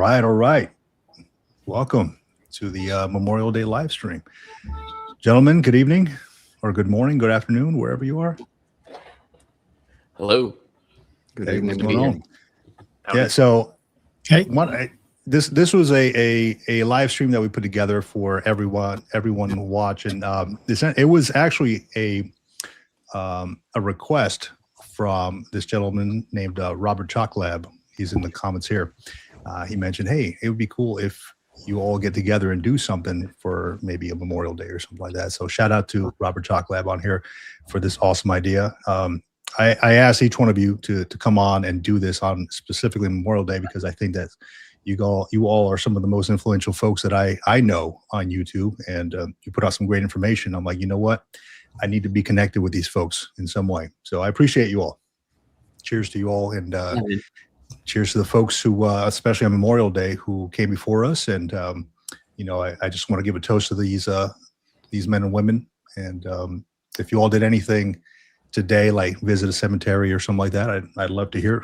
All right. Welcome to the Memorial Day live stream. Gentlemen, good evening, or good morning, good afternoon, wherever you are. Hello. Good evening. What's going on? Yeah, so this was a live stream that we put together for everyone to watch, and it was actually a request from this gentleman named Robert Chalklab. He's in the comments here. He mentioned, hey, it would be cool if you all get together and do something for maybe a Memorial Day or something like that. So shout out to Robert Chalklab on here for this awesome idea. I asked each one of you to come on and do this on specifically Memorial Day, because I think that you all are some of the most influential folks that I know on YouTube, and you put out some great information. I'm like, you know what? I need to be connected with these folks in some way. So I appreciate you all. Cheers to you all, and cheers to the folks who, especially on Memorial Day, who came before us. And I just want to give a toast to these men and women. And if you all did anything today, like visit a cemetery or something like that, I'd love to hear.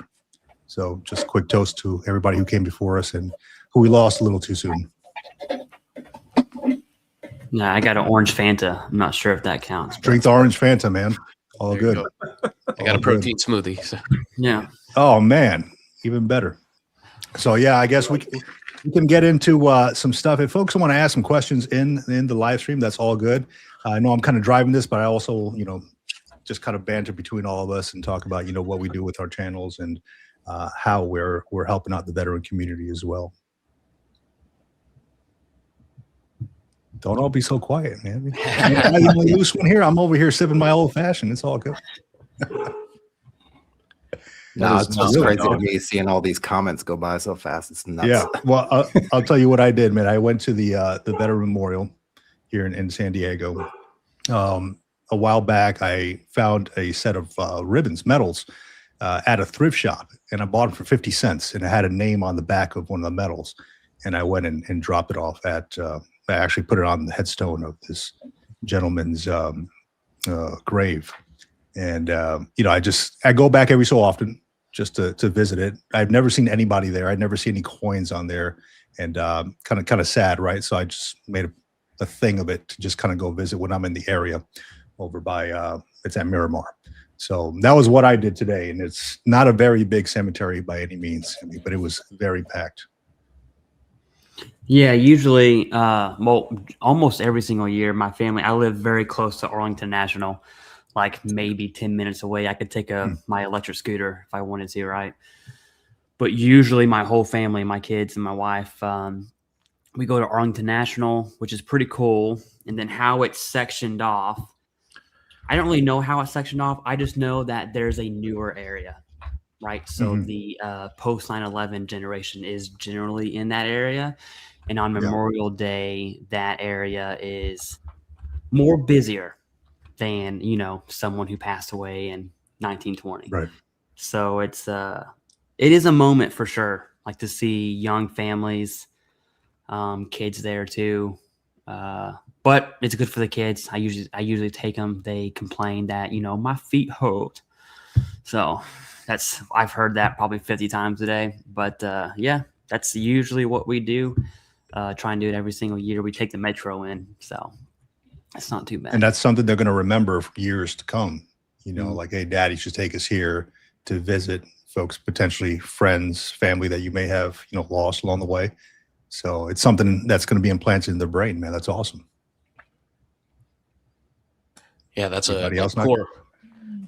So just a quick toast to everybody who came before us and who we lost a little too soon. Yeah, I got an orange Fanta. I'm not sure if that counts. Drink the orange Fanta, man. All good. I got a protein smoothie. So. Yeah. Oh man, even better. So yeah, I guess we can get into some stuff. If folks want to ask some questions in the live stream, that's all good. I know I'm kind of driving this, but I also just kind of banter between all of us and talk about what we do with our channels and how we're helping out the veteran community as well. Don't all be so quiet, man. I'm the only loose one here. I'm over here sipping my old fashioned. It's all good. No, it's just crazy to me seeing all these comments go by so fast. It's nuts. Yeah. Well, I'll tell you what I did, man. I went to the Veteran Memorial here in San Diego. A while back, I found a set of medals at a thrift shop, and I bought them for 50 cents, and it had a name on the back of one of the medals. And I went and dropped it off at, I actually put it on the headstone of this gentleman's grave. And, I go back every so often just to visit it. I've never seen anybody there. I'd never seen any coins on there, and kind of sad, right? So I just made a thing of it to just kind of go visit when I'm in the area over by, it's at Miramar. So that was what I did today. And it's not a very big cemetery by any means, but it was very packed. Yeah, usually, almost every single year, my family, I live very close to Arlington National, like maybe 10 minutes away. I could take my electric scooter if I wanted to, right? But usually my whole family, my kids and my wife, we go to Arlington National, which is pretty cool. And then how it's sectioned off, I don't really know how it's sectioned off. I just know that there's a newer area, right? So the post 9/11 generation is generally in that area. And on Memorial Day, that area is more busier than, someone who passed away in 1920. Right. So it is a moment for sure, like to see young families, kids there too. But it's good for the kids. I usually take them. They complain that, my feet hurt. So I've heard that probably 50 times a day. But yeah, that's usually what we do. Try and do it every single year. We take the metro in, so it's not too bad. And that's something they're going to remember for years to come. Like, hey, Dad, you should take us here to visit folks, potentially friends, family that you may have, lost along the way. So it's something that's going to be implanted in their brain, man. That's awesome. Yeah, that's a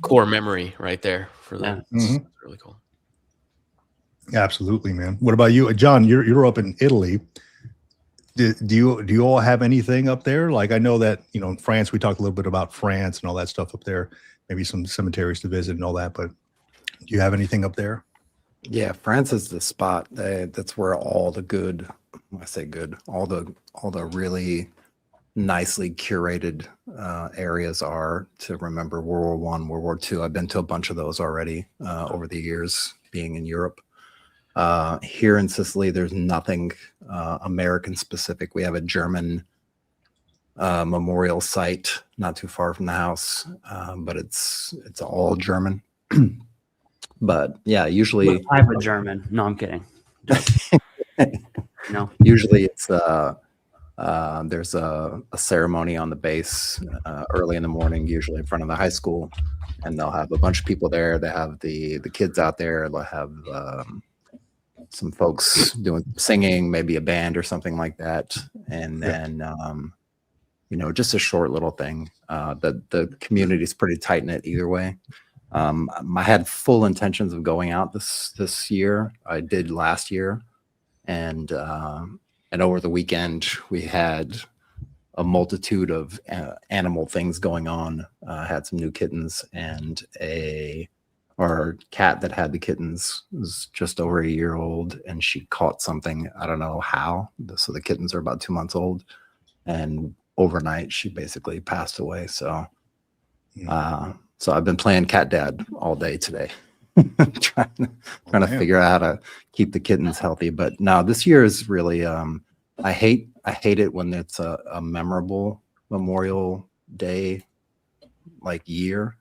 core memory right there for them. Yeah. It's really cool. Absolutely, man. What about you, John? You're up in Italy. Do you all have anything up there? Like, I know that in France, we talked a little bit about France and all that stuff up there. Maybe some cemeteries to visit and all that. But do you have anything up there? Yeah, France is the spot. That's where all the good, I say good, all the really nicely curated areas are to remember World War I, World War II. I've been to a bunch of those already over the years being in Europe. Here in Sicily, there's nothing American specific. We have a German memorial site not too far from the house, but it's all German. But yeah, usually I'm a German. No, I'm kidding. Usually it's there's a ceremony on the base early in the morning, usually in front of the high school, and they'll have a bunch of people there. They have the kids out there. They'll have some folks doing singing, maybe a band or something like that, and then just a short little thing. The community is pretty tight knit either way. I had full intentions of going out this year. I did last year, and over the weekend we had a multitude of animal things going on. Had some new kittens, and our cat that had the kittens was just over a year old, and she caught something. I don't know how. So the kittens are about 2 months old, and overnight she basically passed away. So I've been playing cat dad all day today, trying to figure out how to keep the kittens healthy. But no, this year is really I hate it when it's a memorable Memorial Day year,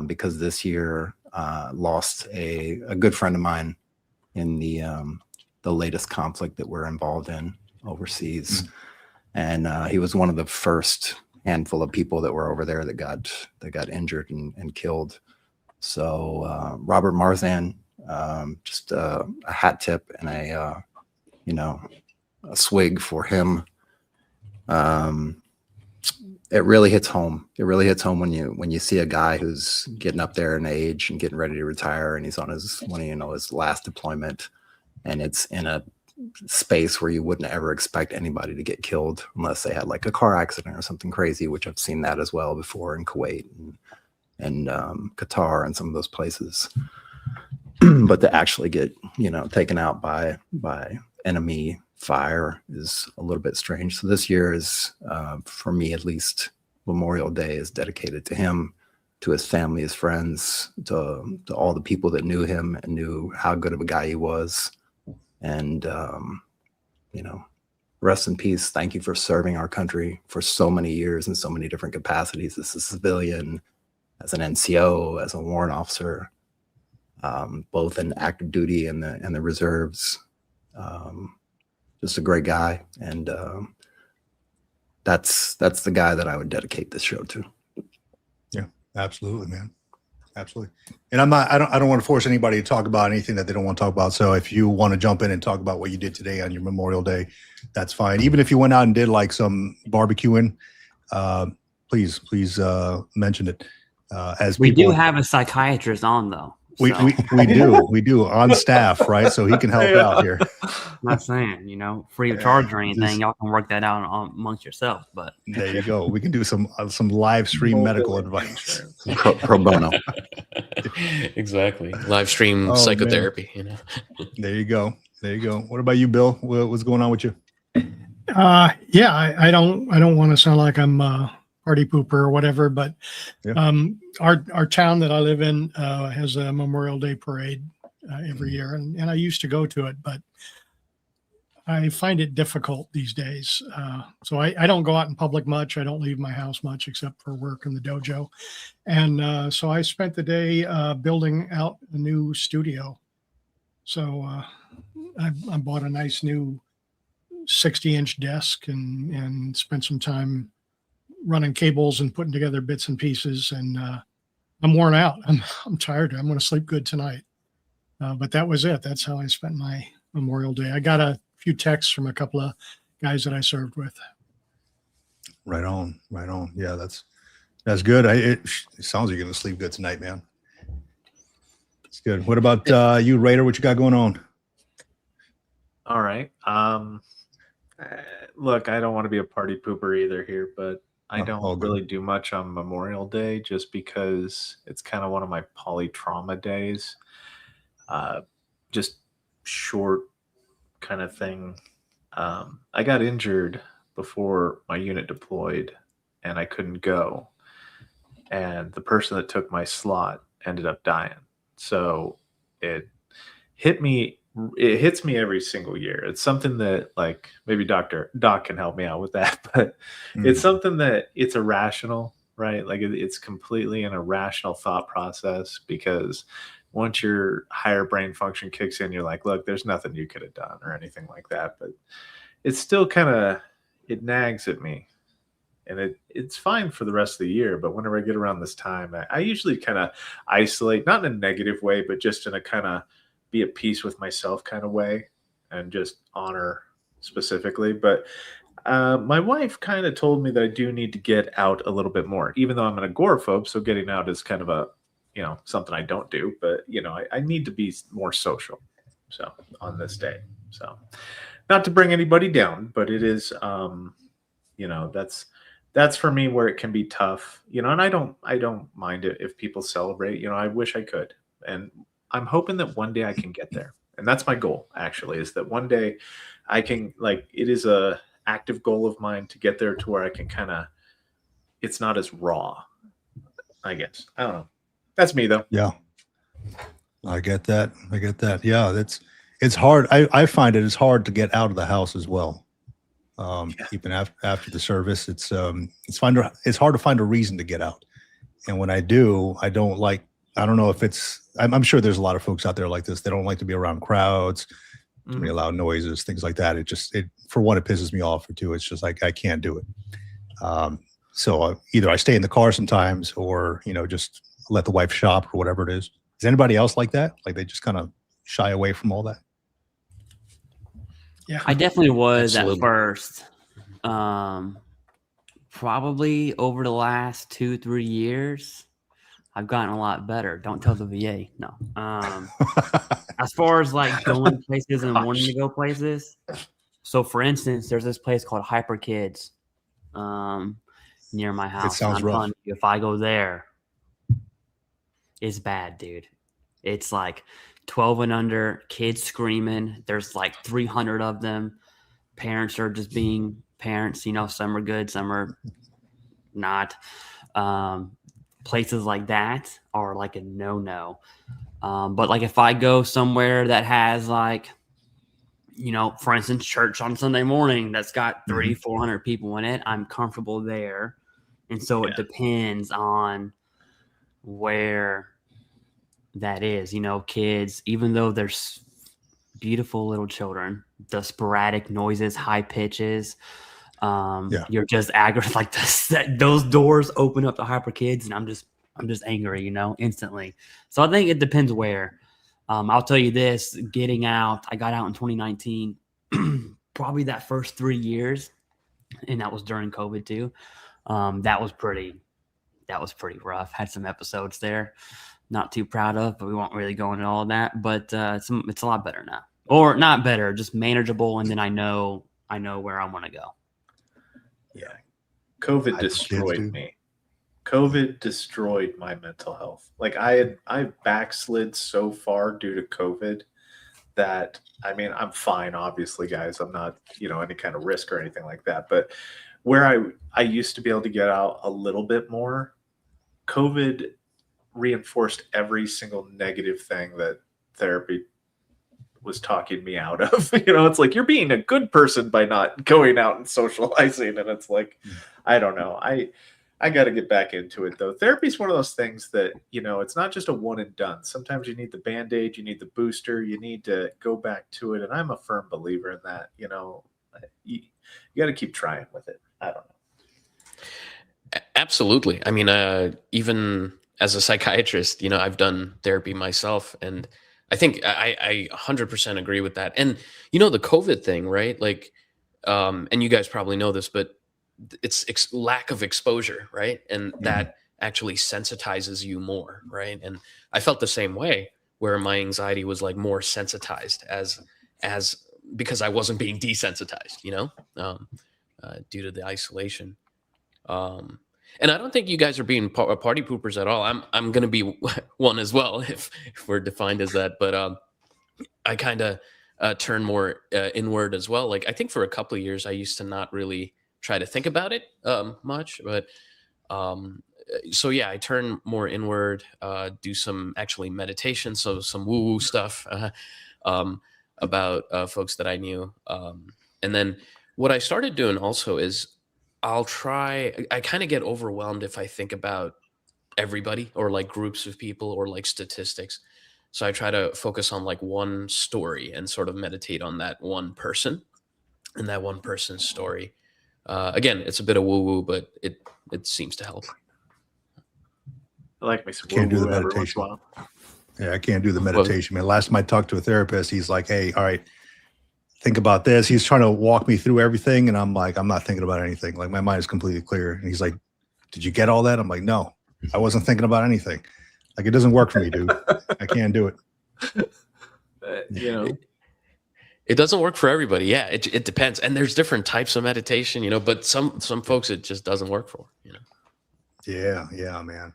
because this year lost a good friend of mine in the latest conflict that we're involved in overseas. And he was one of the first handful of people that were over there that got injured and killed. So Robert Marzan, just a hat tip and a swig for him. It really hits home. It really hits home when you see a guy who's getting up there in age and getting ready to retire, and he's on his last deployment, and it's in a space where you wouldn't ever expect anybody to get killed unless they had a car accident or something crazy, which I've seen that as well before in Kuwait and Qatar and some of those places. But to actually get taken out by enemy fire is a little bit strange. So this year is, for me at least, Memorial Day is dedicated to him, to his family, his friends, to all the people that knew him and knew how good of a guy he was. And rest in peace. Thank you for serving our country for so many years in so many different capacities, as a civilian, as an NCO, as a warrant officer, both in active duty and the reserves. Just a great guy, and that's the guy that I would dedicate this show to. Yeah, absolutely, man, absolutely. And I don't want to force anybody to talk about anything that they don't want to talk about. So if you want to jump in and talk about what you did today on your Memorial Day, that's fine. Even if you went out and did some barbecuing, please mention it. As we do have a psychiatrist on though. We do on staff, right? So he can help out here. Not saying, free of charge or anything. Y'all can work that out amongst yourself. But there you go. We can do some live stream medical advice. Pro bono. Exactly. Live stream psychotherapy. There you go. What about you, Bill? What's going on with you? Yeah, I don't want to sound like I'm party pooper or whatever, but our town that I live in has a Memorial Day parade every year, and I used to go to it, but I find it difficult these days. So I don't go out in public much. I don't leave my house much except for work in the dojo. And so I spent the day building out a new studio. So I bought a nice new 60-inch desk and spent some time running cables and putting together bits and pieces, and I'm worn out. I'm tired. I'm going to sleep good tonight. But that was it. That's how I spent my Memorial Day. I got a few texts from a couple of guys that I served with. Right on. Yeah, that's good. It sounds like you're going to sleep good tonight, man. It's good. What about you, Raider? What you got going on? All right. Look, I don't want to be a party pooper either here, but I don't really do much on Memorial Day just because it's kind of one of my polytrauma days. Just short kind of thing. I got injured before my unit deployed and I couldn't go. And the person that took my slot ended up dying. So it hits me every single year. It's something that maybe Doc can help me out with that, but it's something that it's irrational, right? It's completely an irrational thought process because once your higher brain function kicks in, you're like, look, there's nothing you could have done or anything like that. But it's still kind of, it nags at me. And it's fine for the rest of the year. But whenever I get around this time, I usually kind of isolate, not in a negative way, but just in a kind of be at peace with myself kind of way, and just honor specifically. But my wife kind of told me that I do need to get out a little bit more, even though I'm an agoraphobe. So getting out is kind of a, something I don't do, but I need to be more social. So on this day, so not to bring anybody down, but it is, that's for me where it can be tough, and I don't mind it if people celebrate, I wish I could. And I'm hoping that one day I can get there. And that's my goal, actually, is that one day I can, it is a active goal of mine to get there to where I can it's not as raw, I guess. I don't know. That's me though. Yeah. I get that. Yeah. It's hard. I find it's hard to get out of the house as well. Even after the service, it's hard to find a reason to get out. And when I do, I don't know if I'm sure there's a lot of folks out there like this. They don't like to be around crowds, too many loud noises, things like that. For one, it pisses me off. For two, it's just like, I can't do it. So either I stay in the car sometimes, or, just let the wife shop or whatever it is. Is anybody else like that? Like they just kind of shy away from all that? Yeah, I definitely was Absolutely. at first. Probably over the last 2-3 years, I've gotten a lot better. Don't tell the VA. No. As far as going places and wanting to go places. So for instance, there's this place called Hyper Kids near my house. It sounds rough. Telling you, if I go there, it's bad, dude. It's 12 and under, kids screaming. There's 300 of them. Parents are just being parents. Some are good, some are not. Places like that are a no-no. But if I go somewhere that has for instance, church on Sunday morning that's got 300-400 people in it, I'm comfortable there. And so it depends on where that is. Kids, even though there's beautiful little children, the sporadic noises, high pitches, you're just aggravated. Those doors open up to Hyper Kids, and I'm just angry, instantly. So I think it depends where. I'll tell you this: getting out, I got out in 2019, probably that first 3 years, and that was during COVID too. That was pretty rough. Had some episodes there, not too proud of, but we won't really go into all of that. But it's a lot better now, or not better, just manageable. And then I know where I want to go. Yeah, COVID destroyed me. COVID destroyed my mental health. I backslid so far due to COVID that, I'm fine, obviously, guys. I'm not, any kind of risk or anything like that. But where I used to be able to get out a little bit more, COVID reinforced every single negative thing that therapy was talking me out of. It's you're being a good person by not going out and socializing. And it's I don't know. I got to get back into it though. Therapy is one of those things that, it's not just a one and done. Sometimes you need the Band-Aid, you need the booster, you need to go back to it. And I'm a firm believer in that, you got to keep trying with it. I don't know. Absolutely. Even as a psychiatrist, I've done therapy myself, and I think I 100% agree with that. And, the COVID thing, right? And you guys probably know this, but it's lack of exposure, right? And that actually sensitizes you more, right? And I felt the same way, where my anxiety was more sensitized as because I wasn't being desensitized, due to the isolation. And I don't think you guys are being party poopers at all. I'm going to be one as well if we're defined as that. But I kind of turn more inward as well. I think for a couple of years, I used to not really try to think about it much. But so, yeah, I turn more inward, do some actually meditation. So some woo-woo stuff about folks that I knew. And then what I started doing also is I kind of get overwhelmed if I think about everybody or groups of people or statistics. So I try to focus on like one story and sort of meditate on that one person and that one person's story. Again, it's a bit of woo-woo, but it seems to help. I like me some Can't do the woo-woo every once in meditation. a while. Yeah, I can't do the meditation, man. Last time I talked to a therapist, he's like, hey, all right, think about this. He's trying to walk me through everything. And I'm like, I'm not thinking about anything. Like my mind is completely clear. And he's like, did you get all that? I'm like, no, I wasn't thinking about anything. Like, it doesn't work for me, dude. I can't do it. You know, It doesn't work for everybody. Yeah, it depends. And there's different types of meditation, you know, but some folks it just doesn't work for, you know. Yeah, man.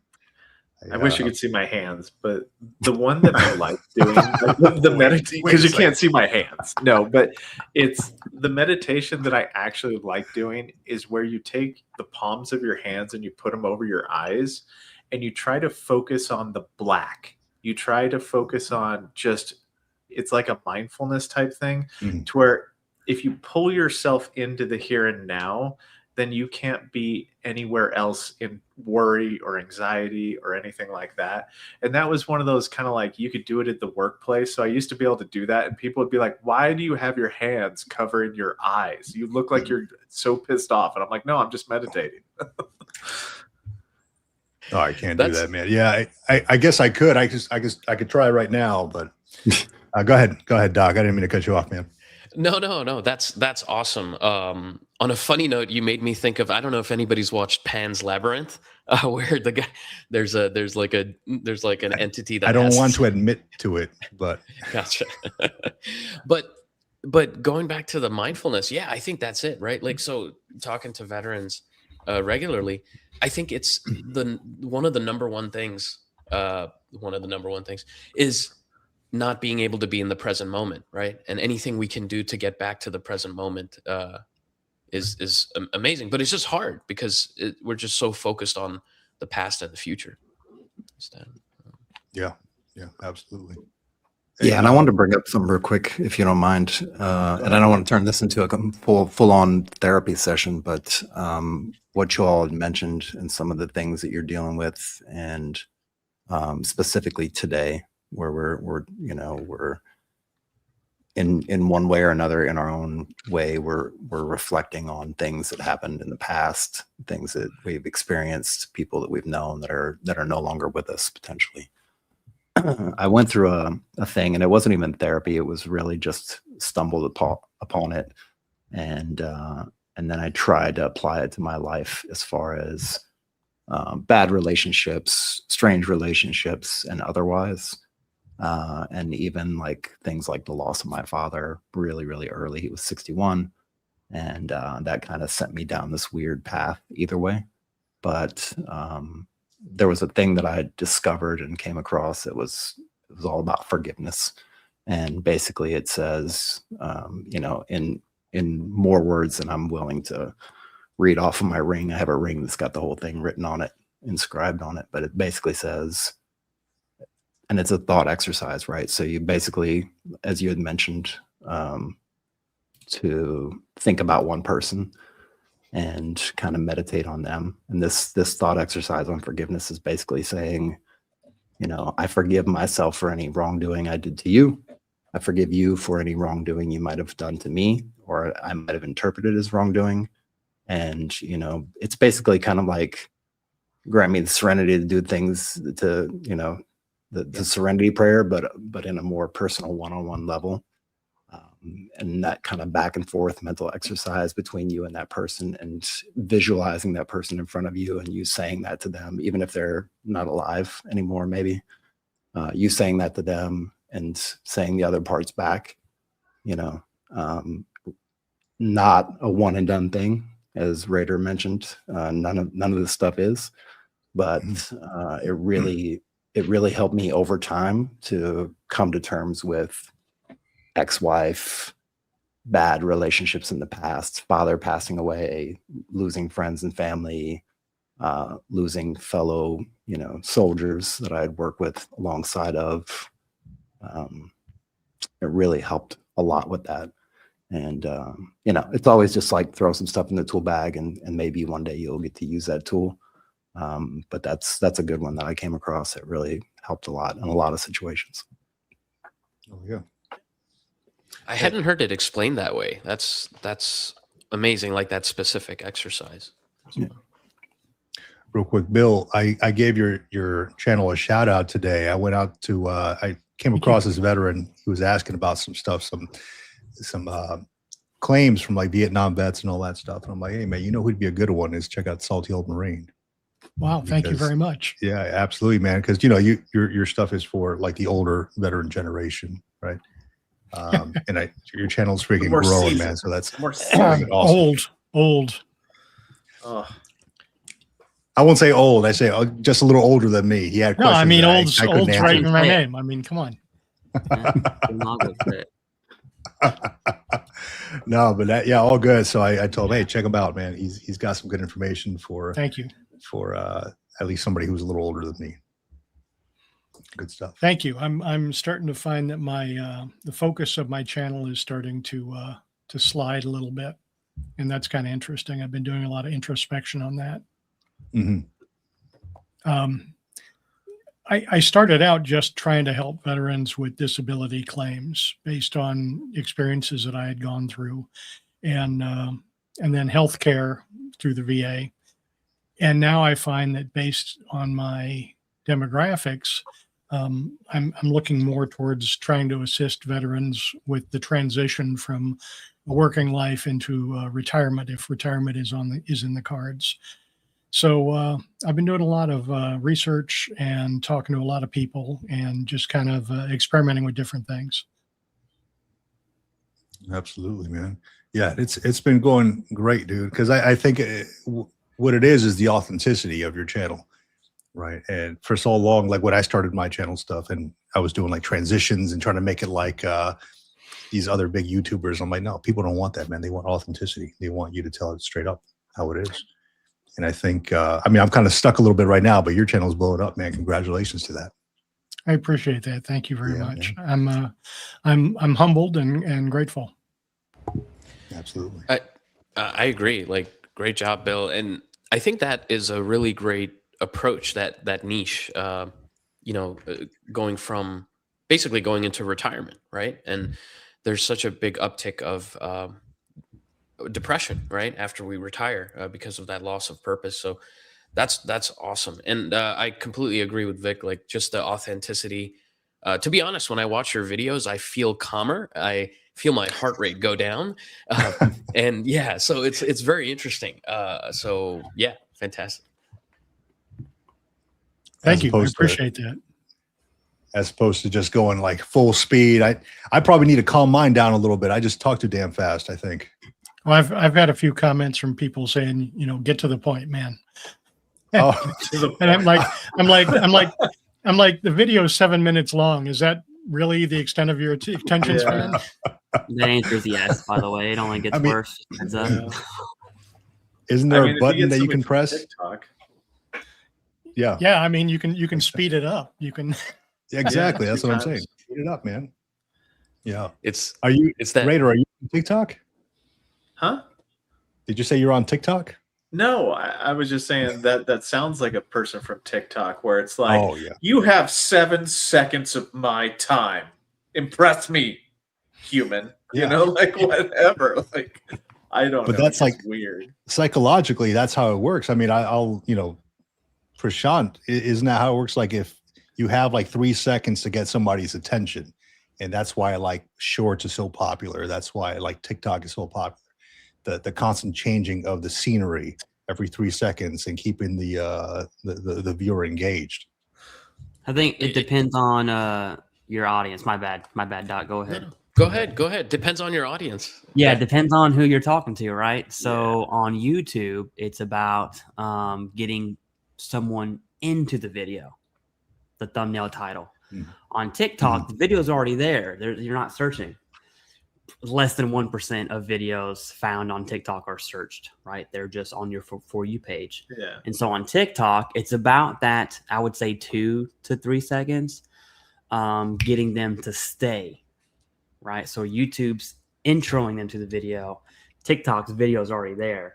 I wish you could see my hands, but the one that I like doing, the meditation, because you can't see my hands. No, but it's the meditation that I actually like doing is where you take the palms of your hands and you put them over your eyes and you try to focus on the black. You try to focus on just, it's like a mindfulness type thing to where if you pull yourself into the here and now, then you can't be anywhere else in worry or anxiety or anything like that. And that was one of those kind of like, you could do it at the workplace. So I used to be able to do that. And people would be like, why do you have your hands covering your eyes? You look like you're so pissed off. And I'm like, no, I'm just meditating. Oh, I can't do that, man. Yeah, I guess I could. I could try right now, but go ahead, Doc. I didn't mean to cut you off, man. No. That's awesome. On a funny note, you made me think of, I don't know if anybody's watched Pan's Labyrinth, where the guy there's like an entity that I don't want to admit to it, but gotcha. but going back to the mindfulness, yeah, I think that's it, right? Like, so talking to veterans regularly, I think it's one of the number one things is not being able to be in the present moment, right? And anything we can do to get back to the present moment is amazing, but it's just hard because we're just so focused on the past and the future instead. Yeah, absolutely. Yeah, and I wanted to bring up something real quick, if you don't mind. And I don't want to turn this into a full-on therapy session, but what you all had mentioned and some of the things that you're dealing with, and specifically today, where we're in one way or another, in our own way, we're reflecting on things that happened in the past, things that we've experienced, people that we've known that are no longer with us potentially. I went through a thing, and it wasn't even therapy. It was really just stumbled upon it. And then I tried to apply it to my life as far as bad relationships, strange relationships, and otherwise. And even like things like the loss of my father really, really early. He was 61. And that kind of sent me down this weird path either way. But there was a thing that I discovered and came across. It was all about forgiveness. And basically it says, in more words than I'm willing to read off of my ring. I have a ring that's got the whole thing written on it, inscribed on it, but it basically says, and it's a thought exercise, right? So you basically, as you had mentioned, to think about one person and kind of meditate on them. And this thought exercise on forgiveness is basically saying, I forgive myself for any wrongdoing I did to you. I forgive you for any wrongdoing you might have done to me, or I might have interpreted as wrongdoing. And, it's basically kind of like, grant me the serenity to do things to, the serenity prayer, but in a more personal one-on-one level. And that kind of back and forth mental exercise between you and that person, and visualizing that person in front of you, and you saying that to them, even if they're not alive anymore, maybe you saying that to them and saying the other parts back, not a one and done thing, as Raider mentioned. None of this stuff is, but it really helped me over time to come to terms with ex-wife, bad relationships in the past, father passing away, losing friends and family, losing fellow, soldiers that I'd worked with alongside of. It really helped a lot with that. And, it's always just like throw some stuff in the tool bag and maybe one day you'll get to use that tool. But that's a good one that I came across. It really helped a lot in a lot of situations. Oh yeah. I hadn't heard it explained that way. That's amazing, like that specific exercise. Real quick, Bill, I gave your channel a shout out today. I went out to I came across this veteran who was asking about some stuff, some claims from like Vietnam vets and all that stuff. And I'm like, hey man, you know who'd be a good one is check out Salty Old Marine. Wow, thank you very much. Yeah, absolutely, man. Because you know, your stuff is for like the older veteran generation, right? And your channel's freaking growing, seasoned. man. So that's More awesome. Old. Oh, I won't say old. I say just a little older than me. He had No, questions. I mean that old's couldn't answer. right in my name. I mean, come on. No, but that, yeah, all good. So I told him, hey, check him out, man. He's got some good information for Thank you. for at least somebody who's a little older than me. Good stuff. Thank you. I'm starting to find that my the focus of my channel is starting to slide a little bit, and that's kind of interesting. I've been doing a lot of introspection on that. I started out just trying to help veterans with disability claims based on experiences that I had gone through, and then healthcare through the VA. And now I find that based on my demographics, I'm looking more towards trying to assist veterans with the transition from a working life into retirement, if retirement is in the cards. So I've been doing a lot of research and talking to a lot of people and just kind of experimenting with different things. Absolutely, man. Yeah, it's been going great, dude. Because I think what it is the authenticity of your channel, right? And for so long, like when I started my channel stuff, and I was doing like transitions and trying to make it like these other big YouTubers. I'm like, no, people don't want that, man. They want authenticity. They want you to tell it straight up how it is. And I think, I mean, I'm kind of stuck a little bit right now, but your channel's blowing up, man. Congratulations to that. I appreciate that. Thank you very much. Man. I'm humbled and grateful. Absolutely. I agree. Like, great job, Bill. And I think that is a really great approach, that niche, going from basically going into retirement, right? And there's such a big uptick of depression, right, after we retire because of that loss of purpose. So that's awesome. And I completely agree with Vic, like just the authenticity. To be honest, when I watch your videos, I feel calmer. I feel my heart rate go down. And yeah, so it's very interesting. So yeah, fantastic. Thank you. I appreciate that. As opposed to just going like full speed. I probably need to calm mine down a little bit. I just talk too damn fast, I think. Well, I've had a few comments from people saying, get to the point, man. Oh. And I'm like, the video is 7 minutes long. Is that really the extent of your attention span? The answer is yes, by the way. It only gets worse. Isn't there a button that you can press? TikTok. Yeah. Yeah. I mean, you can speed it up. You can. Yeah, exactly. That's what I'm saying. Speed it up, man. Yeah. It's that Raider, are you on TikTok? Huh? Did you say you're on TikTok? No, I was just saying that sounds like a person from TikTok where it's like, oh, yeah. You have 7 seconds of my time. Impress me, human. Yeah. Like whatever. Like, I don't know. But that's like weird. Psychologically, that's how it works. I mean, I'll Prashant, isn't that how it works? Like if you have like 3 seconds to get somebody's attention, and that's why like shorts are so popular. That's why like TikTok is so popular. The constant changing of the scenery every 3 seconds and keeping the viewer engaged. I think it depends on your audience. My bad, Doc. Go ahead. Go ahead. Depends on your audience. Yeah, it depends on who you're talking to, right? So on YouTube, it's about getting someone into the video, the thumbnail title. On TikTok, the video's already there. You're not searching. Less than 1% of videos found on TikTok are searched, right? They're just on your For You page. Yeah. And so on TikTok, it's about that, I would say 2 to 3 seconds, getting them to stay, right? So YouTube's introing them to the video. TikTok's video is already there.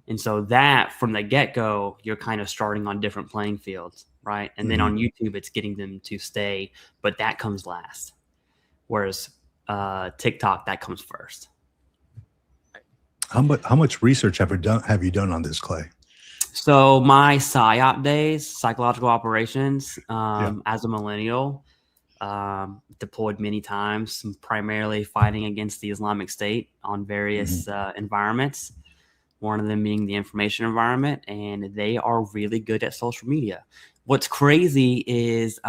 And so that from the get-go, you're kind of starting on different playing fields, right? And then on YouTube, it's getting them to stay, but that comes last. whereas TikTok, that comes first. How much research have you done on this, Clay? So my PSYOP days, psychological operations, as a millennial, deployed many times, primarily fighting against the Islamic State on various environments. One of them being the information environment, and they are really good at social media. What's crazy is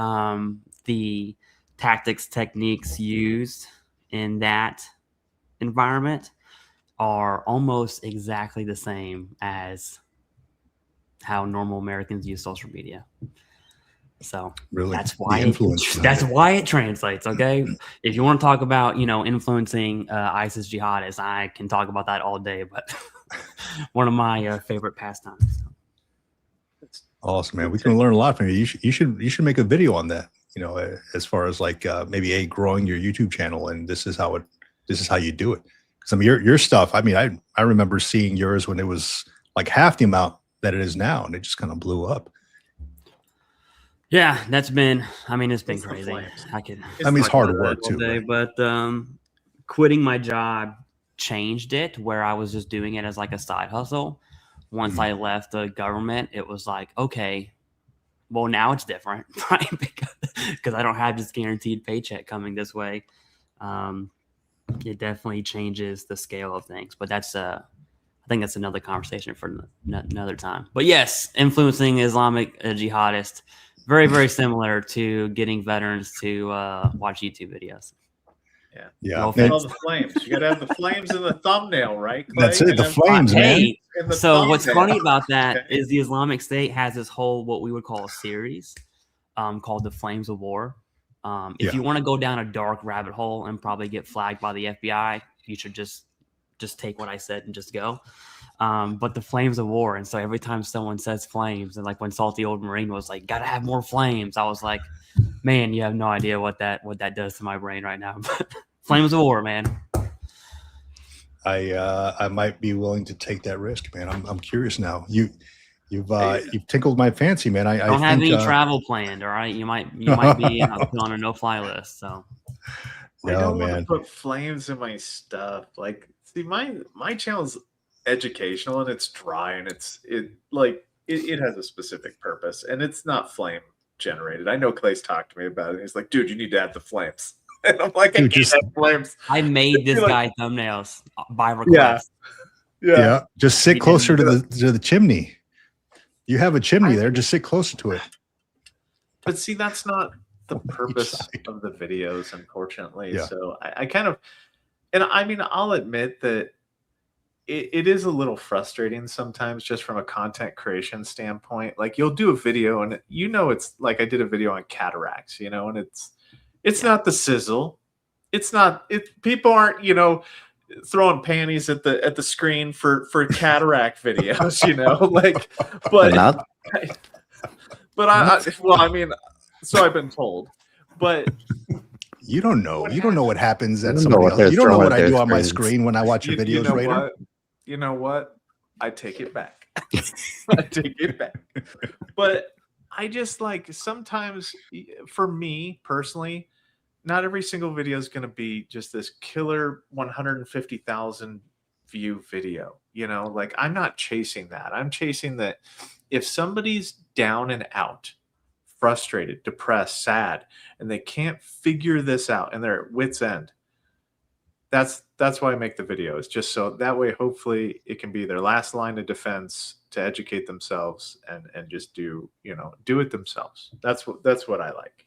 the tactics, techniques used in that environment are almost exactly the same as how normal Americans use social media. So really, that's why it translates. Okay, if you want to talk about influencing ISIS jihadists, I can talk about that all day. But one of my favorite pastimes. Awesome, man. We can learn a lot from you. You should make a video on that. As far as like maybe growing your YouTube channel, and this is how you do it. Because I mean, your stuff. I mean, I remember seeing yours when it was like half the amount that it is now, and it just kind of blew up. Yeah, it's been crazy. It's hard work too. Day, right? But quitting my job changed it, where I was just doing it as like a side hustle. Once I left the government, it was like, okay, well, now it's different, right? Because I don't have this guaranteed paycheck coming this way. It definitely changes the scale of things, but I think that's another conversation for another time. But yes, influencing Islamic jihadists, very, very similar to getting veterans to watch YouTube videos. Yeah. All the flames. You got to have the flames in the thumbnail, right, Clay? That's it. The flames, man. So what's funny about that is the Islamic State has this whole what we would call a series called the Flames of War. If you want to go down a dark rabbit hole and probably get flagged by the FBI, you should just take what I said and just go. But the Flames of War, and so every time someone says flames, and like when Salty Old Marine was like, "Gotta have more flames," I was like, "Man, you have no idea what that does to my brain right now." But Flames of War, man. I might be willing to take that risk, man. I'm curious now. You've tickled my fancy, man. I don't have any travel planned. All right, you might be on a no-fly list. So I don't want to put flames in my stuff. Like, see, my channel's educational and it's dry and it has a specific purpose and it's not flame generated. I know Clay's talked to me about it. He's like, dude, you need to add the flames. And I'm like, I can't have flames. I made this guy thumbnails by request. Yeah. Just sit closer to the chimney. You have a chimney there. Just sit closer to it. But see, that's not the purpose of the videos, unfortunately. Yeah. So I kind of, and I mean, I'll admit that it is a little frustrating sometimes just from a content creation standpoint. Like you'll do a video and it's like I did a video on cataracts, and it's not the sizzle. It's not people aren't, throwing panties at the screen for cataract videos, so I've been told, but you don't know. You don't know what happens at somebody else. You don't know what I do on my screen when I watch your videos, Raider. You know what? I take it back. I take it back. But I just sometimes, for me personally, not every single video is going to be just this killer 150,000 view video. I'm not chasing that. I'm chasing that if somebody's down and out, frustrated, depressed, sad, and they can't figure this out and they're at wit's end, that's why I make the videos, just so that way hopefully it can be their last line of defense to educate themselves and just do it themselves. That's what I like,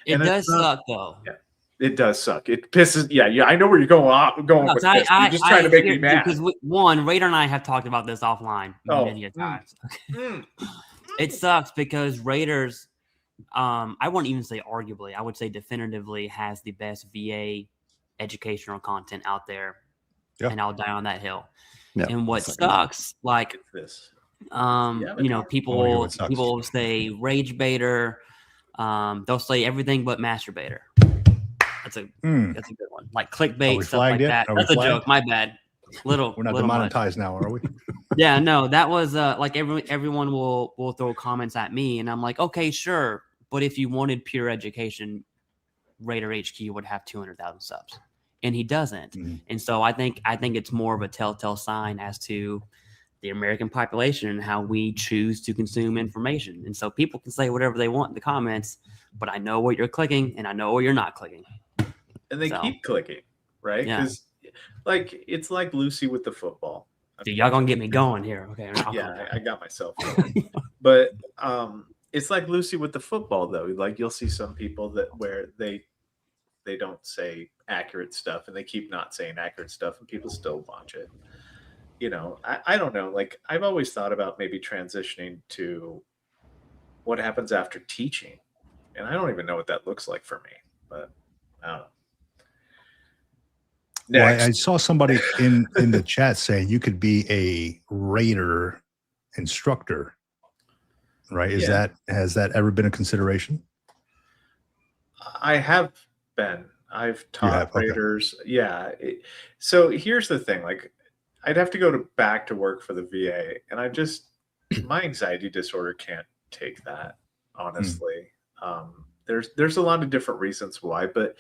It does suck though. Yeah, it does suck. It pisses. Yeah. I know where you're going with this. You're just trying to make me mad. Because Raider and I have talked about this offline many a times. It sucks because Raiders, I wouldn't even say arguably, I would say definitively has the best VA educational content out there, and I'll die on that hill. And what sucks, people say rage baiter, they'll say everything but masturbator. That's a good one. Like clickbait, stuff like that. That's a joke. My bad. We're not demonetized now, are we? Yeah, no, that was everyone will throw comments at me, and I'm like, okay, sure, but if you wanted pure education, Raider HQ would have 200,000 subs, and he doesn't. Mm-hmm. And so I think it's more of a telltale sign as to the American population and how we choose to consume information. And so people can say whatever they want in the comments, but I know what you're clicking and I know what you're not clicking. And they keep clicking, right? Because like it's like Lucy with the football. Dude, y'all gonna get me going here. Okay. Yeah, I got myself going. But it's like Lucy with the football though. Like you'll see some people that where they don't say accurate stuff and they keep not saying accurate stuff and people still watch it. You know, I don't know. Like I've always thought about maybe transitioning to what happens after teaching. And I don't even know what that looks like for me, but I don't know. Well, I saw somebody in the chat saying you could be a Raider instructor, right? Has that ever been a consideration? I have been. I've taught Raiders. Okay. Yeah. So here's the thing. Like I'd have to go back to work for the VA, and my anxiety disorder can't take that, honestly. There's a lot of different reasons why, but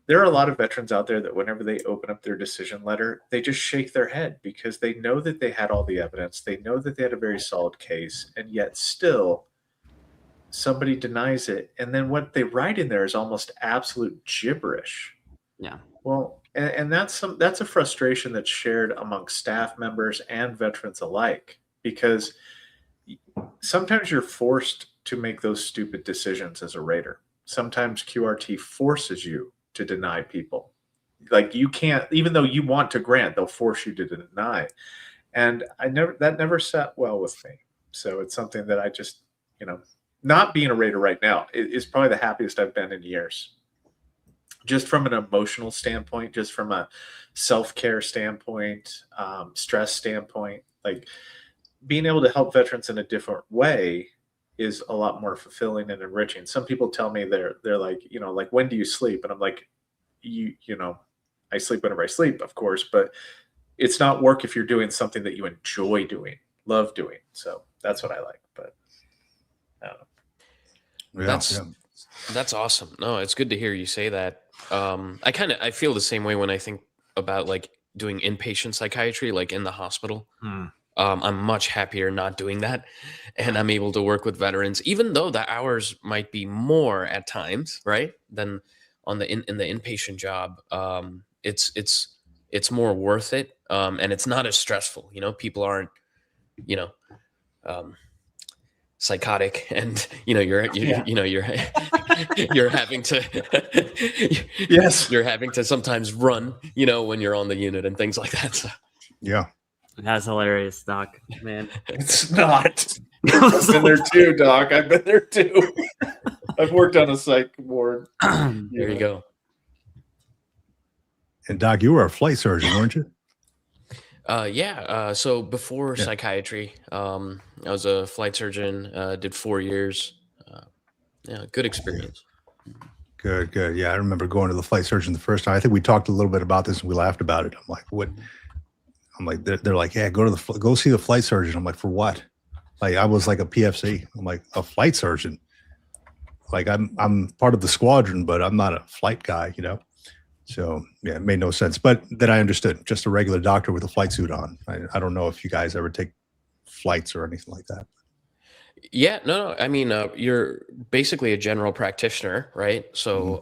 there are a lot of veterans out there that whenever they open up their decision letter, they just shake their head because they know that they had all the evidence. They know that they had a very solid case, and yet still somebody denies it. And then what they write in there is almost absolute gibberish. Yeah. Well, and that's a frustration that's shared among staff members and veterans alike, because sometimes you're forced to make those stupid decisions as a Raider. Sometimes QRT forces you to deny people. Like you can't, even though you want to grant, they'll force you to deny. And that never sat well with me. So it's something that I just, not being a Raider right now is probably the happiest I've been in years. Just from an emotional standpoint, just from a self-care standpoint, stress standpoint, like being able to help veterans in a different way is a lot more fulfilling and enriching. Some people tell me they're like, like, when do you sleep? And I'm like, I sleep whenever I sleep, of course, but it's not work if you're doing something that you enjoy doing, love doing. So that's what I like, but I don't know. That's awesome. No, it's good to hear you say that. I feel the same way when I think about like doing inpatient psychiatry, like in the hospital. I'm much happier not doing that, and I'm able to work with veterans, even though the hours might be more at times, right, than on the in the inpatient job. It's more worth it, and it's not as stressful. People aren't, psychotic, and you're having to you're having to sometimes run, when you're on the unit and things like that. So. Yeah. That's hilarious, Doc. Man, it's not. I've been there too, Doc. I've been there too. I've worked on a psych ward. There you go. And Doc, you were a flight surgeon, weren't you? Yeah. So before psychiatry, I was a flight surgeon. Did 4 years. Good experience. Good. Yeah, I remember going to the flight surgeon the first time. I think we talked a little bit about this and we laughed about it. I'm like, what? I'm like, they're like, yeah, go see the flight surgeon. I'm like, for what? Like, I was like a PFC. I'm like, a flight surgeon. Like, I'm part of the squadron, but I'm not a flight guy, So yeah, it made no sense. But then I understood, just a regular doctor with a flight suit on. I don't know if you guys ever take flights or anything like that. Yeah, no. I mean, you're basically a general practitioner, right? So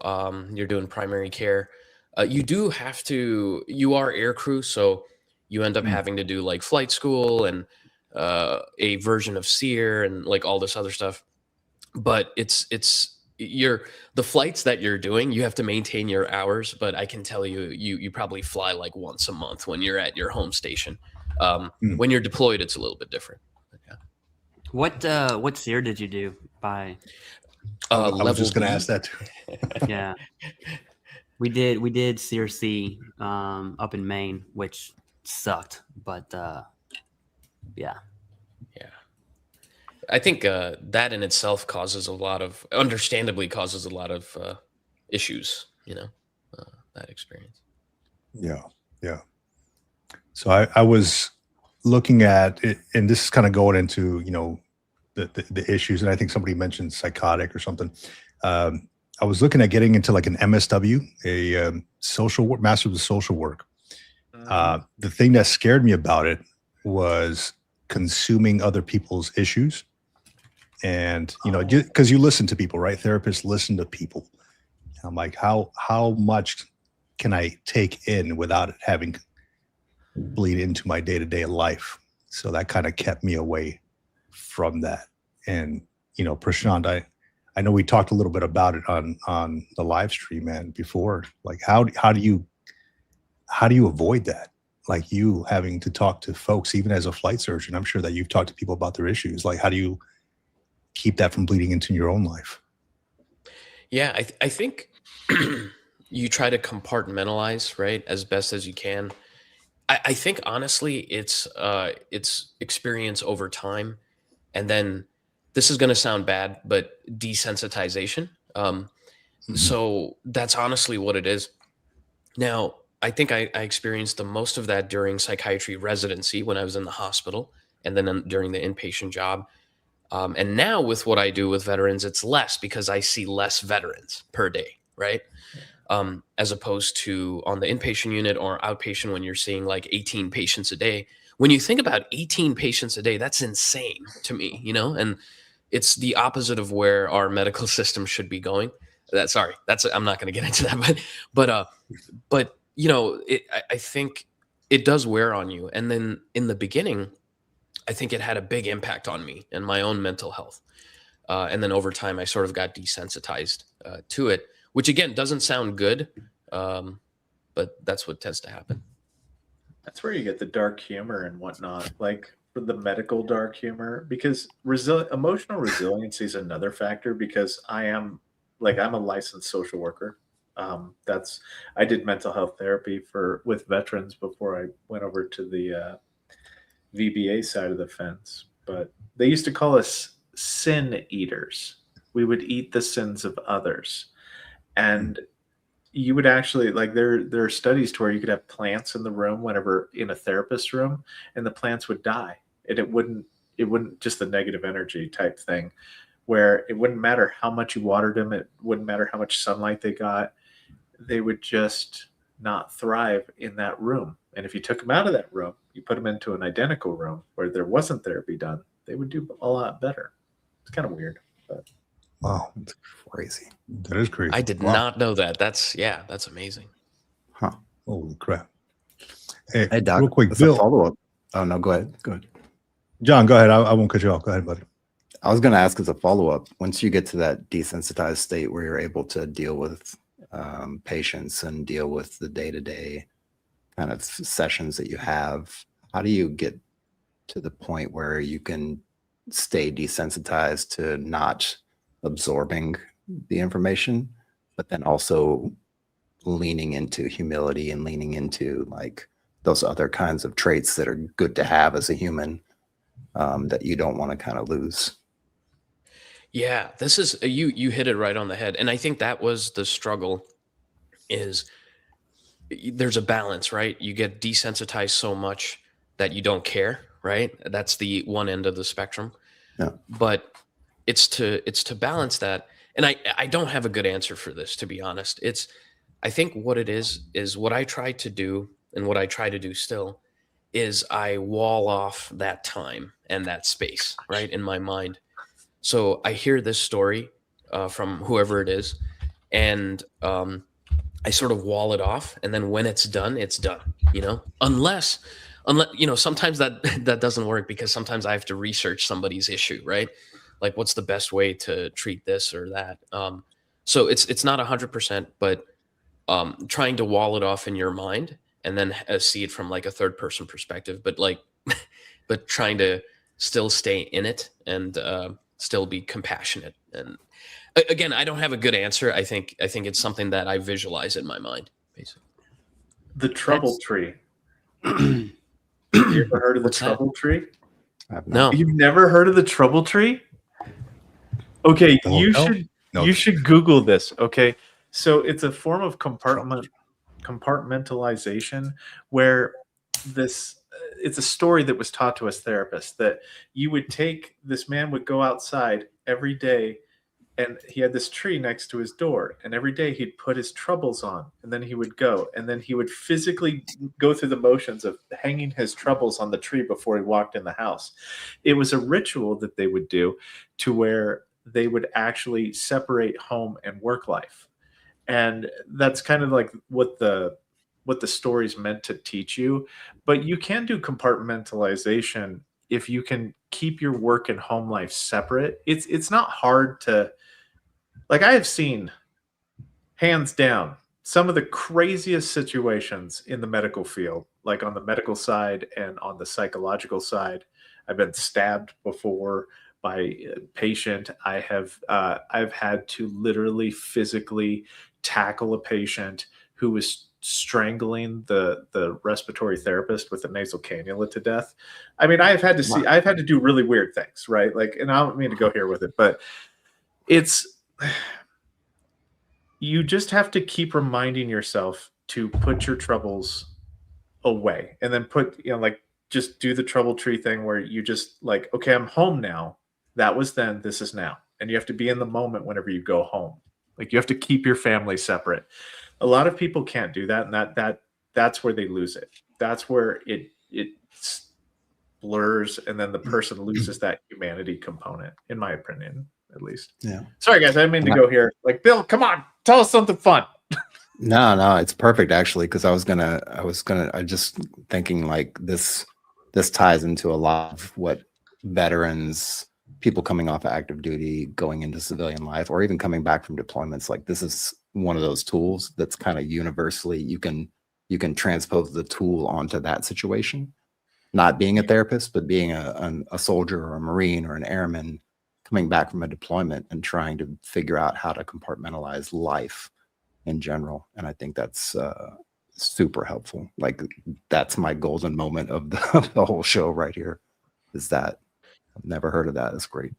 you're doing primary care. You are air crew, so you end up having to do like flight school and a version of SEER and like all this other stuff. But the flights that you're doing, you have to maintain your hours, but I can tell you probably fly like once a month when you're at your home station. When you're deployed, it's a little bit different. Yeah. What SEER did you do by? I was just going to ask that too. Yeah, we did SEER C up in Maine, which sucked, but yeah. I think that in itself understandably causes a lot of issues, that experience. Yeah. So I was looking at it, and this is kind of going into, the issues. And I think somebody mentioned psychotic or something. I was looking at getting into like an MSW, a social work, master of social work. The thing that scared me about it was consuming other people's issues. And, you know, because you listen to people, right? Therapists listen to people. I'm like, how much can I take in without it having bleed into my day-to-day life? So that kind of kept me away from that. And, you know, Prashant, I know we talked a little bit about it on the live stream and before, like how do you avoid that? Like you having to talk to folks, even as a flight surgeon, I'm sure that you've talked to people about their issues. Like, how do you keep that from bleeding into your own life? Yeah, I think you try to compartmentalize, right, as best as you can. I think honestly, it's experience over time, and then this is going to sound bad, but desensitization. So that's honestly what it is. Now, I think I experienced the most of that during psychiatry residency when I was in the hospital, and then during the inpatient job. And now with what I do with veterans, it's less because I see less veterans per day, right? As opposed to on the inpatient unit or outpatient when you're seeing like 18 patients a day. When you think about 18 patients a day, that's insane to me, you know? And it's the opposite of where our medical system should be going. I'm not going to get into that, but you know, I think it does wear on you. And then in the beginning, I think it had a big impact on me and my own mental health. And then over time, I sort of got desensitized to it, which again, doesn't sound good, but that's what tends to happen. That's where you get the dark humor and whatnot, like for the medical dark humor, because emotional resiliency is another factor, because I'm a licensed social worker. I did mental health therapy with veterans before I went over to the VBA side of the fence, but they used to call us sin eaters. We would eat the sins of others. And you would actually, like, there are studies to where you could have plants in the room whenever in a therapist's room, and the plants would die. And it wouldn't just the negative energy type thing, where it wouldn't matter how much you watered them. It wouldn't matter how much sunlight they got. They would just not thrive in that room. And if you took them out of that room, you put them into an identical room where there wasn't therapy done, they would do a lot better. It's kind of weird, but wow, That's crazy. that is crazy. I did not know that. That's amazing. Huh. Holy crap! Hey, Hey, Doc, real quick, that's a Bill. follow-up. Oh, no, go ahead. Go ahead. John, go ahead. I won't cut you off. Go ahead, buddy. I was going to ask as a follow-up, once you get to that desensitized state where you're able to deal with patients and deal with the day-to-day kind of sessions that you have, how do you get to the point where you can stay desensitized to not absorbing the information, but then also leaning into humility and leaning into like those other kinds of traits that are good to have as a human, that you don't want to kind of lose? Yeah, this is you hit it right on the head. And I think that was the struggle, is there's a balance, right? You get desensitized so much that you don't care, right? That's the one end of the spectrum. Yeah. But it's to balance that. And I don't have a good answer for this, to be honest. I think what it is what I try to do, and what I try to do still, is I wall off that time and that space, right, in my mind. So I hear this story from whoever it is, and I sort of wall it off, and then when it's done, you know, unless, you know, sometimes that doesn't work, because sometimes I have to research somebody's issue, right? Like, what's the best way to treat this or that? So it's not 100%, but trying to wall it off in your mind and then see it from like a third person perspective, but like, but trying to still stay in it and still be compassionate. And again, I don't have a good answer. I think it's something that I visualize in my mind, basically. The trouble tree. You ever heard of the trouble tree? No. You've never heard of the trouble tree? Okay, you should Google this. Okay, so it's a form of compartmentalization where it's a story that was taught to us therapists, that you would take, this man would go outside every day And he had this tree next to his door, and every day he'd put his troubles on, and then he would go, and then he would physically go through the motions of hanging his troubles on the tree before he walked in the house. It was a ritual that they would do to where they would actually separate home and work life. And that's kind of like what the story's meant to teach you. But you can do compartmentalization if you can keep your work and home life separate. It's not hard to, like, I have seen, hands down, some of the craziest situations in the medical field, like on the medical side and on the psychological side. I've been stabbed before by a patient. I've had to literally physically tackle a patient who was strangling the respiratory therapist with a nasal cannula to death. I mean, I've had to do really weird things, right? Like, and I don't mean to go here with it, but you just have to keep reminding yourself to put your troubles away, and then like, just do the trouble tree thing where you just like, okay, I'm home now. That was then, this is now. And you have to be in the moment whenever you go home. Like, you have to keep your family separate. A lot of people can't do that, and that's where they lose it. That's where it blurs, and then the person loses that humanity component, in my opinion, at least. Yeah. Sorry, guys, I didn't mean to go here. Like, Bill, come on, tell us something fun. No, it's perfect actually, because I was just thinking like this ties into a lot of what veterans, people coming off of active duty, going into civilian life, or even coming back from deployments. Like, this is one of those tools that's kind of universally, you can transpose the tool onto that situation. Not being a therapist, but being a soldier or a Marine or an airman coming back from a deployment and trying to figure out how to compartmentalize life in general. And I think that's super helpful. Like, that's my golden moment of the whole show right here, is that I've never heard of that. It's great.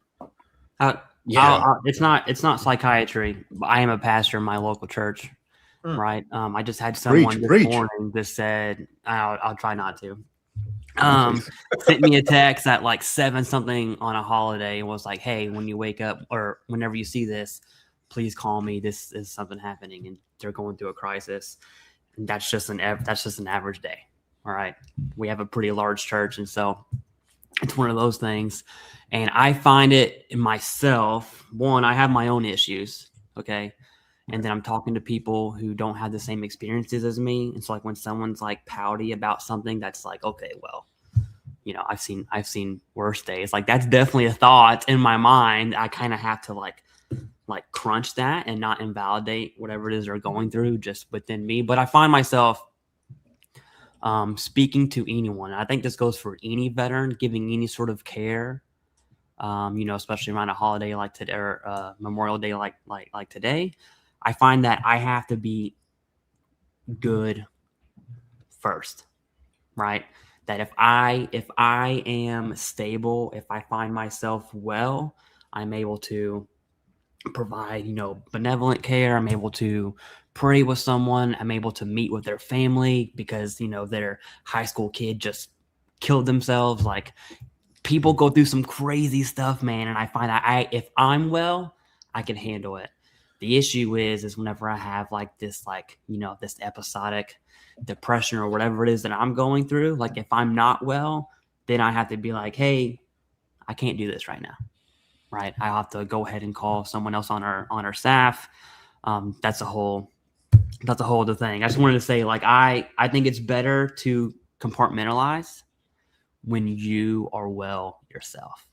It's not psychiatry. I am a pastor in my local church, right? I just had someone this morning just said, I'll try not to. Sent me a text at like 7 something on a holiday and was like, hey, when you wake up or whenever you see this, please call me. This is something happening and they're going through a crisis. And that's just an average day. All right. We have a pretty large church. And so it's one of those things. And I find it in myself, one, I have my own issues. Okay. And then I'm talking to people who don't have the same experiences as me. And so like when someone's like pouty about something, that's like, okay, well, you know, I've seen worse days. Like, that's definitely a thought in my mind. I kind of have to like crunch that and not invalidate whatever it is they're going through just within me. But I find myself speaking to anyone. I think this goes for any veteran, giving any sort of care, you know, especially around a holiday like today or Memorial Day like today. I find that I have to be good first, right? That if I am stable, if I find myself well, I'm able to provide, you know, benevolent care. I'm able to pray with someone. I'm able to meet with their family because, you know, their high school kid just killed themselves. Like, people go through some crazy stuff, man. And I find that if I'm well, I can handle it. The issue is whenever I have like this, like, you know, this episodic depression or whatever it is that I'm going through, like if I'm not well, then I have to be like, hey, I can't do this right now. Right. I have to go ahead and call someone else on our staff. That's a whole other thing. I just wanted to say, like, I think it's better to compartmentalize when you are well yourself.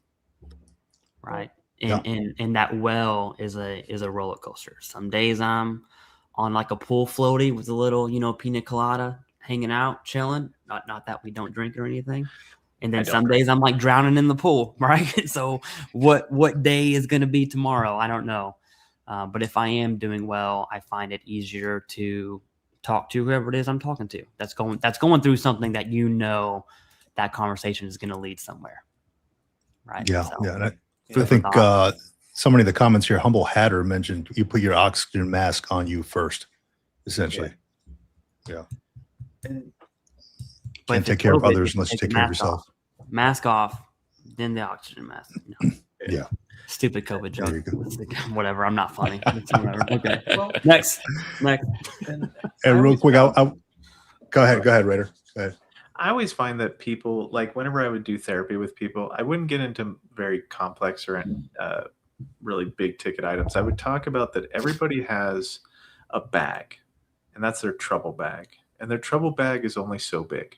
Right. And that well is a roller coaster. Some days I'm on like a pool floaty with a little, you know, pina colada, hanging out, chilling. Not that we don't drink or anything. And then some days I'm like drowning in the pool, right? So what day is going to be tomorrow? I don't know. But if I am doing well, I find it easier to talk to whoever it is I'm talking to. That's going through something that, you know, that conversation is going to lead somewhere. Right. Yeah. So, yeah. I think somebody in the comments here, Humble Hatter, mentioned you put your oxygen mask on you first, essentially. Yeah. Can't take care of others unless you take care of yourself. Mask off, then the oxygen mask. No. Yeah. Stupid COVID There you joke. Whatever. I'm not funny. It's whatever. Okay. Well, next. And real quick, I'll go ahead, Raider. Go ahead. I always find that people, like whenever I would do therapy with people, I wouldn't get into very complex or really big ticket items. I would talk about that everybody has a bag, and that's their trouble bag. And their trouble bag is only so big.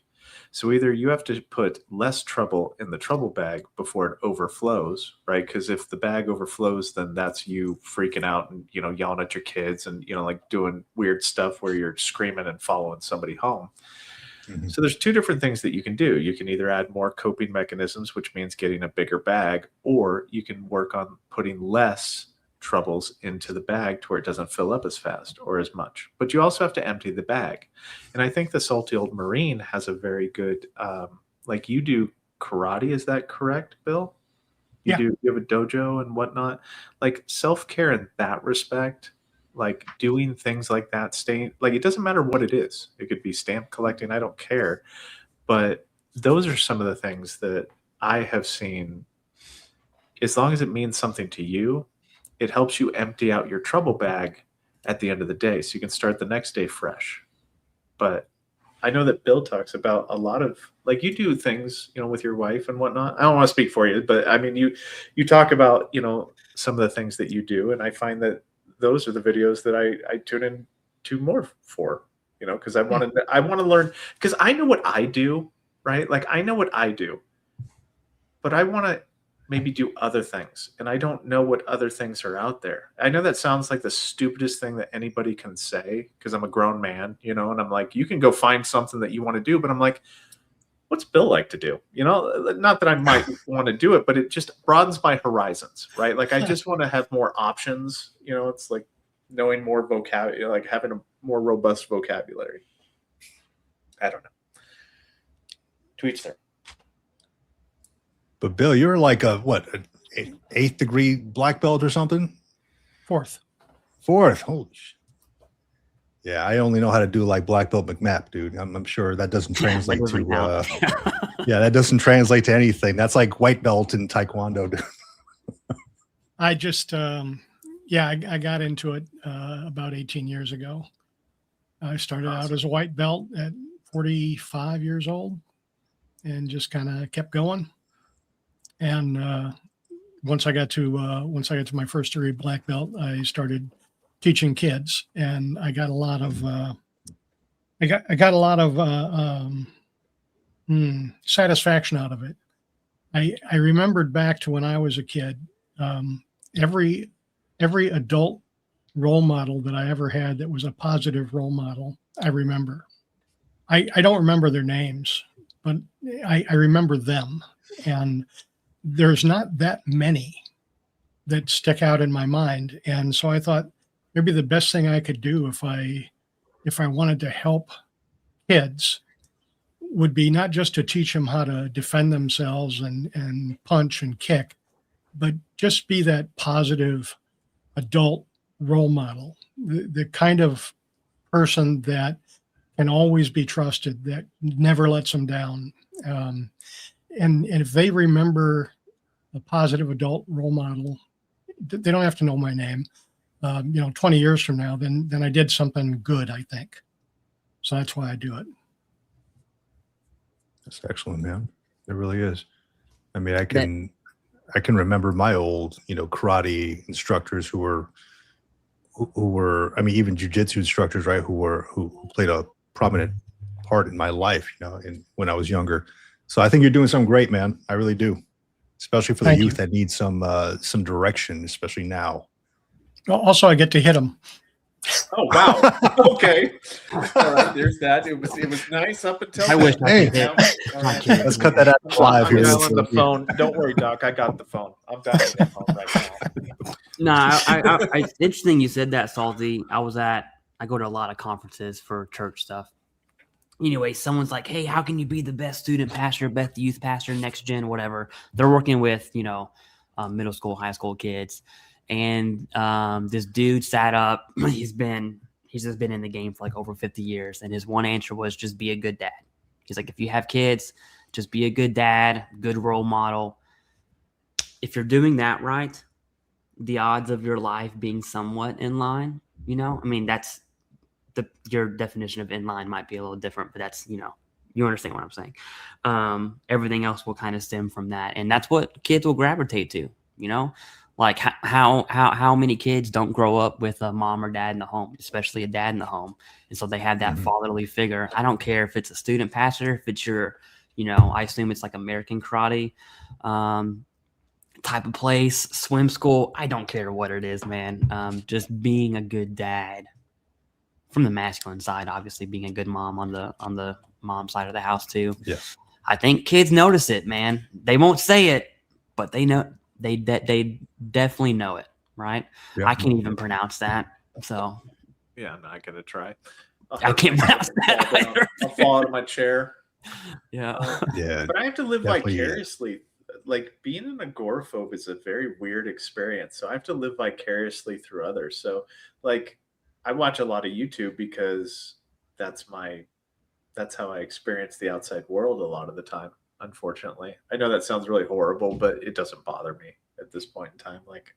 So either you have to put less trouble in the trouble bag before it overflows, right? Because if the bag overflows, then that's you freaking out and, you know, yelling at your kids and, you know, like doing weird stuff where you're screaming and following somebody home. Mm-hmm. So there's two different things that you can do. You can either add more coping mechanisms, which means getting a bigger bag, or you can work on putting less troubles into the bag to where it doesn't fill up as fast or as much. But you also have to empty the bag. And I think the Salty Old Marine has a very good, like you do karate, is that correct, Bill? You have a dojo and whatnot. Like self-care in that respect, like doing things like that, staying, like it doesn't matter what it is. It could be stamp collecting, I don't care. But those are some of the things that I have seen. As long as it means something to you, it helps you empty out your trouble bag at the end of the day so you can start the next day fresh. But I know that Bill talks about a lot of, like you do things, you know, with your wife and whatnot. I don't want to speak for you, but I mean, you talk about, you know, some of the things that you do. And I find that those are the videos that I tune in to more for, you know, because I want to learn, because I know what I do, right? Like I know what I do, but I want to maybe do other things. And I don't know what other things are out there. I know that sounds like the stupidest thing that anybody can say because I'm a grown man, you know, and I'm like, you can go find something that you want to do. But I'm like, what's Bill like to do? You know, not that I might want to do it, but it just broadens my horizons, right? Like I just want to have more options. You know, it's like knowing more vocabulary, like having a more robust vocabulary. I don't know. To each their. But Bill, you're like an 8th degree black belt or something? Fourth. Holy shit. Yeah, I only know how to do like black belt McMap, dude. I'm sure that doesn't translate to that doesn't translate to anything. That's like white belt in Taekwondo, dude. I just I got into it about 18 years ago. I started out as a white belt at 45 years old and just kind of kept going. And once I got to my first degree black belt, I started teaching kids, and I got a lot of satisfaction out of it. I remembered back to when I was a kid. Every adult role model that I ever had that was a positive role model, I remember. I don't remember their names, but I remember them, and there's not that many that stick out in my mind. And so I thought maybe the best thing I could do if I wanted to help kids would be not just to teach them how to defend themselves and punch and kick, but just be that positive adult role model, the kind of person that can always be trusted, that never lets them down. And if they remember a positive adult role model, they don't have to know my name. 20 years from now, then I did something good, I think. So that's why I do it. That's excellent, man. It really is. I mean, I can remember my old, karate instructors who were, I mean, even jujitsu instructors, right? Who played a prominent part in my life, when I was younger. So I think you're doing something great, man. I really do. Especially for the youth that need some direction, especially now. Also, I get to hit them. Oh wow! Okay, all right. There's that. It was nice up until. I wish I could hit. Let's cut that out live here. I'm on the phone. Don't worry, Doc. I got the phone. I'm dialing the phone right now. I interesting you said that, Salty. I go to a lot of conferences for church stuff. Anyway, someone's like, hey, how can you be the best student pastor, best youth pastor, next gen, whatever? They're working with, middle school, high school kids. And this dude sat up. He's just been in the game for like over 50 years. And his one answer was just be a good dad. He's like, if you have kids, just be a good dad, good role model. if you're doing that right, the odds of your life being somewhat in line, you know, I mean, that's your definition of in line might be a little different, but that's, you know, you understand what I'm saying. Everything else will kind of stem from that. And that's what kids will gravitate to, you know, like how many kids don't grow up with a mom or dad in the home, especially a dad in the home. And so they have that fatherly figure. I don't care if it's a student pastor, if it's your, you know, I assume it's like American karate, type of place, swim school. I don't care what it is, man. Just being a good dad from the masculine side, obviously being a good mom on the mom side of the house too. Yeah. I think kids notice it, man. They won't say it, but they know, they definitely know it, right? Yeah. I can't even pronounce that. So yeah, I'm not gonna try. I can't pronounce that either. I'll fall out of my chair. Yeah. Yeah. But I have to live Definitely, yeah. vicariously. Like being an agoraphobe is a very weird experience. So I have to live vicariously through others. So like I watch a lot of YouTube because that's how I experience the outside world a lot of the time, unfortunately. I know that sounds really horrible, but it doesn't bother me at this point in time. Like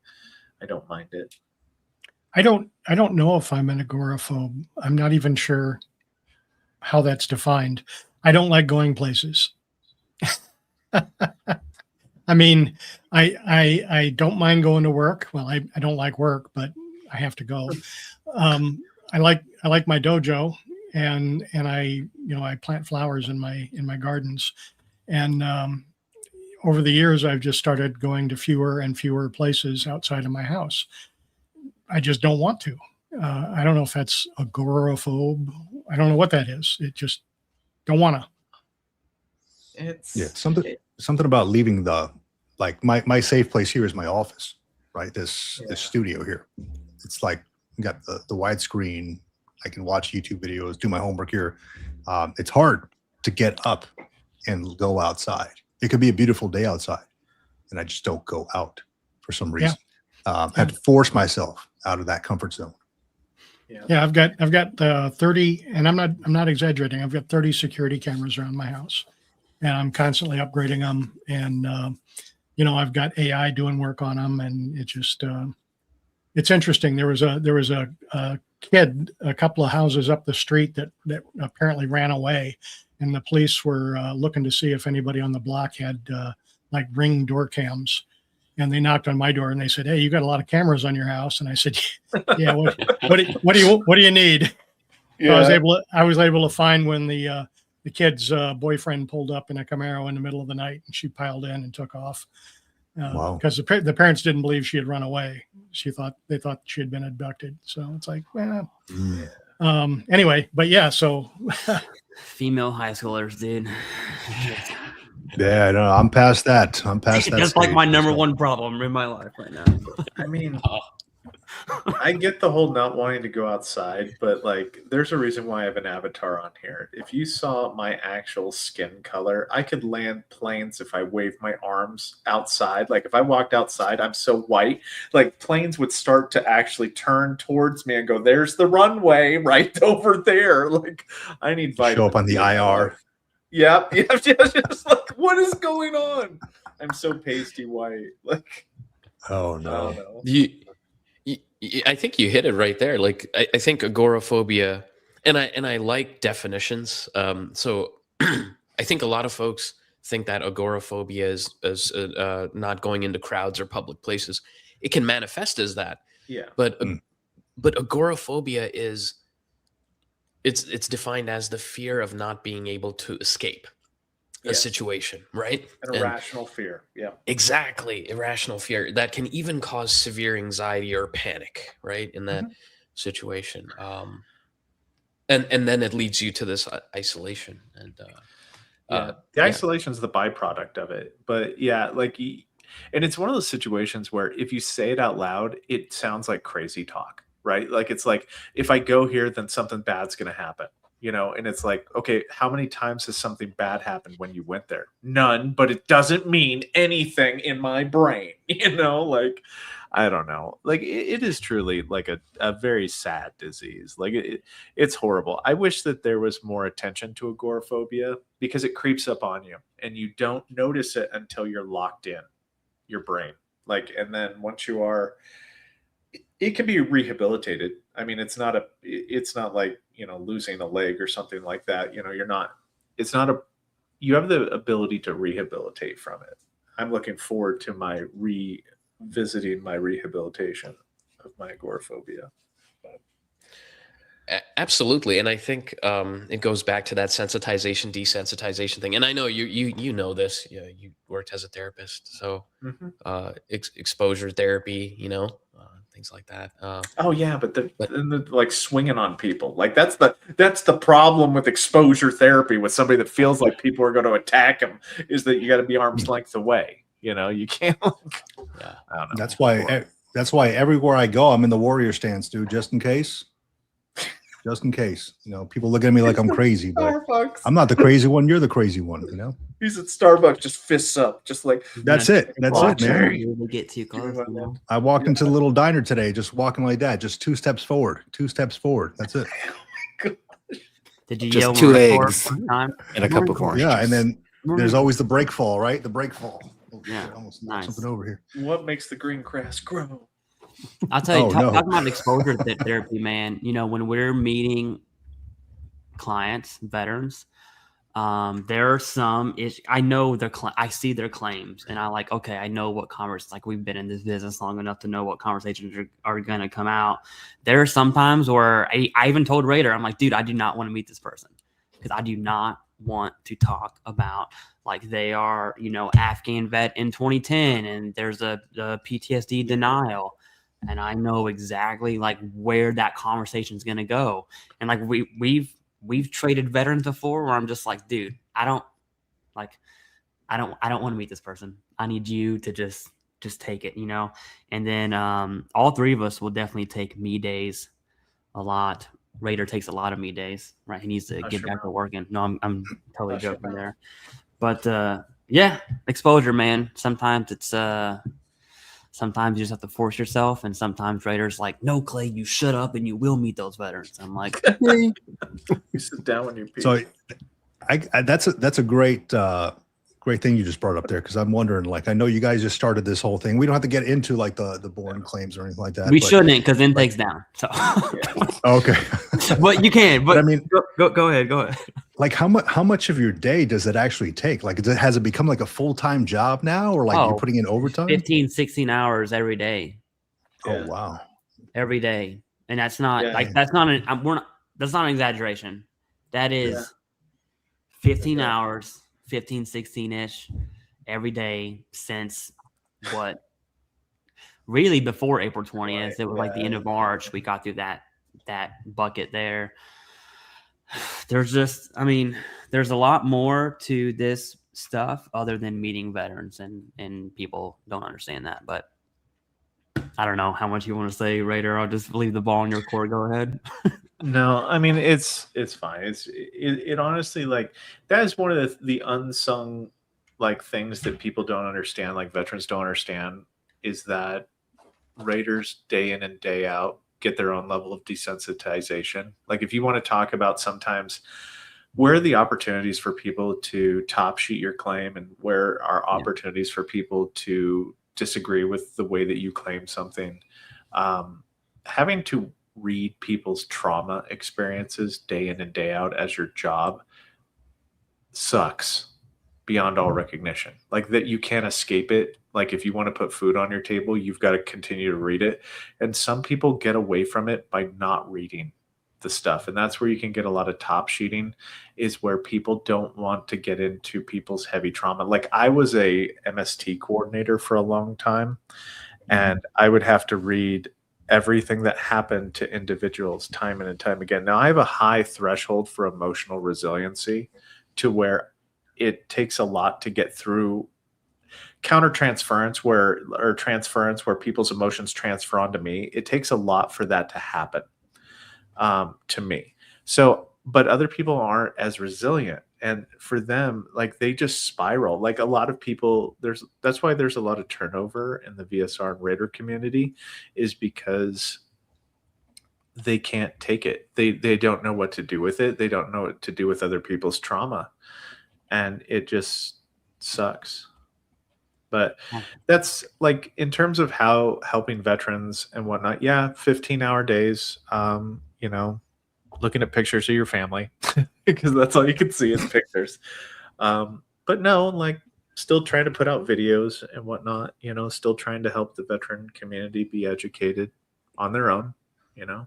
I don't mind it. I don't know if I'm an agoraphobe. I'm not even sure how that's defined. I don't like going places. I mean, I don't mind going to work. Well, I don't like work, but I have to go. I like my dojo, and I plant flowers in my gardens, and over the years I've just started going to fewer and fewer places outside of my house. I just don't want to. I don't know if that's agoraphobe. I don't know what that is. It just don't want to. It's something about leaving like my safe place here is my office, right? This studio here. It's like got the widescreen. I can watch YouTube videos, do my homework here. It's hard to get up and go outside. It could be a beautiful day outside, and I just don't go out for some reason. I have to force myself out of that comfort zone. Yeah, I've got 30, and I'm not exaggerating. I've got 30 security cameras around my house, and I'm constantly upgrading them. And I've got AI doing work on them, and it just it's interesting. There was a kid a couple of houses up the street that apparently ran away, and the police were looking to see if anybody on the block had like Ring door cams. And they knocked on my door and they said, "Hey, you got a lot of cameras on your house." And I said, "Yeah, what do you need?" Yeah. So I was able to find when the kid's boyfriend pulled up in a Camaro in the middle of the night, and she piled in and took off. Wow. Because the parents didn't believe she had run away. They thought she had been abducted. So it's like, well, anyway, but yeah, so female high schoolers, dude. Yeah, no, I'm past that. That's like my number one problem in my life right now. I mean, I get the whole not wanting to go outside, but like, there's a reason why I have an avatar on here. If you saw my actual skin color, I could land planes if I waved my arms outside. Like if I walked outside, I'm so white, like planes would start to actually turn towards me and go, "There's the runway right over there." Like I need vitamin show up on the IR. Yep. Just like, what is going on? I'm so pasty white. Like, oh no. I think you hit it right there. Like, I think agoraphobia, and I like definitions. So I think a lot of folks think that agoraphobia is not going into crowds or public places. It can manifest as that. Yeah. But agoraphobia is. It's defined as the fear of not being able to escape a situation, right? An irrational fear. Yeah. Exactly. Irrational fear that can even cause severe anxiety or panic, right? In that situation. And then it leads you to this isolation. And the isolation is the byproduct of it. But yeah, like, and it's one of those situations where if you say it out loud, it sounds like crazy talk. Right? Like, it's like, if I go here, then something bad's going to happen, and it's like, okay, how many times has something bad happened when you went there? None, but it doesn't mean anything in my brain, like, I don't know. Like, it is truly like a very sad disease. Like it's horrible. I wish that there was more attention to agoraphobia because it creeps up on you and you don't notice it until you're locked in. your brain. Like, and then once you are, it can be rehabilitated. I mean, it's not like, you know, losing a leg or something like that. You know, you have the ability to rehabilitate from it. I'm looking forward to revisiting my rehabilitation of my agoraphobia. Absolutely, and I think it goes back to that sensitization, desensitization thing. And I know you know this. You worked as a therapist, so exposure therapy, you know, things like that. Oh yeah, but the like swinging on people, like that's the problem with exposure therapy with somebody that feels like people are going to attack them, is that you got to be arm's length away. You know, you can't. Yeah, I don't know. That's why everywhere I go, I'm in the warrior stance, dude, just in case. Just in case, you know, people look at me like I'm crazy, but I'm not the crazy one. You're the crazy one, you know. He's at Starbucks, just fists up, just like that's it. That's it, man. We get too close. You know? I walked into the little diner today, just walking like that, just 2 steps forward, 2 steps forward. That's it. Did you just yell 2 eggs time? and a cup of orange? Yeah, and then there's always the break fall, right? The break fall. Oh, yeah, shit, almost something over here. What makes the green grass grow? I'll tell you, talking about exposure therapy, man. You know, when we're meeting clients, veterans, there are some I know I see their claims, and I like, okay, I know what like we've been in this business long enough to know what conversations are going to come out. There are some times where I even told Raider, I'm like, dude, I do not want to meet this person, because I do not want to talk about like they are, you know, Afghan vet in 2010 and there's a PTSD denial. And I know exactly like where that conversation is going to go. And like we've traded veterans before where I'm just like, dude, I don't want to meet this person. I need you to just take it, you know? And then all 3 of us will definitely take me days a lot. Raider takes a lot of me days, right? He needs to get back to working. No, I'm totally joking there. But yeah, exposure, man. Sometimes it's sometimes you just have to force yourself, and sometimes Raider's like, no, Clay, you shut up and you will meet those veterans. I'm like, you sit down when you pee. So that's a great thing you just brought up there, because I'm wondering, like, I know you guys just started this whole thing. We don't have to get into like the Borne claims or anything like that. We shouldn't, because intake's down. So okay. But you can. But I mean, go ahead. Like, how much of your day does it actually take? Like, has it become like a full-time job now, or like you're putting in overtime? 15, 16 hours every day. Oh wow. Every day. And that's not that's not an exaggeration. That is 15 hours, 15, 16-ish every day since really before April 20th. It was like the end of March. We got through that bucket there. There's there's a lot more to this stuff other than meeting veterans, and people don't understand that. But I don't know how much you want to say, Raider. I'll just leave the ball in your court. Go ahead. No, I mean, it's fine. It honestly, like, that is one of the unsung like things that people don't understand, like veterans don't understand, is that Raiders day in and day out get their own level of desensitization. Like, if you want to talk about sometimes where are the opportunities for people to top sheet your claim, and where are opportunities for people to disagree with the way that you claim something, having to read people's trauma experiences day in and day out as your job sucks beyond all recognition. Like, that you can't escape it. Like, if you want to put food on your table, you've got to continue to read it. And some people get away from it by not reading the stuff. And that's where you can get a lot of top sheeting, is where people don't want to get into people's heavy trauma. Like, I was a MST coordinator for a long time, and I would have to read everything that happened to individuals time and time again. Now, I have a high threshold for emotional resiliency, to where it takes a lot to get through transference where people's emotions transfer onto me. It takes a lot for that to happen to me. So, but other people aren't as resilient, and for them, like, they just spiral. Like, a lot of people, that's why there's a lot of turnover in the VSR and Raider community, is because they can't take it. They don't know what to do with it. They don't know what to do with other people's trauma, and it just sucks. But that's like in terms of how helping veterans and whatnot. Yeah, 15-hour days. You know, looking at pictures of your family because that's all you can see is pictures. But no, like still trying to put out videos and whatnot. You know, still trying to help the veteran community be educated on their own. You know,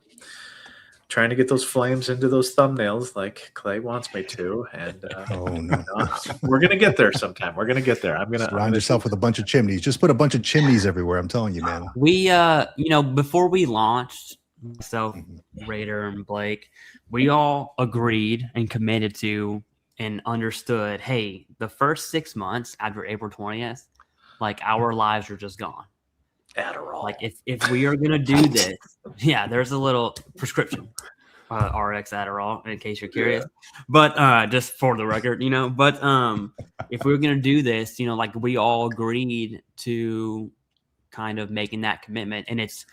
trying to get those flames into those thumbnails like Clay wants me to. And Oh no, you know, we're gonna get there sometime. We're gonna get there. Surround yourself with a bunch of chimneys. Just put a bunch of chimneys everywhere. I'm telling you, man. We, you know, before we launched, myself, Raider, and Blake, we all agreed and committed to and understood, hey, the first 6 months after April 20th, like our lives are just gone. Adderall. Like if we are gonna do this, yeah, there's a little prescription, RX Adderall in case you're curious. But just for the record, you know. But if we were gonna do this, you know, like we all agreed to kind of making that commitment, and it's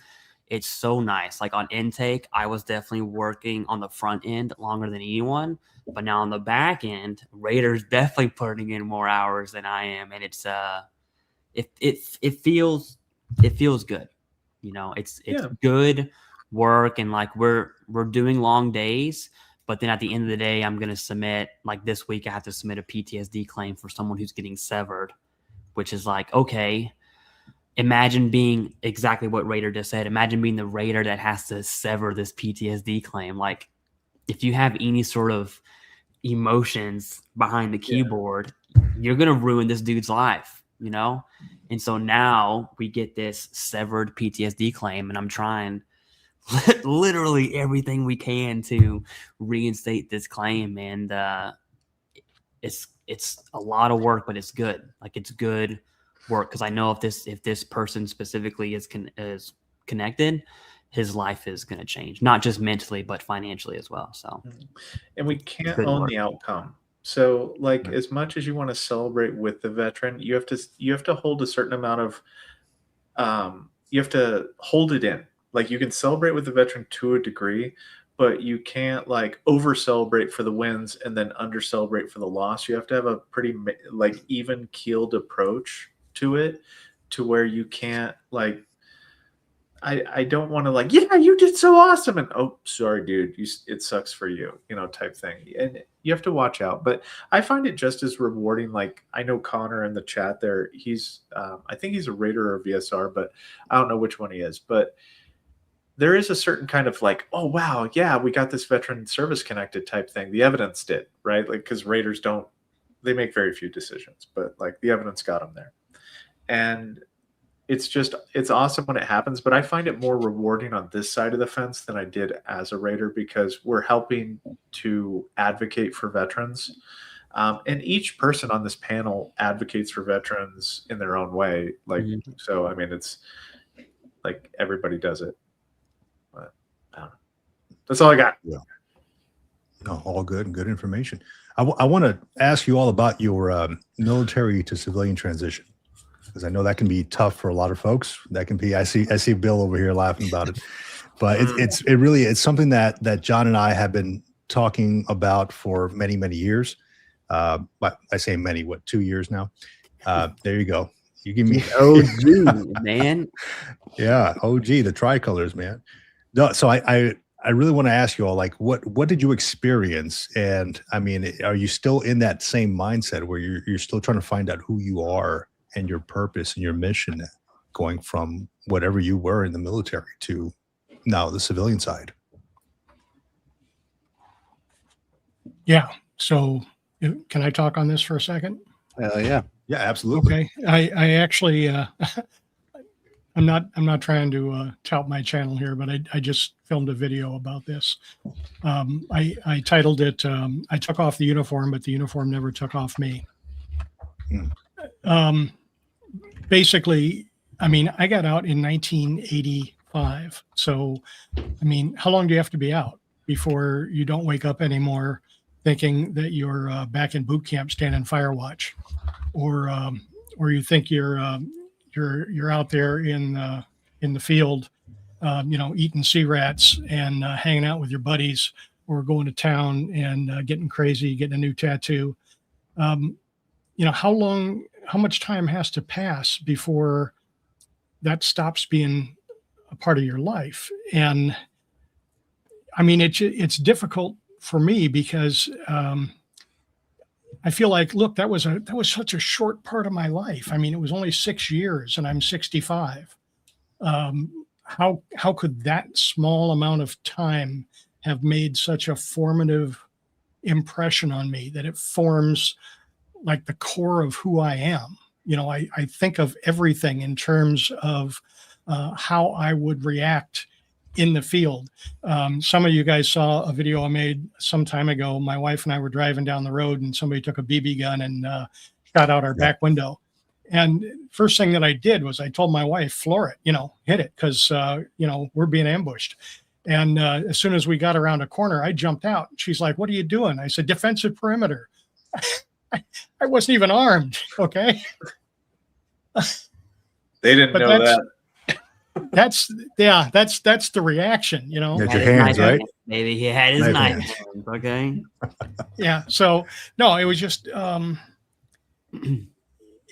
so nice. Like on intake, I was definitely working on the front end longer than anyone, but now on the back end, Raider's definitely putting in more hours than I am, and it's it feels good. You know, it's good work, and like we're doing long days, but then at the end of the day, I'm gonna submit, like this week I have to submit a PTSD claim for someone who's getting severed, which is like, okay, imagine being exactly what Raider just said. Imagine being the Raider that has to sever this PTSD claim. Like if you have any sort of emotions behind the keyboard, you're gonna ruin this dude's life, you know? And so now we get this severed PTSD claim, and I'm trying literally everything we can to reinstate this claim. And it's a lot of work, but it's good. Like it's good work because I know if this person specifically is connected, his life is going to change, not just mentally but financially as well. So, and we can't own the outcome. So like as much as you want to celebrate with the veteran, you have to hold a certain amount of you have to hold it in. Like you can celebrate with the veteran to a degree, but you can't like over celebrate for the wins and then under celebrate for the loss. You have to have a pretty like even keeled approach to it, to where you can't like I don't want to like, yeah, you did so awesome, and oh, sorry, dude, it sucks for you, you know, type thing. And you have to watch out. But I find it just as rewarding. Like I know Connor in the chat there, he's I think he's a Raider or VSR, but I don't know which one he is. But there is a certain kind of like, oh wow, yeah, we got this veteran service connected type thing. The evidence did, right? Like because Raiders they make very few decisions, but like the evidence got them there. And it's awesome when it happens, but I find it more rewarding on this side of the fence than I did as a Raider, because we're helping to advocate for veterans. And each person on this panel advocates for veterans in their own way. Like, so, I mean, it's like everybody does it. But I don't know. That's all I got. Yeah. No, all good and good information. I want to ask you all about your military to civilian transition, because I know that can be tough for a lot of folks. That can be, I see Bill over here laughing about it, but it's something that John and I have been talking about for many, many years. But I say many, 2 years now? There you go. You give me OG, man. Yeah. OG, the tricolors, man. No, so I really want to ask you all, like, what did you experience? And I mean, are you still in that same mindset where you're still trying to find out who you are and your purpose and your mission, going from whatever you were in the military to now the civilian side? Yeah. So can I talk on this for a second? Yeah. Yeah, absolutely. Okay. I actually, I'm not trying to tout my channel here, but I just filmed a video about this. I titled it, I took off the uniform, but the uniform never took off me. Basically, I mean, I got out in 1985. So, I mean, how long do you have to be out before you don't wake up anymore thinking that you're back in boot camp standing fire watch, or you think you're out there in the field, you know, eating sea rats and hanging out with your buddies, or going to town and getting crazy, getting a new tattoo. You know, how long much time has to pass before that stops being a part of your life? And I mean, it's difficult for me because I feel like, look, that was such a short part of my life. I mean, it was only 6 years, and I'm 65. How could that small amount of time have made such a formative impression on me that it forms like the core of who I am? You know, I think of everything in terms of how I would react in the field. Some of you guys saw a video I made some time ago. My wife and I were driving down the road, and somebody took a BB gun and shot out our back window. And first thing that I did was I told my wife, floor it, you know, hit it, because, you know, we're being ambushed. And as soon as we got around a corner, I jumped out. She's like, what are you doing? I said, defensive perimeter. I wasn't even armed. Okay. They didn't know that. That's the reaction, you know. Get your hands, right? Maybe he had his knife hands. Okay. Yeah. So no, it was just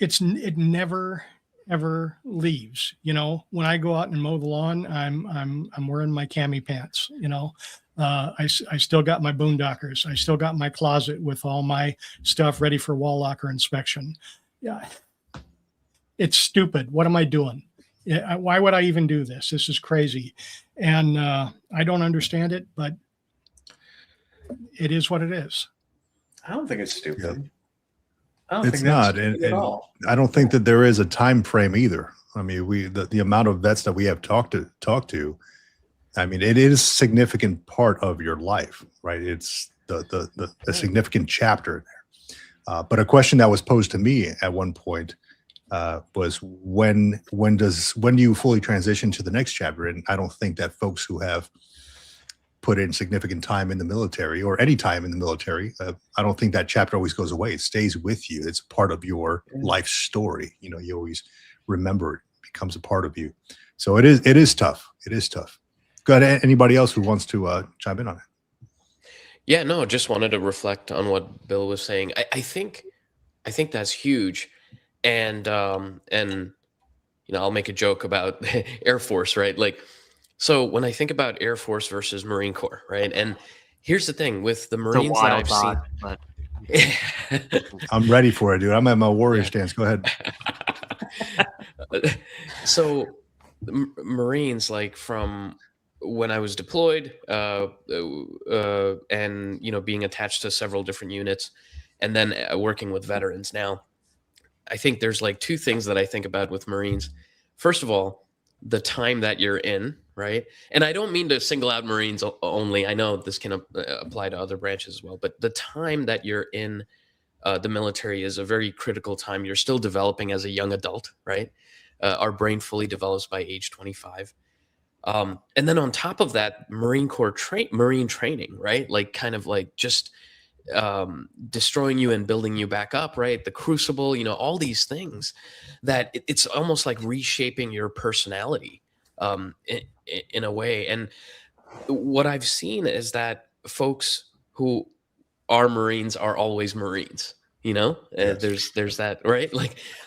it never ever leaves. You know, when I go out and mow the lawn, I'm wearing my cami pants. You know, I still got my boondockers. I still got my closet with all my stuff ready for wall locker inspection. Yeah, it's stupid. What am I doing? Why would I even do this? This is crazy. And I don't understand it, but it is what it is. I don't think it's stupid. Yeah. I don't It's think that's not, stupid at all. I don't think that there is a time frame either. I mean, the amount of vets that we have talked to, I mean, it is a significant part of your life, right? It's the significant chapter in there. But a question that was posed to me at one point was when do you fully transition to the next chapter? And I don't think that folks who have put in significant time in the military or any time in the military, I don't think that chapter always goes away. It stays with you. It's part of your life story. You know, you always remember it, becomes a part of you. So it is tough. It is tough. Go ahead. Anybody else who wants to chime in on it? Yeah, no, just wanted to reflect on what Bill was saying. I think that's huge. And you know, I'll make a joke about Air Force, right? Like, so when I think about Air Force versus Marine Corps, right? And here's the thing with the Marines that I've seen. I'm ready for it, dude. I'm at my warrior stance. Go ahead. So the Marines, like from when I was deployed and, you know, being attached to several different units and then working with veterans now, I think there's like two things that I think about with Marines. First of all, the time that you're in, right? And I don't mean to single out Marines only. I know this can apply to other branches as well, but the time that you're in the military is a very critical time. You're still developing as a young adult, right? Our brain fully develops by age 25. And then on top of that, Marine Corps Marine training, right? Like kind of like just destroying you and building you back up, right? The crucible, you know, all these things that it's almost like reshaping your personality in a way. And what I've seen is that folks who are Marines are always Marines, you know. Yes. There's that, right?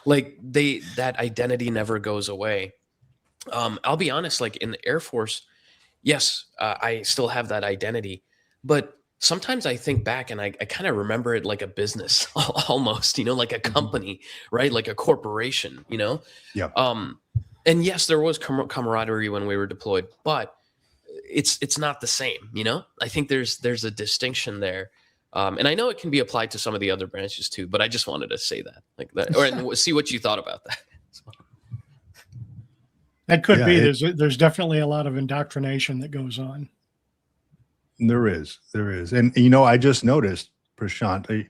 Like that identity never goes away. I'll be honest, like in the Air Force, yes, I still have that identity, but sometimes I think back and I kind of remember it like a business almost, you know, like a company, right? Like a corporation, you know? Yeah. And yes, there was camaraderie when we were deployed, but it's not the same, you know? I think there's a distinction there. And I know it can be applied to some of the other branches too, but I just wanted to say that, like that, or see what you thought about that. That could be. There's definitely a lot of indoctrination that goes on. There is. And, you know, I just noticed, Prashant,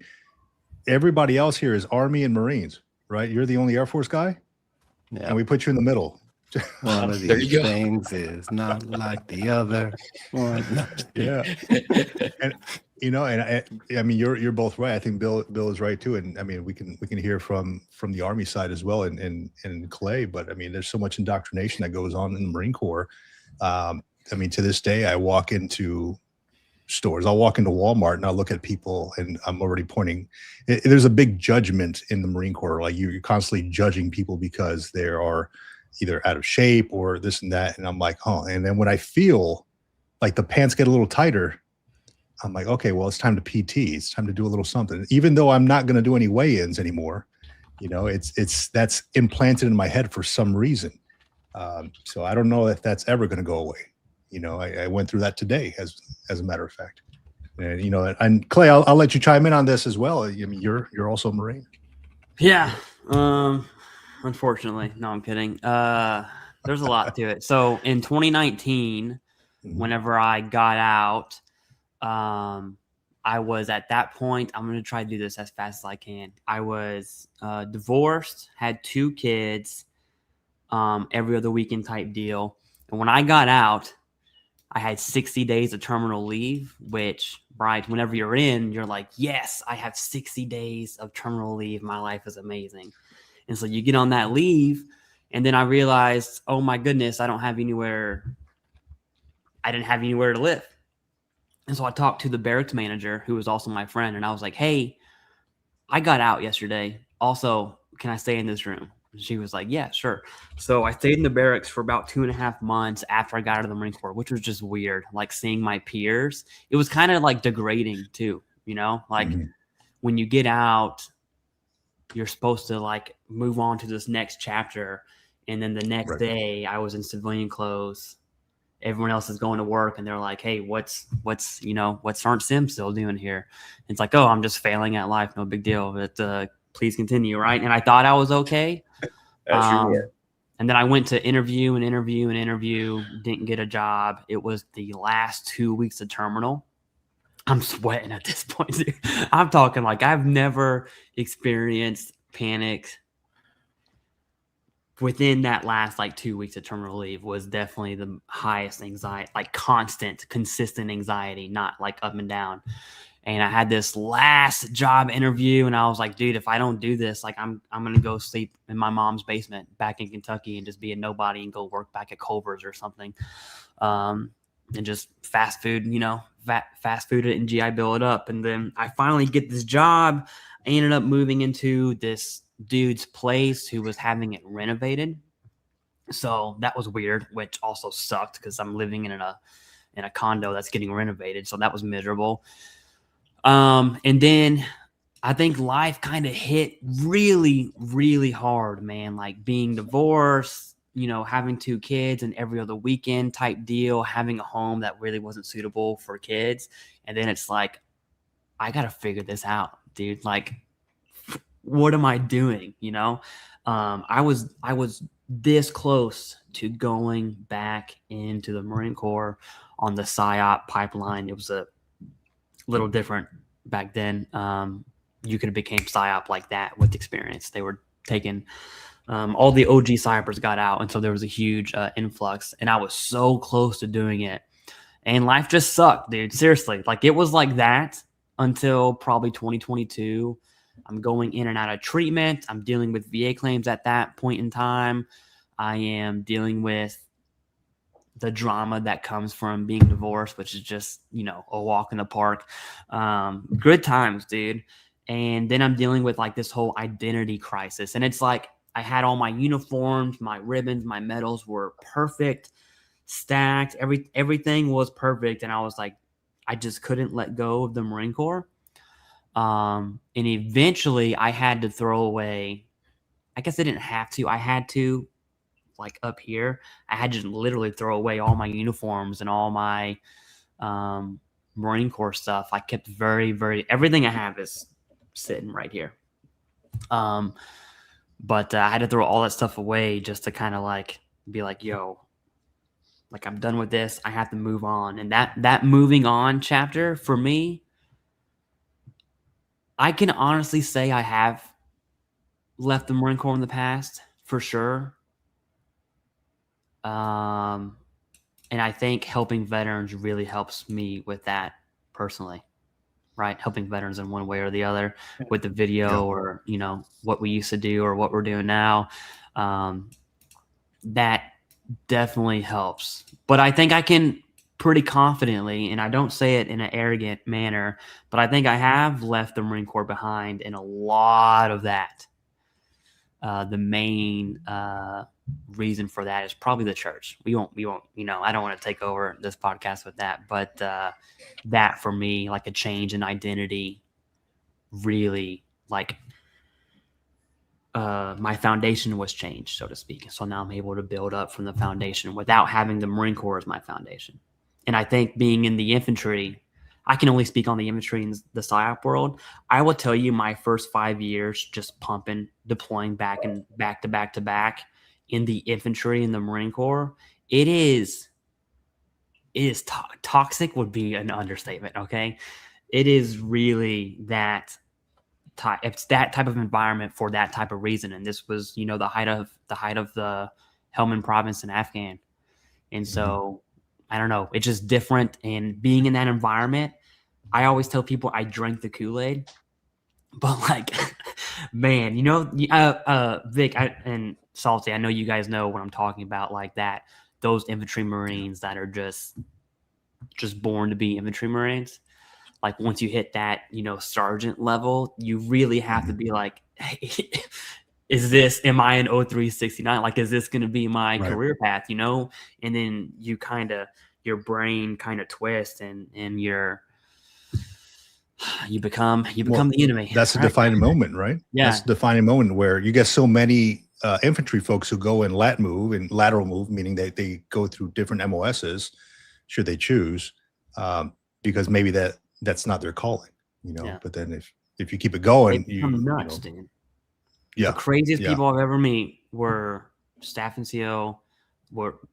everybody else here is Army and Marines, right? You're the only Air Force guy? Yeah. And we put you in the middle. One of these things is not like the other. Yeah. And, you know, and I mean, you're both right. I think Bill is right too. And I mean, we can hear from the Army side as well and Clay, but I mean, there's so much indoctrination that goes on in the Marine Corps. I mean, to this day, I walk into stores. I'll walk into Walmart and I'll look at people and I'm already pointing. There's a big judgment in the Marine Corps. Like you're constantly judging people because they are either out of shape or this and that. And I'm like, oh, and then when I feel like the pants get a little tighter, I'm like, okay, well, it's time to PT. It's time to do a little something. Even though I'm not going to do any weigh-ins anymore, you know, that's implanted in my head for some reason. So I don't know if that's ever going to go away. You know, I went through that today, as a matter of fact. And you know, and Clay, I'll let you chime in on this as well. I mean, you're also a Marine. Yeah. Unfortunately, no, I'm kidding. There's a lot to it. So in 2019, whenever I got out, I was at that point, I'm going to try to do this as fast as I can. I was divorced, had 2 kids, every other weekend type deal. And when I got out, I had 60 days of terminal leave, which, right, whenever you're in, you're like, yes, I have 60 days of terminal leave. My life is amazing. And so you get on that leave, and then I realized, oh my goodness, I didn't have anywhere to live. And so I talked to the barracks manager, who was also my friend, and I was like, hey, I got out yesterday. Also, can I stay in this room? And she was like, yeah, sure. So I stayed in the barracks for about 2.5 months after I got out of the Marine Corps, which was just weird. Like seeing my peers, it was kind of like degrading too, you know, like when you get out, you're supposed to like move on to this next chapter. And then the next day I was in civilian clothes. Everyone else is going to work and they're like, hey, what's Sergeant Sim still doing here? And it's like, oh, I'm just failing at life. No big deal. But please continue. Right. And I thought I was okay. As you were. And then I went to interview, didn't get a job. It was the last 2 weeks of terminal. I'm sweating at this point, dude. I'm talking like I've never experienced panic. Within that last like 2 weeks of terminal leave was definitely the highest anxiety, like consistent anxiety, not like up and down. And I had this last job interview and I was like, dude, if I don't do this, like I'm going to go sleep in my mom's basement back in Kentucky and just be a nobody and go work back at Culver's or something. And just fast food, fast food it and GI Bill it up. And then I finally get this job. I ended up moving into this dude's place who was having it renovated. So that was weird, which also sucked because I'm living in a condo that's getting renovated. So that was miserable. And then I think life kind of hit really, really hard, man, like being divorced, having 2 kids and every other weekend type deal, having a home that really wasn't suitable for kids. And then it's like, I got to figure this out, dude. Like, what am I doing? I was this close to going back into the Marine Corps on the PSYOP pipeline. It was a little different back then. You could have became PSYOP like that with experience. They were taking all the OG psyopers got out, and so there was a huge influx, and I was so close to doing it. And life just sucked, dude. Seriously, like it was like that until probably 2022. I'm going in and out of treatment. I'm dealing with VA claims at that point in time. I am dealing with the drama that comes from being divorced, which is just, a walk in the park. Good times, dude. And then I'm dealing with like this whole identity crisis. And it's like I had all my uniforms, my ribbons, my medals were perfect, stacked. Everything was perfect. And I was like, I just couldn't let go of the Marine Corps. And eventually I had to throw away, I guess I didn't have to, I had to, like up here, I had to literally throw away all my uniforms and all my Marine Corps stuff. I kept everything I have is sitting right here. But I had to throw all that stuff away just to kind of like be like, yo, like I'm done with this. I have to move on. And that moving on chapter for me, I can honestly say I have left the Marine Corps in the past for sure. And I think helping veterans really helps me with that personally, right? Helping veterans in one way or the other with the video or, what we used to do or what we're doing now. That definitely helps. But I think I can pretty confidently, and I don't say it in an arrogant manner, but I think I have left the Marine Corps behind in a lot of that. The main reason for that is probably the church. We won't, I don't want to take over this podcast with that, but that for me, like a change in identity, really like my foundation was changed, so to speak. So now I'm able to build up from the foundation without having the Marine Corps as my foundation. And I think being in the infantry, I can only speak on the infantry in the PSYOP world. I will tell you my first 5 years just pumping, deploying back to back in the infantry in the Marine Corps. It is toxic would be an understatement. Okay. It is really that it's that type of environment for that type of reason. And this was, the height of the Helmand province in Afghan. And so I don't know, it's just different. And being in that environment, I always tell people I drank the Kool-Aid, but like, man, Vic and Salty, I know you guys know what I'm talking about, like that, those infantry Marines that are just born to be infantry Marines. Like once you hit that, sergeant level, you really have to be like, hey, am I an 0369? Like, is this going to be my career path, And then your brain kind of twists and you become the enemy. That's a defining moment, right? Yeah. That's a defining moment where you get so many infantry folks who go in lateral move, meaning that they go through different MOSs, should they choose, because maybe that's not their calling, but then if you keep it going, they become nuts, dude. Yeah. The craziest people I've ever met were staff NCO,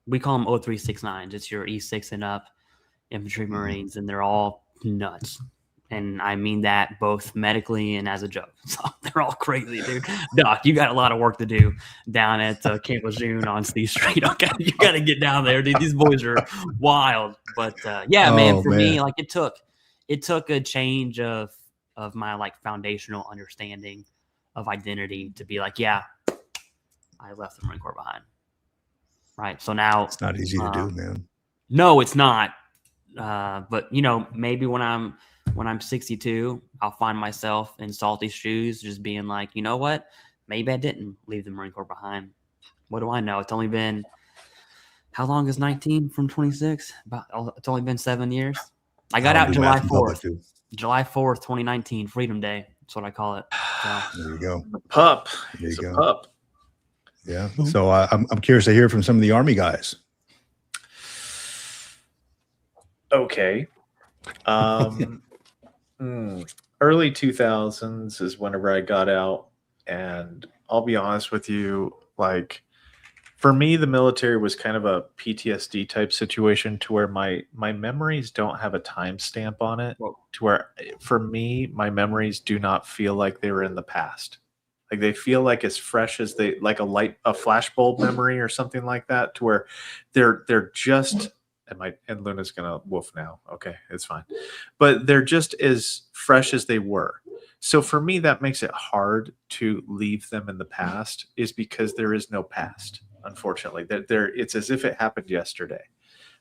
we call them 0369s. It's your E6 and up infantry Marines, and they're all nuts. And I mean that both medically and as a joke. So they're all crazy, dude. Doc, you got a lot of work to do down at Camp Lejeune on Steve Street. Okay, you got to get down there, dude. These boys are wild. But man, for me, like it took a change of my like foundational understanding of identity to be like, yeah, I left the Marine Corps behind. Right. So now it's not easy to do, man. No, it's not. But maybe when I'm 62, I'll find myself in Salty's shoes, just being like, you know what? Maybe I didn't leave the Marine Corps behind. What do I know? It's only been, how long is 19 from 26? It's only been 7 years. I got out July 4th. July 4th, 2019, Freedom Day. That's what I call it. So, there you go. Pup. There you go. Pup. Yeah. So I'm curious to hear from some of the Army guys. Okay. Early 2000s is whenever I got out, and I'll be honest with you, like for me, the military was kind of a PTSD type situation to where my memories don't have a timestamp on it. To where for me, my memories do not feel like they were in the past. Like they feel like as fresh as a flashbulb memory or something like that, to where they're just, and Luna's gonna woof now. Okay, it's fine. But they're just as fresh as they were. So for me, that makes it hard to leave them in the past, is because there is no past, unfortunately. It's as if it happened yesterday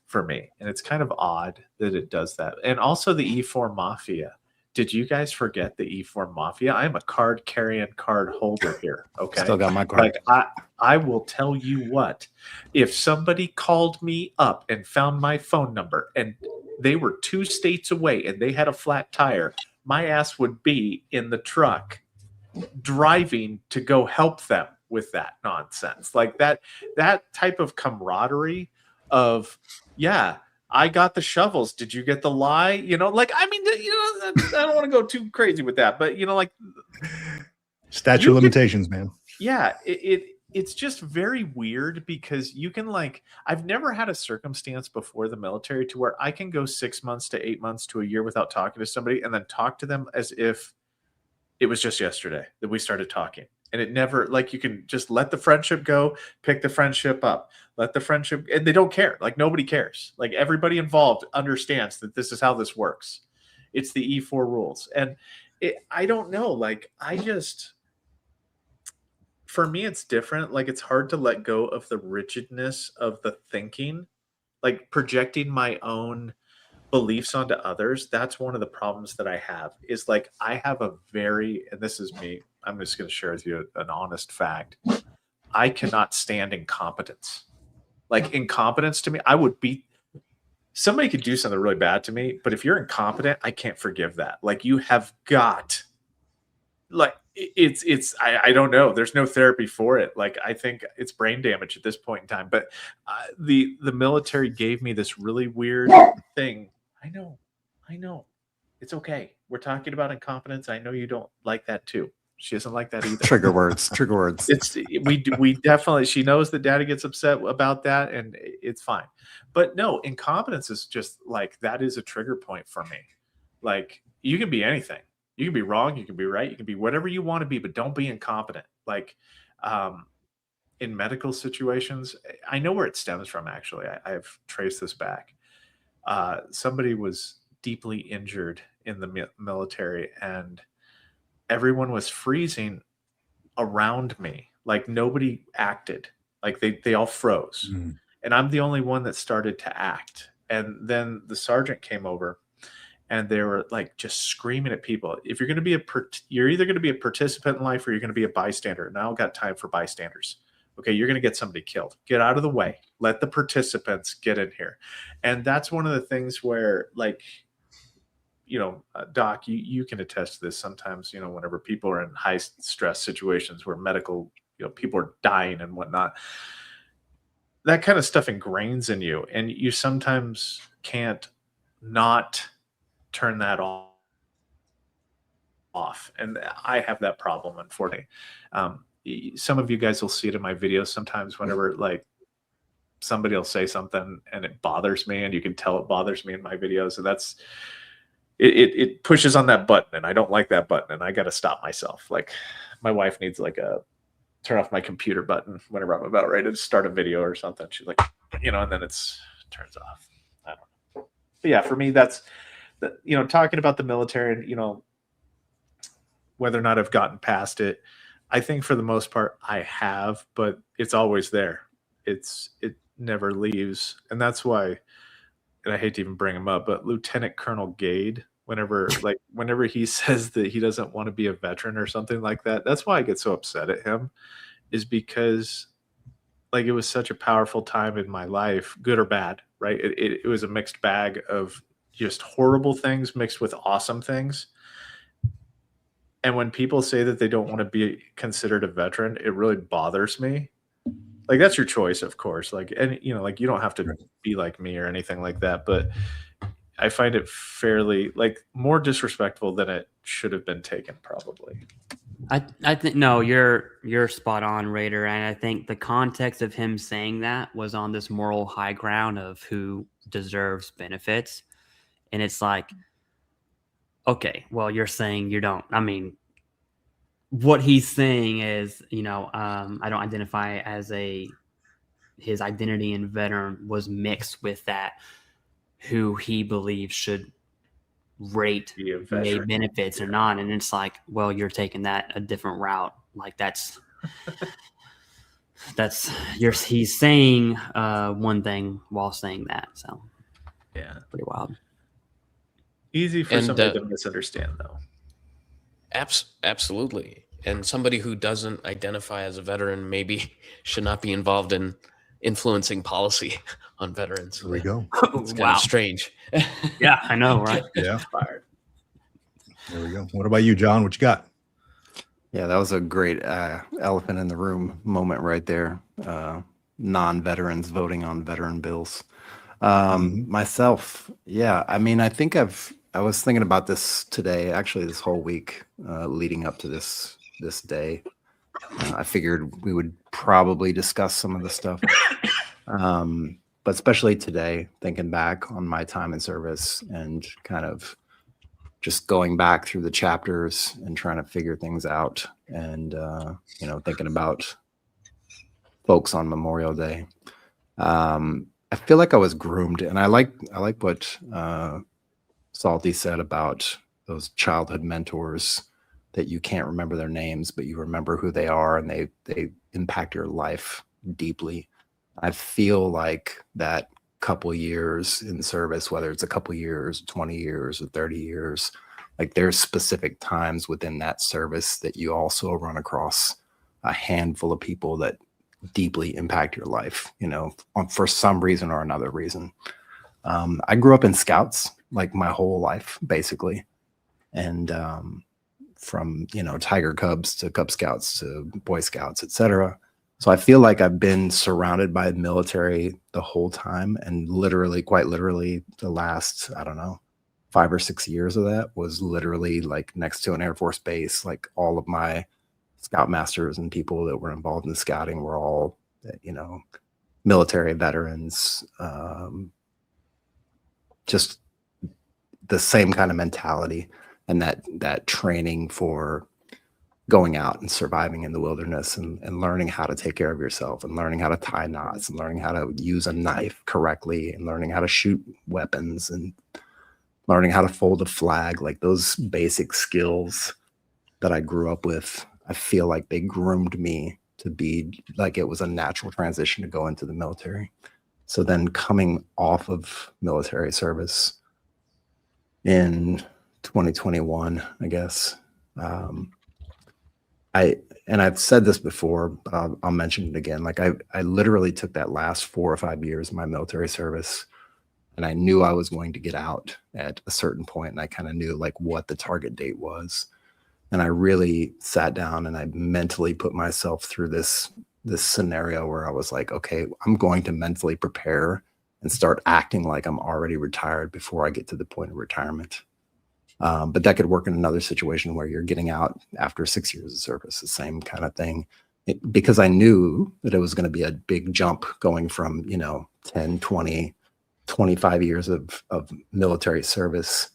for me. And it's kind of odd that it does that. And also the E4 Mafia. Did you guys forget the E4 Mafia? I'm a card carrying card holder here. Okay. Still got my card. Like I will tell you what, if somebody called me up and found my phone number and they were 2 states away and they had a flat tire, my ass would be in the truck driving to go help them with that nonsense. Like that type of camaraderie of, yeah, I got the shovels. Did you get the lie? I mean, I don't want to go too crazy with that, but like statute of limitations, man. Yeah, it's just very weird because you can I've never had a circumstance before the military to where I can go 6 months to 8 months to a year without talking to somebody and then talk to them as if it was just yesterday that we started talking. And it never, you can just let the friendship go, pick the friendship up, let the friendship, and they don't care. Nobody cares. Everybody involved understands that this is how this works. It's the E4 rules. And I don't know, for me, it's different. It's hard to let go of the rigidness of the thinking like projecting my own beliefs onto others. That's one of the problems that I have, is like, I have a very, and this is me, I'm just going to share with you an honest fact. I cannot stand incompetence. Like, incompetence to me, I would be, somebody could do something really bad to me, but if you're incompetent, I can't forgive that. Like, you have got, like, I don't know. There's no therapy for it. Like, I think it's brain damage at this point in time. But the military gave me this really weird thing. I know. It's okay. We're talking about incompetence. I know you don't like that too. She doesn't like that either. Trigger words. We definitely, she knows that daddy gets upset about that, and it's fine. But no, incompetence is just like, that is a trigger point for me. Like, you can be anything. You can be wrong, you can be right, you can be whatever you want to be, but don't be incompetent. Like, in medical situations, I know where it stems from, actually. I've traced this back. Somebody was deeply injured in the military, and everyone was freezing around me. Like, nobody acted. Like, they all froze. And I'm the only one that started to act. And then the sergeant came over, and they were like just screaming at people. If you're going to be you're either going to be a participant in life, or you're going to be a bystander. And I don't got time for bystanders. Okay, you're going to get somebody killed. Get out of the way. Let the participants get in here. And that's one of the things where, like, Doc, you can attest to this. Sometimes, whenever people are in high stress situations where medical, people are dying and whatnot, that kind of stuff ingrains in you, and you sometimes can't not turn that off. And I have that problem, unfortunately. Some of you guys will see it in my videos sometimes, whenever like somebody will say something and it bothers me, and you can tell it bothers me in my videos. And that's it pushes on that button, and I don't like that button, and I got to stop myself. Like, my wife needs like a turn off my computer button whenever I'm about ready to start a video or something. She's like, and then turns off. I don't know. But yeah, for me, that's, talking about the military and, whether or not I've gotten past it, I think for the most part I have, but it's always there. It never leaves. And that's why, and I hate to even bring him up, but Lieutenant Colonel Gade, whenever he says that he doesn't want to be a veteran or something like that, that's why I get so upset at him, is because, like, it was such a powerful time in my life, good or bad, right? It was a mixed bag of just horrible things mixed with awesome things. And when people say that they don't want to be considered a veteran, it really bothers me. Like, that's your choice, of course. Like, and like, you don't have to be like me or anything like that, but I find it fairly, like, more disrespectful than it should have been taken, probably. I think, no, you're spot on, Raider. And I think the context of him saying that was on this moral high ground of who deserves benefits. And it's like, okay, well, you're saying you don't. I mean, what he's saying is, I don't identify as his identity in veteran was mixed with that, who he believes should rate VA benefits or not. And it's like, well, you're taking that a different route. Like, he's saying one thing while saying that. So yeah, pretty wild. Easy for somebody to misunderstand, though. Absolutely. And somebody who doesn't identify as a veteran maybe should not be involved in influencing policy on veterans. There we go. It's kind of strange. Yeah, I know, right? Yeah. There we go. What about you, John? What you got? Yeah, that was a great elephant in the room moment right there. Non-veterans voting on veteran bills. Myself, yeah, I mean, I was thinking about this today, actually this whole week leading up to this day. I figured we would probably discuss some of the stuff. But especially today, thinking back on my time in service and kind of just going back through the chapters and trying to figure things out, and thinking about folks on Memorial Day. I feel like I was groomed, and I like what Salty said about those childhood mentors that you can't remember their names, but you remember who they are, and they impact your life deeply. I feel like that couple years in service, whether it's a couple years, 20 years, or 30 years. Like there's specific times within that service that you also run across a handful of people that deeply impact your life, for some reason or another reason. I grew up in Scouts like my whole life, basically. And from, Tiger Cubs to Cub Scouts to Boy Scouts, etc. So I feel like I've been surrounded by the military the whole time, and literally, quite literally, the last, I don't know, 5 or 6 years of that was literally like next to an Air Force base. Like all of my scoutmasters and people that were involved in scouting were all, military veterans, just the same kind of mentality and that training for going out and surviving in the wilderness and learning how to take care of yourself and learning how to tie knots and learning how to use a knife correctly and learning how to shoot weapons and learning how to fold a flag. Like those basic skills that I grew up with, I feel like they groomed me to be like it was a natural transition to go into the military. So then coming off of military service in 2021, I guess, I've said this before, but I'll mention it again. Like I literally took that last 4 or 5 years of my military service, and I knew I was going to get out at a certain point, and I kind of knew like what the target date was. And I really sat down and I mentally put myself through this scenario where I was like, okay, I'm going to mentally prepare and start acting like I'm already retired before I get to the point of retirement. But that could work in another situation where you're getting out after 6 years of service, the same kind of thing. Because I knew that it was going to be a big jump going from, 10, 20, 25 years of military service,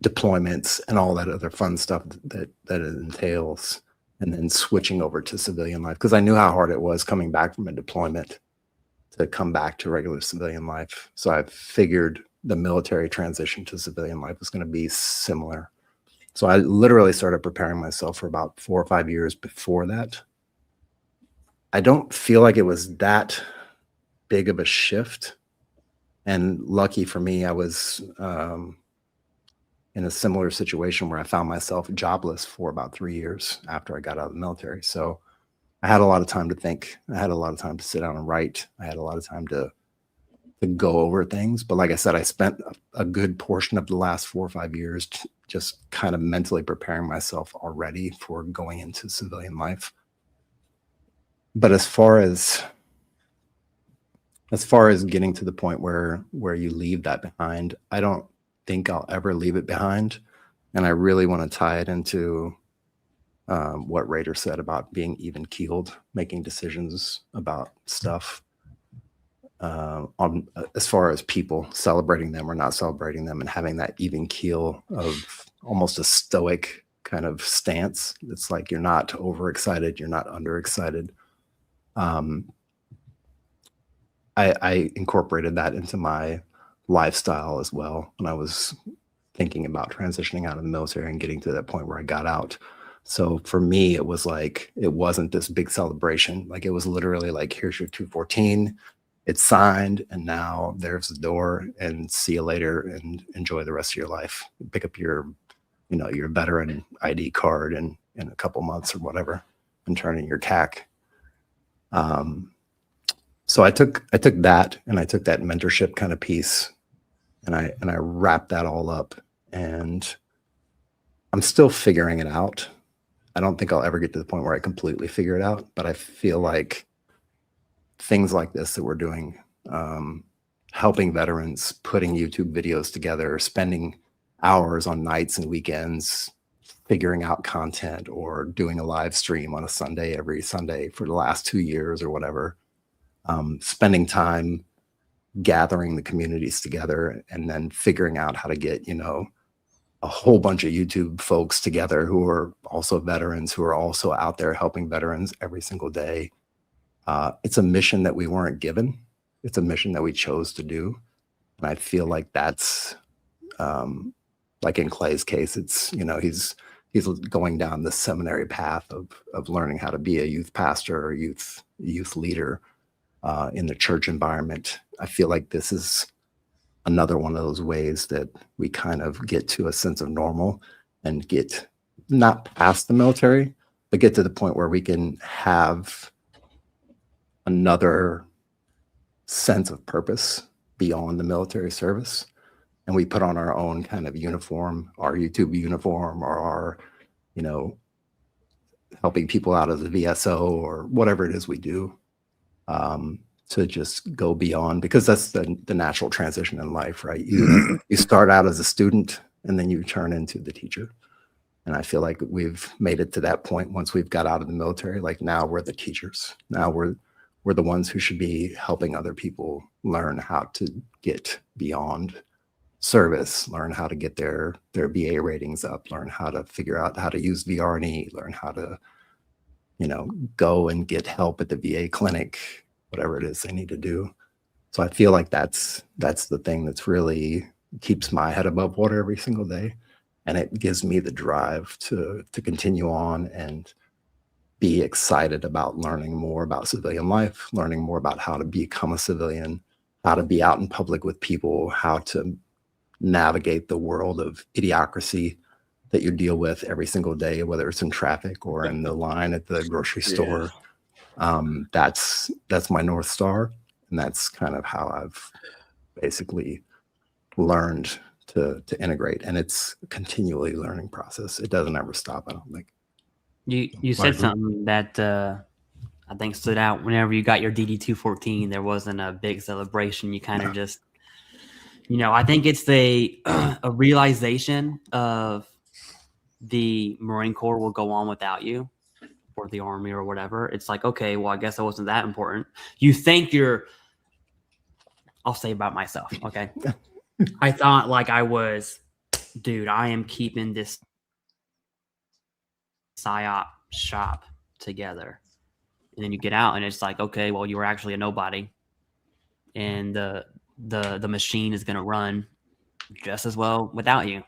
deployments, and all that other fun stuff that it entails, and then switching over to civilian life. Because I knew how hard it was coming back from a deployment to come back to regular civilian life. So I figured the military transition to civilian life was going to be similar. So I literally started preparing myself for about 4 or 5 years before that. I don't feel like it was that big of a shift. And lucky for me, I was in a similar situation where I found myself jobless for about 3 years after I got out of the military. So I had a lot of time to think. I had a lot of time to sit down and write. I had a lot of time to go over things. But like I said, I spent a good portion of the last 4 or 5 years just kind of mentally preparing myself already for going into civilian life. But as far as getting to the point where you leave that behind, I don't think I'll ever leave it behind. And I really want to tie it into what Raider said about being even keeled, making decisions about stuff. On as far as people, celebrating them or not celebrating them, and having that even keel of almost a stoic kind of stance. It's like you're not overexcited, you're not underexcited. I incorporated that into my lifestyle as well when I was thinking about transitioning out of the military and getting to that point where I got out. So for me, it was like, it wasn't this big celebration. Like it was literally like, here's your 214. It's signed, and now there's the door, and see you later, and enjoy the rest of your life. Pick up your, your veteran ID card in a couple months or whatever, and turn in your CAC. So I took that, and I took that mentorship kind of piece, and I wrapped that all up, and I'm still figuring it out. I don't think I'll ever get to the point where I completely figure it out, but I feel like things like this that we're doing, helping veterans, putting YouTube videos together, spending hours on nights and weekends, figuring out content, or doing a live stream on a Sunday every Sunday for the last 2 years or whatever, spending time gathering the communities together and then figuring out how to get, a whole bunch of YouTube folks together who are also veterans, who are also out there helping veterans every single day. It's a mission that we weren't given. It's a mission that we chose to do. And I feel like that's, like in Clay's case, it's, he's going down the seminary path of learning how to be a youth pastor or youth leader. in the church environment. I feel like this is another one of those ways that we kind of get to a sense of normal and get not past the military, but get to the point where we can have another sense of purpose beyond the military service. And we put on our own kind of uniform, our YouTube uniform, or our, you know, helping people out as a VSO or whatever it is we do, to just go beyond, because that's the natural transition in life, right? You start out as a student and then you turn into the teacher. And I feel like we've made it to that point once we've got out of the military. Like now we're the teachers. Now we're the ones who should be helping other people learn how to get beyond service, learn how to get their VA ratings up, learn how to figure out how to use VeteranAI, learn how to, you know, go and get help at the VA clinic, whatever it is they need to do. So I feel like that's the thing that's really keeps my head above water every single day. And it gives me the drive to continue on and be excited about learning more about civilian life, learning more about how to become a civilian, how to be out in public with people, how to navigate the world of idiocracy that you deal with every single day, whether it's in traffic or in the line at the grocery store. That's my North Star. And that's kind of how I've basically learned to integrate. And it's a continually learning process. It doesn't ever stop, I don't think. You said something that I think stood out. Whenever you got your DD-214, there wasn't a big celebration. You kind of just, you know, I think it's a realization of the Marine Corps will go on without you, or the Army or whatever. It's like, okay, well, I guess it wasn't that important. You think I'll say about myself, okay? I thought like I was, dude, I am keeping this PSYOP shop together. And then you get out and it's like, okay, well, you were actually a nobody. And the machine is going to run just as well without you.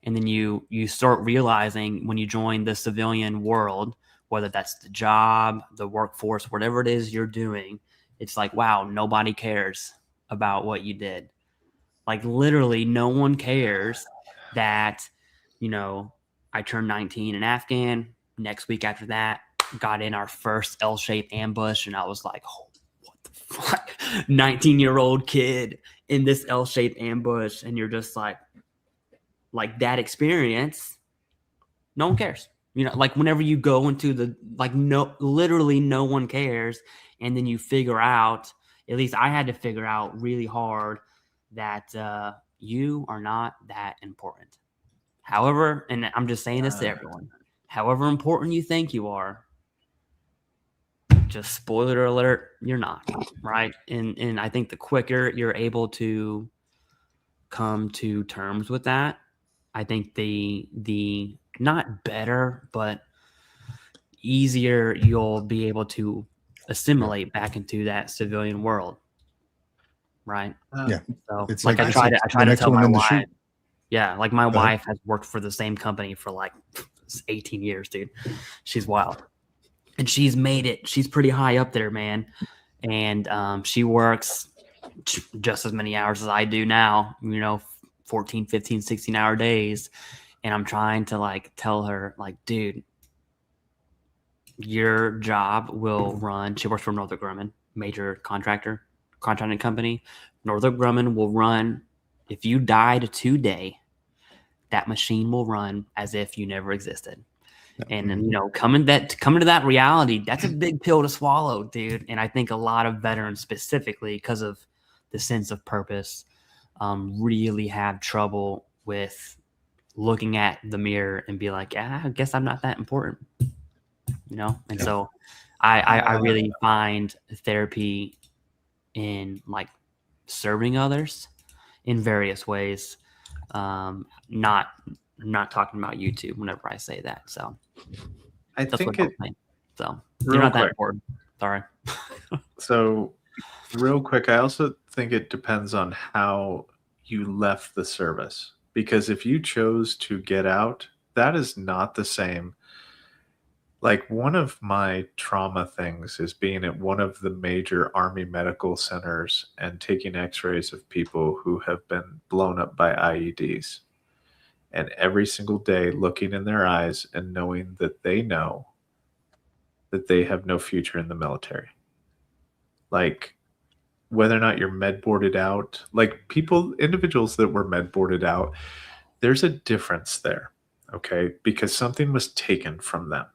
And then you start realizing when you join the civilian world, whether that's the job, the workforce, whatever it is you're doing, it's like, wow, nobody cares about what you did. Like literally no one cares that, you know, I turned 19 in Afghan. Next week after that, got in our first L-shaped ambush. And I was like, oh, what the fuck? 19-year-old kid in this L-shaped ambush. And you're just like that experience, no one cares. You know, like whenever you go into the, like, no, literally no one cares. And then you figure out, at least I had to figure out really hard that you are not that important. However, and I'm just saying this to everyone, however important you think you are, just spoiler alert, you're not, right? And I think the quicker you're able to come to terms with that, I think the not better, but easier you'll be able to assimilate back into that civilian world, right? Yeah. So It's like like I try to tell my wife. Yeah, like my Go ahead. wife has worked for the same company for like 18 years, dude. She's wild. And she's made it. She's pretty high up there, man. And she works just as many hours as I do now, you know, 14, 15, 16-hour days. And I'm trying to like tell her, like, dude, your job will run. She works for Northrop Grumman, major contracting company. Northrop Grumman will run. If you died today, that machine will run as if you never existed. And you know, coming to that reality, that's a big pill to swallow, dude. And I think a lot of veterans, specifically because of the sense of purpose, really have trouble with looking at the mirror and be like, I guess I'm not that important, you know. And so I really find therapy in like serving others in various ways. I'm not talking about YouTube whenever I say that. So I that's think what I'm saying. So real you're not that quick. important. Sorry. So, real quick, I also think it depends on how you left the service. Because if you chose to get out, that is not the same like one of my trauma things is being at one of the major Army medical centers and taking x-rays of people who have been blown up by IEDs. And every single day looking in their eyes and knowing that they know that they have no future in the military. Like, whether or not you're med boarded out, like individuals that were med boarded out, there's a difference there, okay? Because something was taken from them.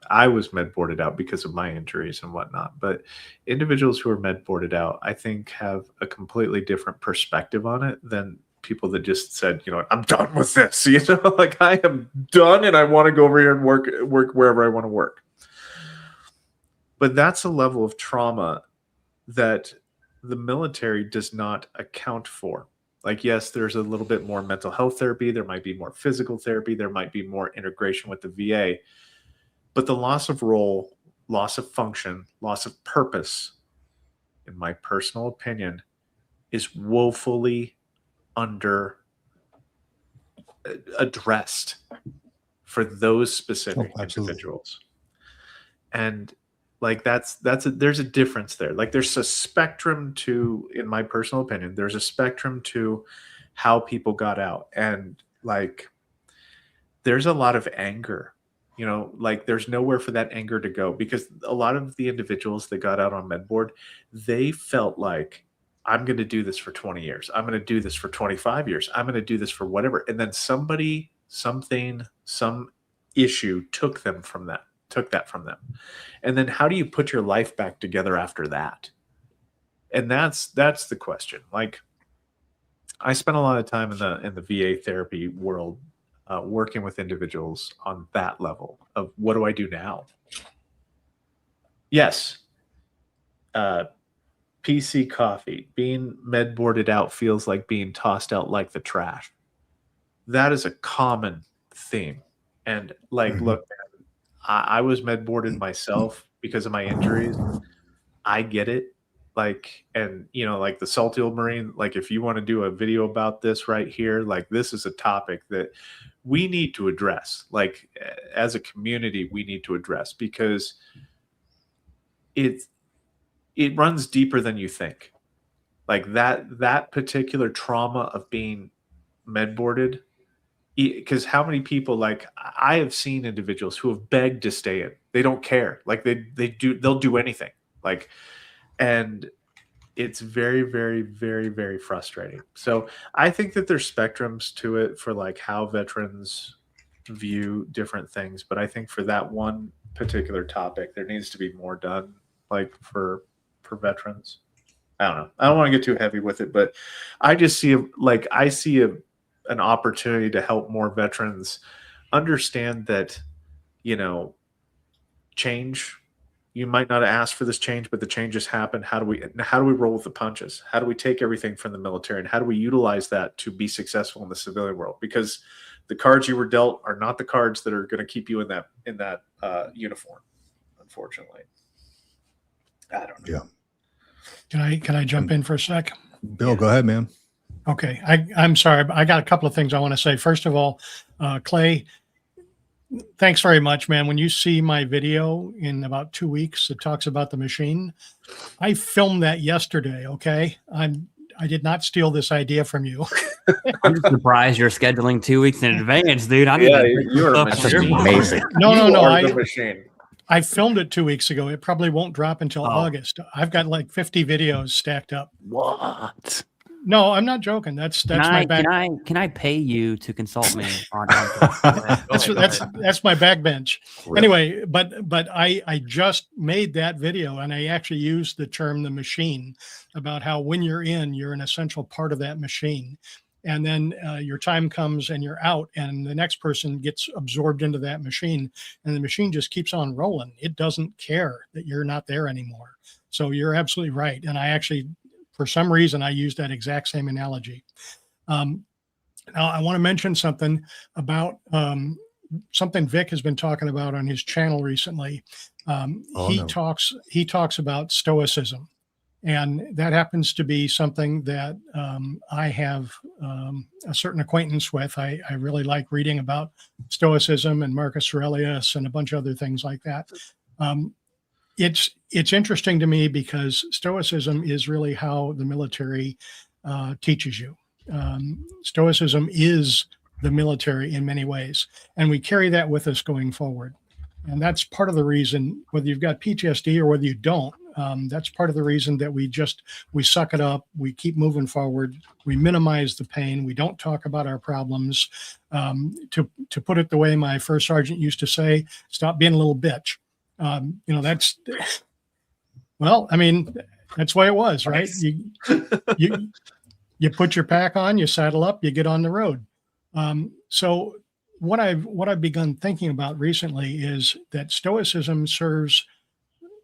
I was med boarded out because of my injuries and whatnot, but individuals who are med boarded out, I think, have a completely different perspective on it than people that just said, you know, I'm done with this. You know, like, I am done and I want to go over here and work wherever I want to work. But that's a level of trauma that the military does not account for. Like, yes, there's a little bit more mental health therapy. There might be more physical therapy. There might be more integration with the VA. But the loss of role, loss of function, loss of purpose, in my personal opinion, is woefully under addressed for those specific individuals. And like, there's a difference there. Like, there's a spectrum to, in my personal opinion, there's a spectrum to how people got out. And like, there's a lot of anger, you know, like there's nowhere for that anger to go, because a lot of the individuals that got out on med board, they felt like, I'm going to do this for 20 years. I'm going to do this for 25 years. I'm going to do this for whatever. And then somebody, something, some issue took that from them. And then how do you put your life back together after that? And that's the question. Like, I spent a lot of time in the VA therapy world, working with individuals on that level of, what do I do now? Yes. PC coffee, being med boarded out feels like being tossed out like the trash. That is a common theme. And like, look, man, I was med boarded myself because of my injuries. I get it. Like, and you know, like the salty old Marine, like, if you want to do a video about this right here, like, this is a topic that we need to address. Like, as a community, we need to address, because it runs deeper than you think. Like, that particular trauma of being med boarded, because how many people, like, I have seen individuals who have begged to stay in. They don't care. Like, they'll do anything. Like, and it's very, very, very, very frustrating. So I think that there's spectrums to it for like how veterans view different things. But I think for that one particular topic, there needs to be more done, like for veterans. I don't know. I don't want to get too heavy with it, but I just see an opportunity to help more veterans understand that, you know, change, you might not ask for this change, but the changes happen. How do we roll with the punches? How do we take everything from the military, and how do we utilize that to be successful in the civilian world? Because the cards you were dealt are not the cards that are going to keep you in that uniform, unfortunately. I don't know. Yeah. Can I jump in for a sec? Bill, go ahead, man. Okay. I'm sorry. I got a couple of things I want to say. First of all, Clay, thanks very much, man. When you see my video in about 2 weeks, it talks about the machine. I filmed that yesterday. Okay. I did not steal this idea from you. I'm just surprised you're scheduling 2 weeks in advance, dude. You're a machine. Amazing. No. Machine. I filmed it 2 weeks ago. It probably won't drop until August. I've got like 50 videos stacked up. What? No, I'm not joking. That's my back. Can I pay you to consult me on that's my backbench. Really? Anyway, but I just made that video, and I actually used the term the machine about how when you're an essential part of that machine. And then your time comes and you're out, and the next person gets absorbed into that machine, and the machine just keeps on rolling. It doesn't care that you're not there anymore. So you're absolutely right. And I actually, for some reason, I used that exact same analogy. Now I want to mention something about something Vic has been talking about on his channel recently. He talks about stoicism. And that happens to be something that I have a certain acquaintance with. I really like reading about Stoicism and Marcus Aurelius and a bunch of other things like that. It's interesting to me because Stoicism is really how the military teaches you. Stoicism is the military in many ways, and we carry that with us going forward. And that's part of the reason, whether you've got PTSD or whether you don't, that's part of the reason that we suck it up. We keep moving forward. We minimize the pain. We don't talk about our problems. To put it the way my first sergeant used to say, stop being a little bitch. That's, well, I mean, that's the way it was, right? You put your pack on, you saddle up, you get on the road. So what I've begun thinking about recently is that Stoicism serves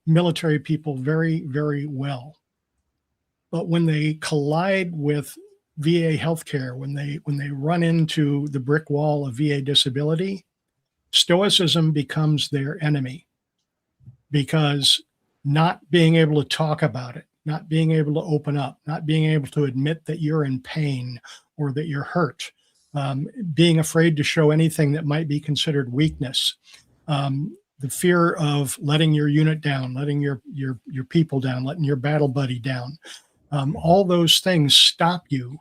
military people very, very well. But when they collide with VA healthcare, when they run into the brick wall of VA disability, Stoicism becomes their enemy, because not being able to talk about it, not being able to open up, not being able to admit that you're in pain or that you're hurt, being afraid to show anything that might be considered weakness, the fear of letting your unit down, letting your people down, letting your battle buddy down, all those things stop you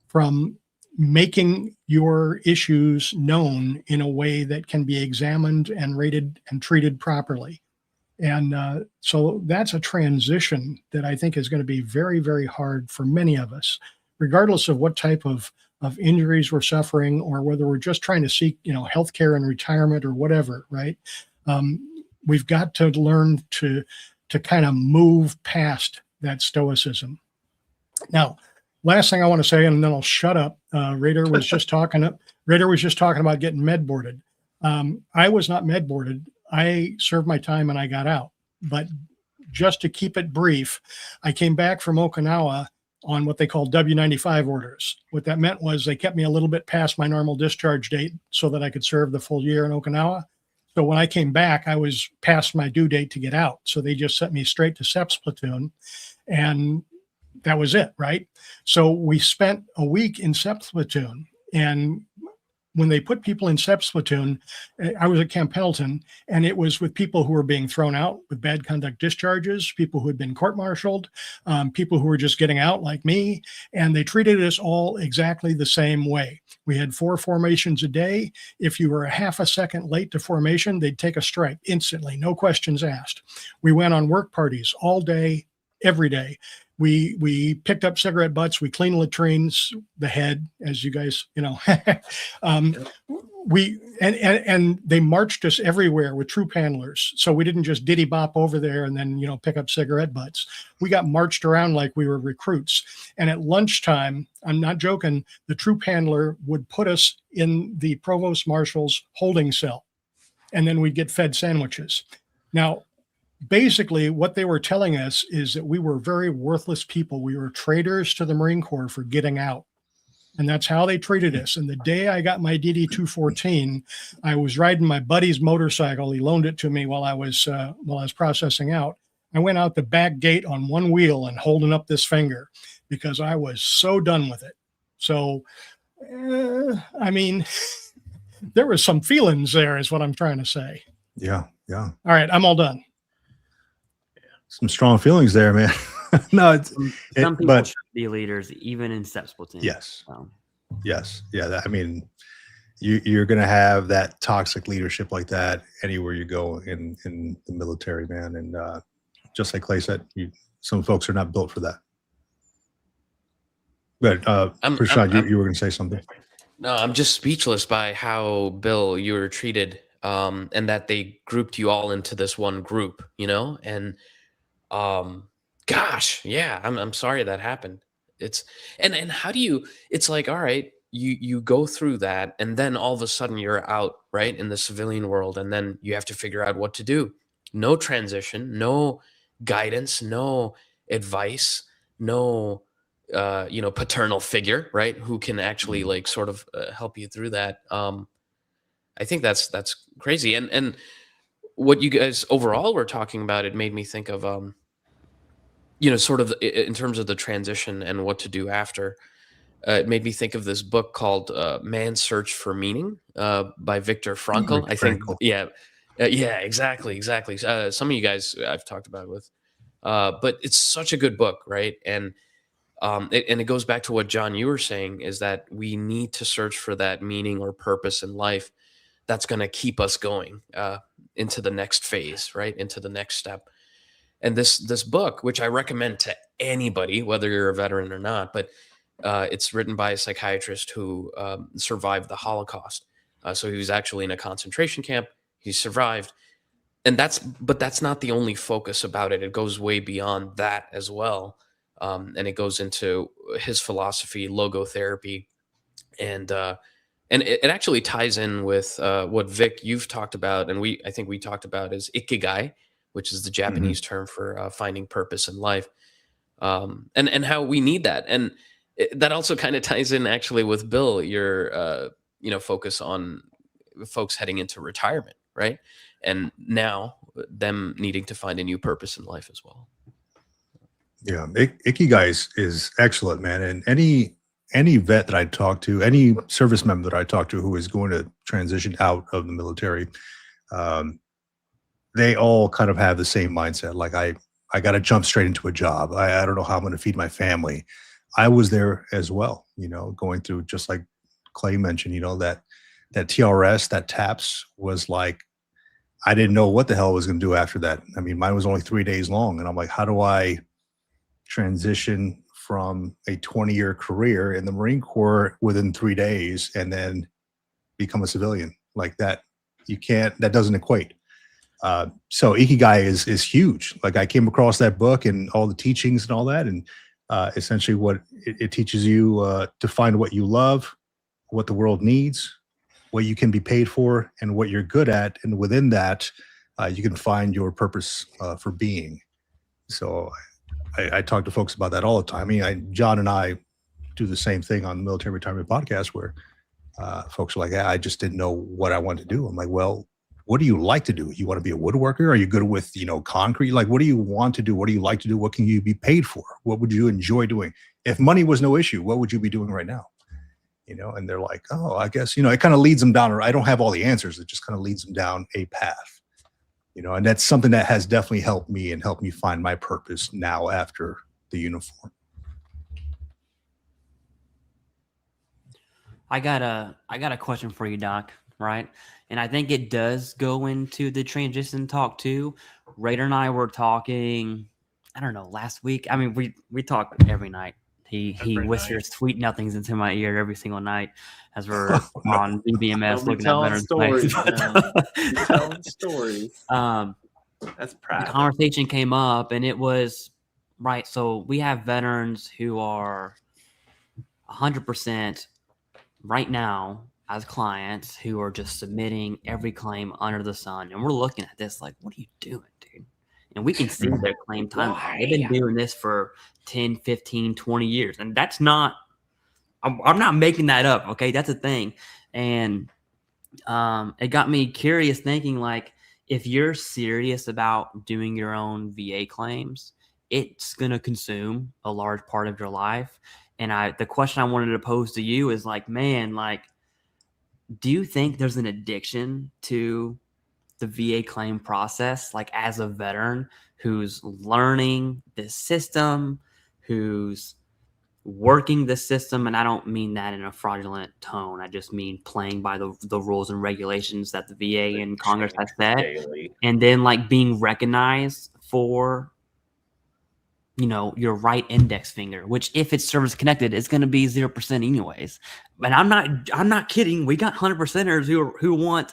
from making your issues known in a way that can be examined and rated and treated properly. And so that's a transition that I think is going to be very, very hard for many of us, regardless of what type of injuries we're suffering or whether we're just trying to seek, healthcare and retirement or whatever, right? We've got to learn to kind of move past that stoicism. Now, last thing I want to say, and then I'll shut up. Raider was just talking about getting med boarded. I was not med boarded. I served my time and I got out. But just to keep it brief, I came back from Okinawa on what they call W-95 orders. What that meant was they kept me a little bit past my normal discharge date so that I could serve the full year in Okinawa. So when I came back, I was past my due date to get out. So they just sent me straight to SEPS platoon, and that was it, right? So we spent a week in SEPS platoon, and when they put people in SEPS platoon, I was at Camp Pendleton, and it was with people who were being thrown out with bad conduct discharges, people who had been court-martialed, people who were just getting out like me, and they treated us all exactly the same way. We had 4 formations a day. If you were a half a second late to formation, they'd take a strike instantly, no questions asked. We went on work parties all day, every day. We picked up cigarette butts. We cleaned latrines, the head, as you guys, and they marched us everywhere with troop handlers. So we didn't just diddy bop over there and then, pick up cigarette butts. We got marched around like we were recruits. And at lunchtime, I'm not joking, the troop handler would put us in the provost marshal's holding cell, and then we'd get fed sandwiches. Now, basically, what they were telling us is that we were very worthless people. We were traitors to the Marine Corps for getting out. And that's how they treated us. And the day I got my DD-214, I was riding my buddy's motorcycle. He loaned it to me while I was processing out. I went out the back gate on one wheel and holding up this finger because I was so done with it. So, there was some feelings there is what I'm trying to say. Yeah. All right, I'm all done. Some strong feelings there, man. No, some people should be leaders, even in SEPS platoon. Yes. Yes. Yeah. You're going to have that toxic leadership like that anywhere you go in the military, man. And just like Clay said, some folks are not built for that. But Prashant, you were going to say something. No, I'm just speechless by how, Bill, you were treated, and that they grouped you all into this one group, and gosh, yeah, I'm sorry that happened. It's and how do you, it's like, all right, you go through that, and then all of a sudden you're out, right, in the civilian world, and then you have to figure out what to do. No transition, no guidance, no advice, no paternal figure, right, who can actually like sort of help you through that. I think that's crazy. And what you guys overall were talking about, it made me think of sort of in terms of the transition and what to do after, it made me think of this book called Man's Search for Meaning by Viktor Frankl. I think, yeah, exactly. Some of you guys I've talked about it with, but it's such a good book, right? And it goes back to what, John, you were saying, is that we need to search for that meaning or purpose in life that's going to keep us going into the next phase, right? Into the next step. And this book, which I recommend to anybody, whether you're a veteran or not, but it's written by a psychiatrist who survived the Holocaust. So he was actually in a concentration camp. He survived. But that's not the only focus about it. It goes way beyond that as well. And it goes into his philosophy, logotherapy, and it actually ties in with what Vic, you've talked about, and I think we talked about, is ikigai, which is the Japanese term for finding purpose in life, and how we need that. And that also kind of ties in actually with Bill, your focus on folks heading into retirement, right? And now them needing to find a new purpose in life as well. Yeah, ikigai is excellent, man. And any vet that I talk to, any service member that I talk to who is going to transition out of the military, they all kind of have the same mindset. Like, I got to jump straight into a job. I don't know how I'm going to feed my family. I was there as well, going through, just like Clay mentioned, that TRS, that TAPS was like, I didn't know what the hell I was going to do after that. I mean, mine was only 3 days long. And I'm like, how do I transition from a 20-year career in the Marine Corps within 3 days and then become a civilian? Like that, that doesn't equate. So ikigai is huge. Like, I came across that book and all the teachings and all that. And essentially what it teaches you to find what you love, what the world needs, what you can be paid for, and what you're good at. And within that, you can find your purpose for being. So I talk to folks about that all the time. I mean, John and I do the same thing on the Military Retirement Podcast, where folks are like, I just didn't know what I wanted to do. I'm like, well, what do you like to do? You want to be a woodworker? Are you good with, concrete? Like, what do you want to do? What do you like to do? What can you be paid for? What would you enjoy doing? If money was no issue, what would you be doing right now? And they're like, oh, I guess, it kind of leads them down, or I don't have all the answers. It just kind of leads them down a path, and that's something that has definitely helped me and helped me find my purpose now after the uniform. I got a question for you, Doc, right? And I think it does go into the transition talk too. Raider and I were talking, I don't know, last week. I mean, we talk every night. He whispers sweet nothings into my ear every single night as we're on BBMS looking at veterans' stories. Telling stories. That's proud. The conversation came up, and it was right. So we have veterans who are 100% right now as clients who are just submitting every claim under the sun, and we're looking at this like, what are you doing, dude? And we can see their claim time. They've been doing this for 10, 15, 20 years. And that's not, I'm not making that up. Okay. That's a thing. And it got me curious thinking, like, if you're serious about doing your own VA claims, it's going to consume a large part of your life. And the question I wanted to pose to you is like, man, like, do you think there's an addiction to the VA claim process, like as a veteran who's learning this system, who's working the system? And I don't mean that in a fraudulent tone. I just mean playing by the rules and regulations that the VA and Congress has set, daily. And then like being recognized for, your right index finger, which if it's service connected, it's going to be 0% anyways. But I'm not kidding. We got 100%ers who want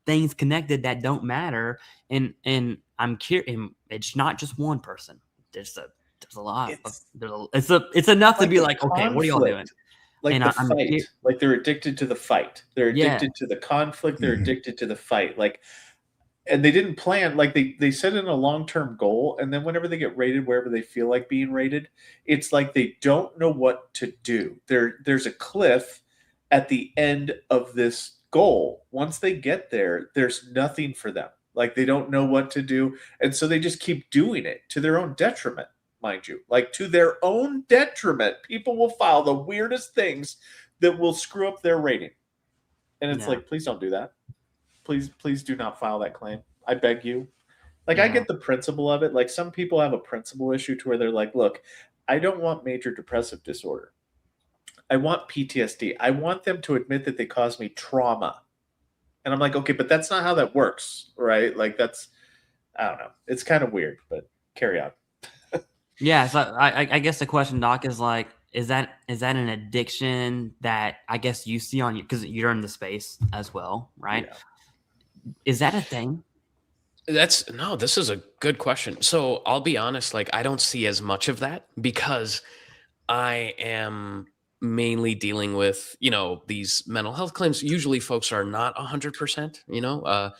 things connected that don't matter. And I'm curious, it's not just one person. There's a lot. It's enough to be like, okay, what are y'all doing? Like and the fight. Like they're addicted to the fight. They're addicted to the conflict. They're addicted to the fight. Like, and they didn't plan, like they set in a long-term goal, and then whenever they get rated wherever they feel like being rated, it's like they don't know what to do. There's a cliff at the end of this goal. Once they get there, there's nothing for them. Like, they don't know what to do, and so they just keep doing it to their own detriment. mind you, like to their own detriment. People will file the weirdest things that will screw up their rating. And it's like, please don't do that. Please do not file that claim. I beg you. Like, I get the principle of it. Like, some people have a principle issue to where they're like, look, I don't want major depressive disorder. I want PTSD. I want them to admit that they caused me trauma. And I'm like, okay, but that's not how that works, right? Like, that's, I don't know. It's kind of weird, but carry on. Yeah, so I guess the question, Doc, is like, is that an addiction that I guess you see on you, because you're in the space as well, right? Yeah. Is that a thing? This is a good question. So I'll be honest, like, I don't see as much of that because I am mainly dealing with, these mental health claims. Usually folks are not 100%,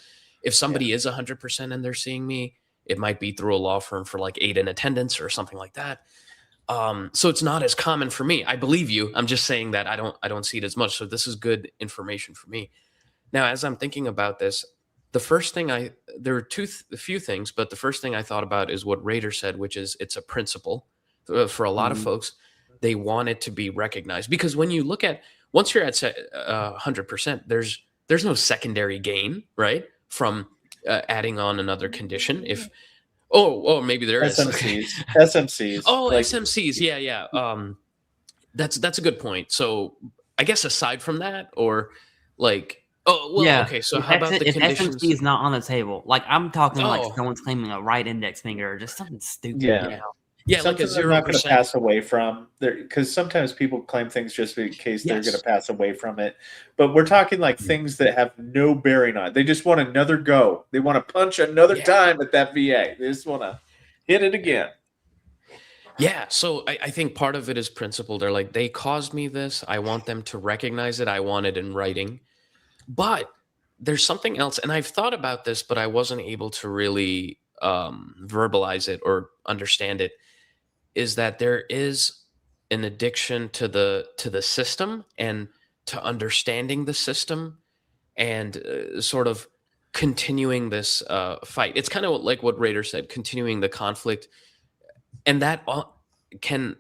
if somebody is 100% and they're seeing me, it might be through a law firm for like aid in attendance or something like that. So it's not as common for me. I believe you. I'm just saying that I don't see it as much. So this is good information for me. Now, as I'm thinking about this, the first thing there are a few things, but the first thing I thought about is what Raider said, which is it's a principle. For a lot of folks, they want it to be recognized, because when you look at, once you're at 100%, there's no secondary gain, right, from adding on another condition. If maybe there is SMCs. Oh, like, SMCs, yeah. That's a good point. So I guess aside from that, or like, okay. So how about the conditions? If SMC is not on the table, like I'm talking like someone's claiming a right index finger or just something stupid. Yeah, something like a 0%. They're not going to pass away from there, because sometimes people claim things just in case they're going to pass away from it. But we're talking like things that have no bearing on it. They just want another go. They want to punch another time at that VA. They just want to hit it again. Yeah, so I think part of it is principle. They're like, they caused me this. I want them to recognize it. I want it in writing. But there's something else, and I've thought about this, but I wasn't able to really verbalize it or understand it, is that there is an addiction to the system and to understanding the system and sort of continuing this fight. It's kind of like what Raider said, continuing the conflict. And that can,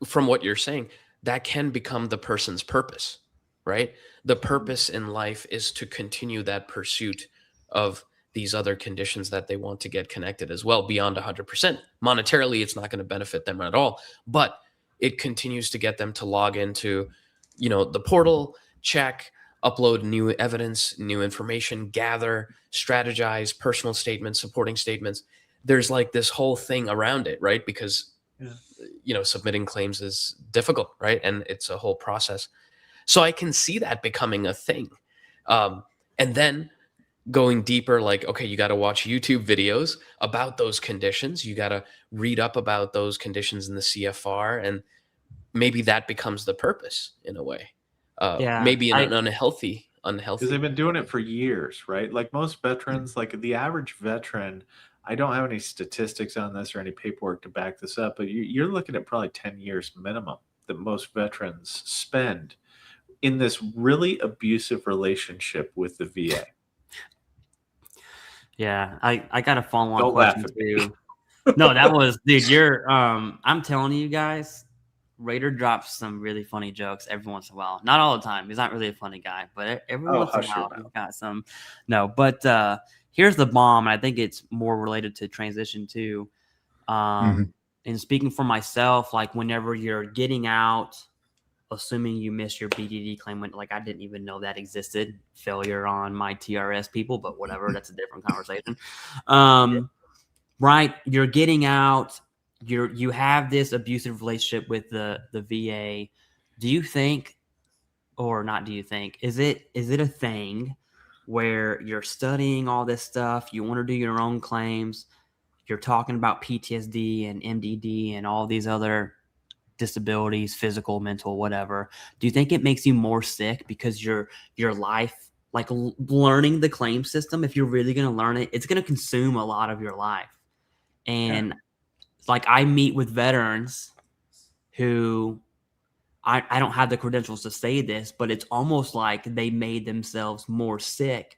from what you're saying, that can become the person's purpose, right? The purpose in life is to continue that pursuit of these other conditions that they want to get connected as well, beyond 100%. Monetarily, it's not going to benefit them at all, but it continues to get them to log into, the portal, check, upload new evidence, new information, gather, strategize, personal statements, supporting statements. There's like this whole thing around it, right? Because, submitting claims is difficult, right? And it's a whole process. So I can see that becoming a thing. And then going deeper, like, okay, you got to watch YouTube videos about those conditions. You got to read up about those conditions in the CFR. And maybe that becomes the purpose in a way. Maybe an unhealthy. Because they've been doing it for years, right? Like most veterans, like the average veteran, I don't have any statistics on this or any paperwork to back this up, but you're looking at probably 10 years minimum that most veterans spend in this really abusive relationship with the VA. Yeah, I got a follow-on question too. No, that was, dude, I'm telling you guys, Raider drops some really funny jokes every once in a while. Not all the time. He's not really a funny guy, but every once in a while he's got some. No, but here's the bomb. I think it's more related to transition too. And speaking for myself, like whenever you're getting out, assuming you missed your BDD claim, like I didn't even know that existed. Failure on my TRS people, but whatever, that's a different conversation. Right, you're getting out. You have this abusive relationship with the VA. Do you think, or not? Do you think is it a thing where you're studying all this stuff? You want to do your own claims. You're talking about PTSD and MDD and all these other disabilities, physical, mental, whatever. Do you think it makes you more sick because your life, like learning the claim system, if you're really going to learn it, it's going to consume a lot of your life. And like I meet with veterans who I don't have the credentials to say this, but it's almost like they made themselves more sick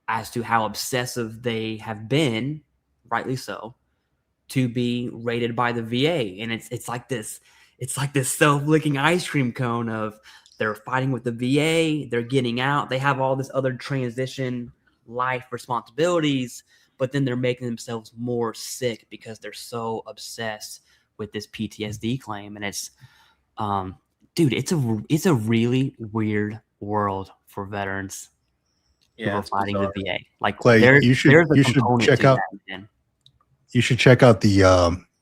as to how obsessive they have been, rightly so, to be rated by the VA, and it's like this self-licking ice cream cone of they're fighting with the VA, they're getting out, they have all this other transition life responsibilities, but then they're making themselves more sick because they're so obsessed with this PTSD claim. And it's dude, it's a really weird world for veterans who are fighting the VA. Like, Clay, you should check out the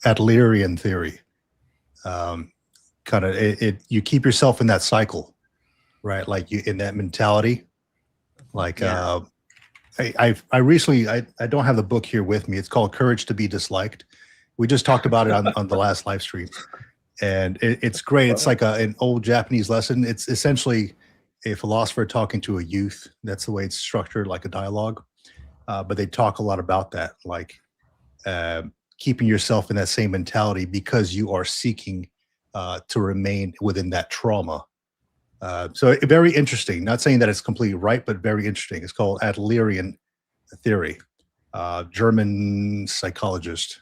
Adlerian theory. Kind of you keep yourself in that cycle, right? Like you in that mentality. Like I recently I don't have the book here with me. It's called Courage to be Disliked. We just talked about it on the last live stream, and it's great. It's like an old Japanese lesson. It's essentially a philosopher talking to a youth. That's the way it's structured, like a dialogue. But they talk a lot about that, like keeping yourself in that same mentality because you are seeking to remain within that trauma. So very interesting. Not saying that it's completely right, but very interesting. It's called Adlerian theory. German psychologist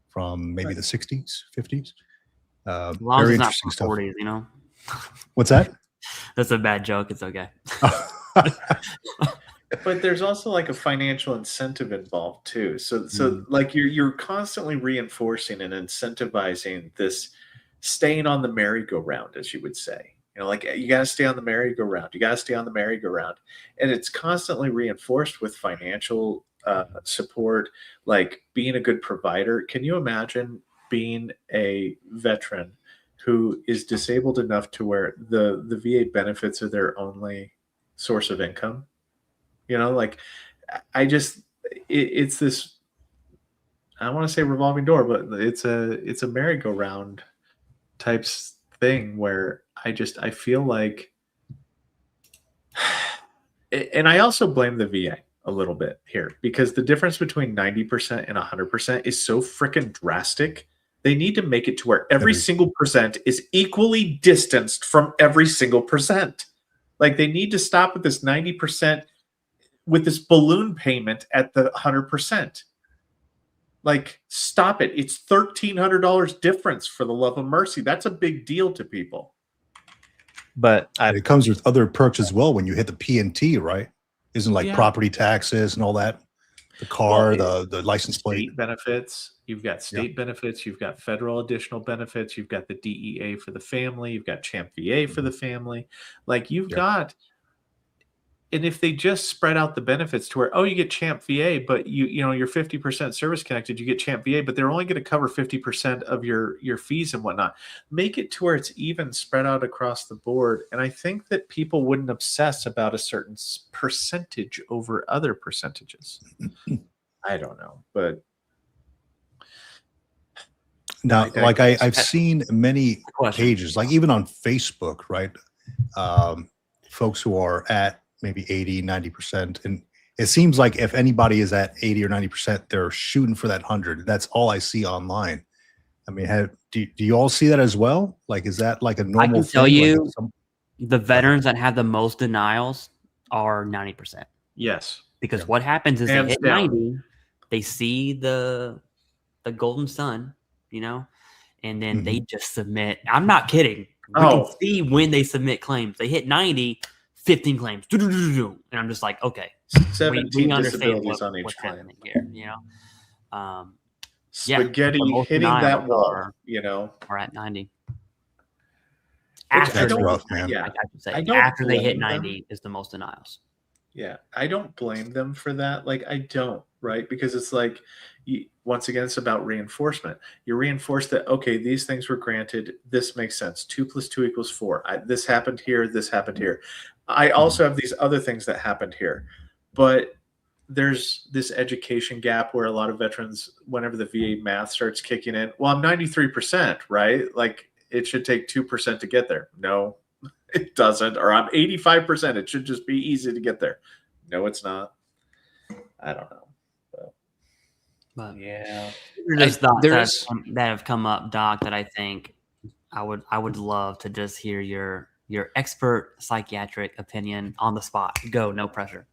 from maybe the 60s, 50s. Very interesting stuff. 40s, you know? What's that? That's a bad joke. It's okay. But there's also like a financial incentive involved too. So like you're constantly reinforcing and incentivizing this staying on the merry-go-round, as you would say. You know, like you got to stay on the merry-go-round. You got to stay on the merry-go-round, and it's constantly reinforced with financial support, like being a good provider. Can you imagine being a veteran who is disabled enough to where the VA benefits are their only source of income? You know, like it's this, I don't want to say revolving door, but it's a merry-go-round types thing where I feel like, and I also blame the VA a little bit here because the difference between 90% and 100% is so freaking drastic. They need to make it to where every single percent is equally distanced from every single percent. Like they need to stop with this 90% with this balloon payment at the 100%. Like, stop it. It's $1,300 difference, for the love of mercy. That's a big deal to people. But it comes with other perks as well when you hit the P&T, right? Isn't like property taxes and all that? The car, the license plate. State benefits. You've got state benefits. You've got federal additional benefits. You've got the DEA for the family. You've got Champ VA for the family. Like, you've got... And if they just spread out the benefits to where, oh, you get Champ VA, but you know, you're 50% service connected, you get Champ VA, but they're only going to cover 50% of your fees and whatnot. Make it to where it's even spread out across the board. And I think that people wouldn't obsess about a certain percentage over other percentages. I don't know, but now, like I've seen many pages, like even on Facebook, right? Folks who are at maybe 80, 90%. And it seems like if anybody is at 80 or 90%, they're shooting for that 100. That's all I see online. I mean, do you all see that as well? Like, is that like a normal thing? I can tell you the veterans that have the most denials are 90%. Yes. Because what happens is they hit 90, they see the golden sun, you know, and then they just submit. I'm not kidding. We can see when they submit claims. They hit 90, 15 claims. And I'm just like, okay. 17 we understand disabilities on each what's claim. happening here, you know. Spaghetti hitting that wall, you know. We're at 90. That's rough, man. Yeah. Like I should say, after they hit 90 is the most denials. Yeah, I don't blame them for that. Like, I don't, right? Because it's like, once again, it's about reinforcement. You reinforce that, okay, these things were granted. This makes sense. 2 + 2 = 4. This happened here. This happened here. I also have these other things that happened here. But there's this education gap where a lot of veterans, whenever the VA math starts kicking in, well, I'm 93%, right? Like, it should take 2% to get there. No, it doesn't. Or I'm 85%. It should just be easy to get there. No, it's not. I don't know. But yeah, there's thoughts that have come up, Doc, that I think I would love to just hear your expert psychiatric opinion on the spot. Go, no pressure.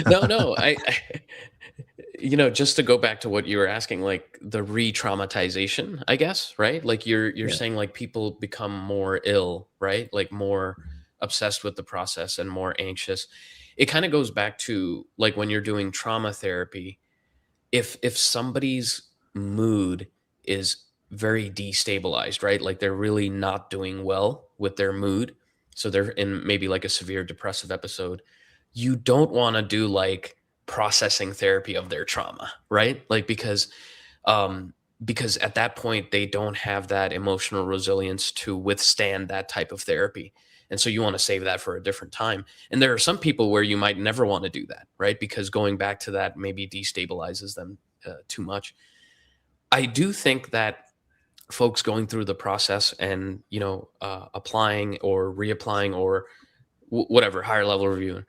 No, you know, just to go back to what you were asking, like the re-traumatization, I guess, right? Like you're saying like people become more ill, right? Like more obsessed with the process and more anxious. It kind of goes back to like when you're doing trauma therapy, if somebody's mood is very destabilized, right? Like they're really not doing well with their mood, so they're in maybe like a severe depressive episode, you don't want to do like processing therapy of their trauma, right? Like because at that point they don't have that emotional resilience to withstand that type of therapy. And so you want to save that for a different time. And there are some people where you might never want to do that, right? Because going back to that maybe destabilizes them too much. I do think that folks going through the process and, you know, applying or reapplying or whatever, higher level review,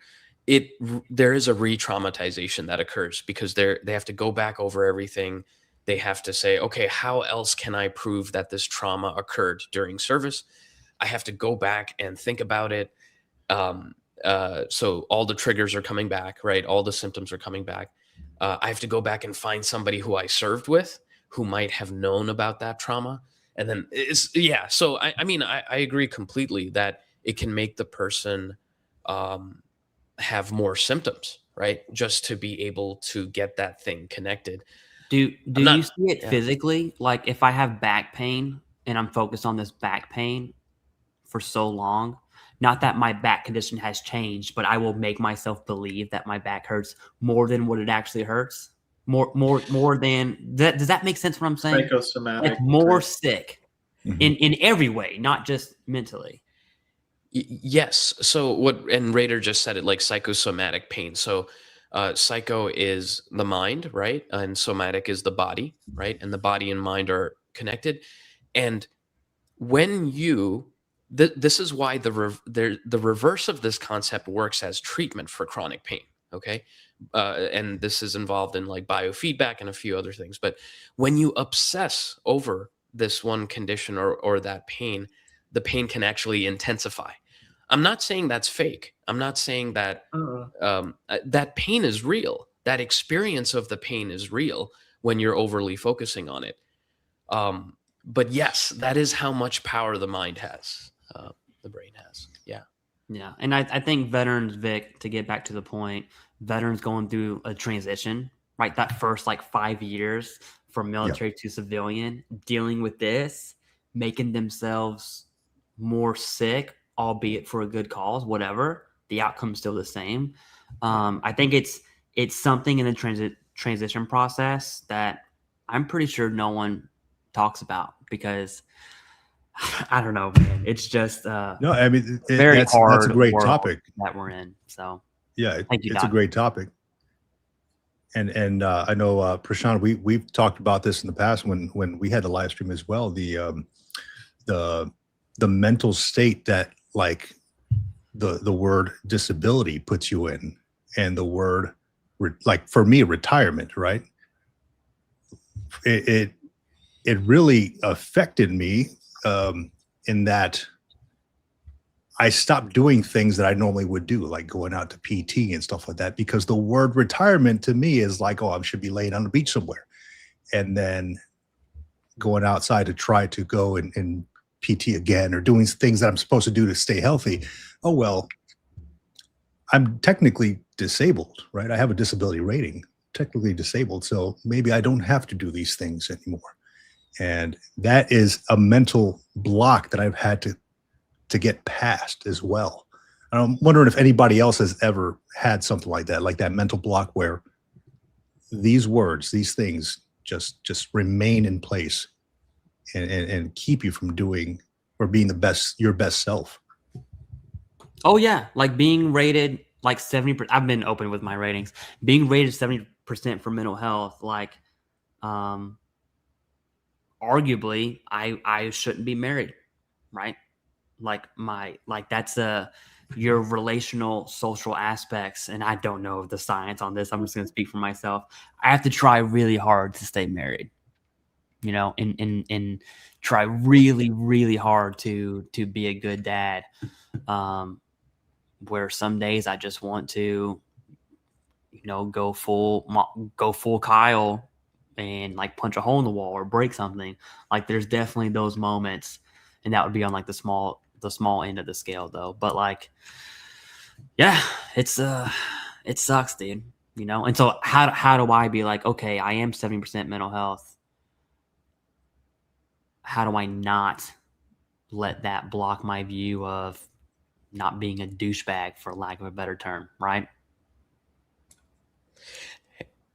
there is a re-traumatization that occurs because they have to go back over everything. They have to say, okay, how else can I prove that this trauma occurred during service? I have to go back and think about it. So all the triggers are coming back, right? All the symptoms are coming back. I have to go back and find somebody who I served with who might have known about that trauma. And then So I mean, I agree completely that it can make the person have more symptoms, right? Just to be able to get that thing connected. Do you see it physically? Like if I have back pain and I'm focused on this back pain for so long, not that my back condition has changed, but I will make myself believe that my back hurts more than what it actually hurts. More than that. Does that make sense what I'm saying? Psychosomatic. Like more sick in every way, not just mentally. Yes. So and Raider just said it, like psychosomatic pain. So psycho is the mind, right? And somatic is the body, right? And the body and mind are connected. And when this is why the reverse of this concept works as treatment for chronic pain. Okay. And this is involved in like biofeedback and a few other things. But when you obsess over this one condition or that pain, the pain can actually intensify. I'm not saying that's fake. I'm not saying that that pain is real. That experience of the pain is real when you're overly focusing on it. But yes, that is how much power the mind has, the brain has. Yeah. Yeah. And I think veterans, Vic, to get back to the point, veterans going through a transition, right? That first like 5 years from military to civilian, dealing with this, making themselves more sick, albeit for a good cause, whatever, the outcome's still the same. I think it's something in the transition process that I'm pretty sure no one talks about because I don't know, man. It's just no, I mean very hard. That's a great topic that we're in. So yeah, it's Doc. a great topic. And I know Prashant, we've talked about this in the past when we had the live stream as well. The mental state that like the word disability puts you in, and the word like for me retirement, right? It really affected me in that I stopped doing things that I normally would do, like going out to PT and stuff like that, because the word retirement to me is like, oh, I should be laying on the beach somewhere. And then going outside to try to go and PT again, or doing things that I'm supposed to do to stay healthy. Oh, well, I'm technically disabled, right? I have a disability rating, technically disabled. So maybe I don't have to do these things anymore. And that is a mental block that I've had to get past as well. And I'm wondering if anybody else has ever had something like that mental block where these words, these things just remain in place and keep you from doing or being your best self. Oh yeah. Like being rated like 70%. I've been open with my ratings, being rated 70% for mental health. Like, arguably I shouldn't be married, right? Like that's your relational social aspects. And I don't know the science on this. I'm just going to speak for myself. I have to try really hard to stay married, you know, and try really, really hard to be a good dad. Where some days I just want to go full Kyle and like punch a hole in the wall or break something. Like there's definitely those moments, and that would be on like the small end of the scale though. But like, yeah, it sucks, dude. And so how do I be like, okay, I am 70% mental health. How do I not let that block my view of not being a douchebag, for lack of a better term, right?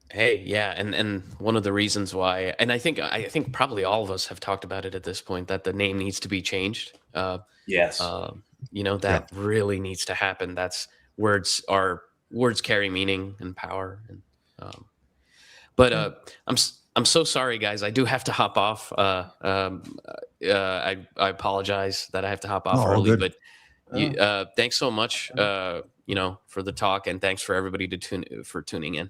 Hey, yeah, and one of the reasons why, and I think probably all of us have talked about it at this point, that the name needs to be changed. Yes. That really needs to happen. That's words carry meaning and power. And I'm so sorry, guys. I do have to hop off. I apologize that I have to hop off early, good. but thanks so much, for the talk, and thanks for everybody for tuning in.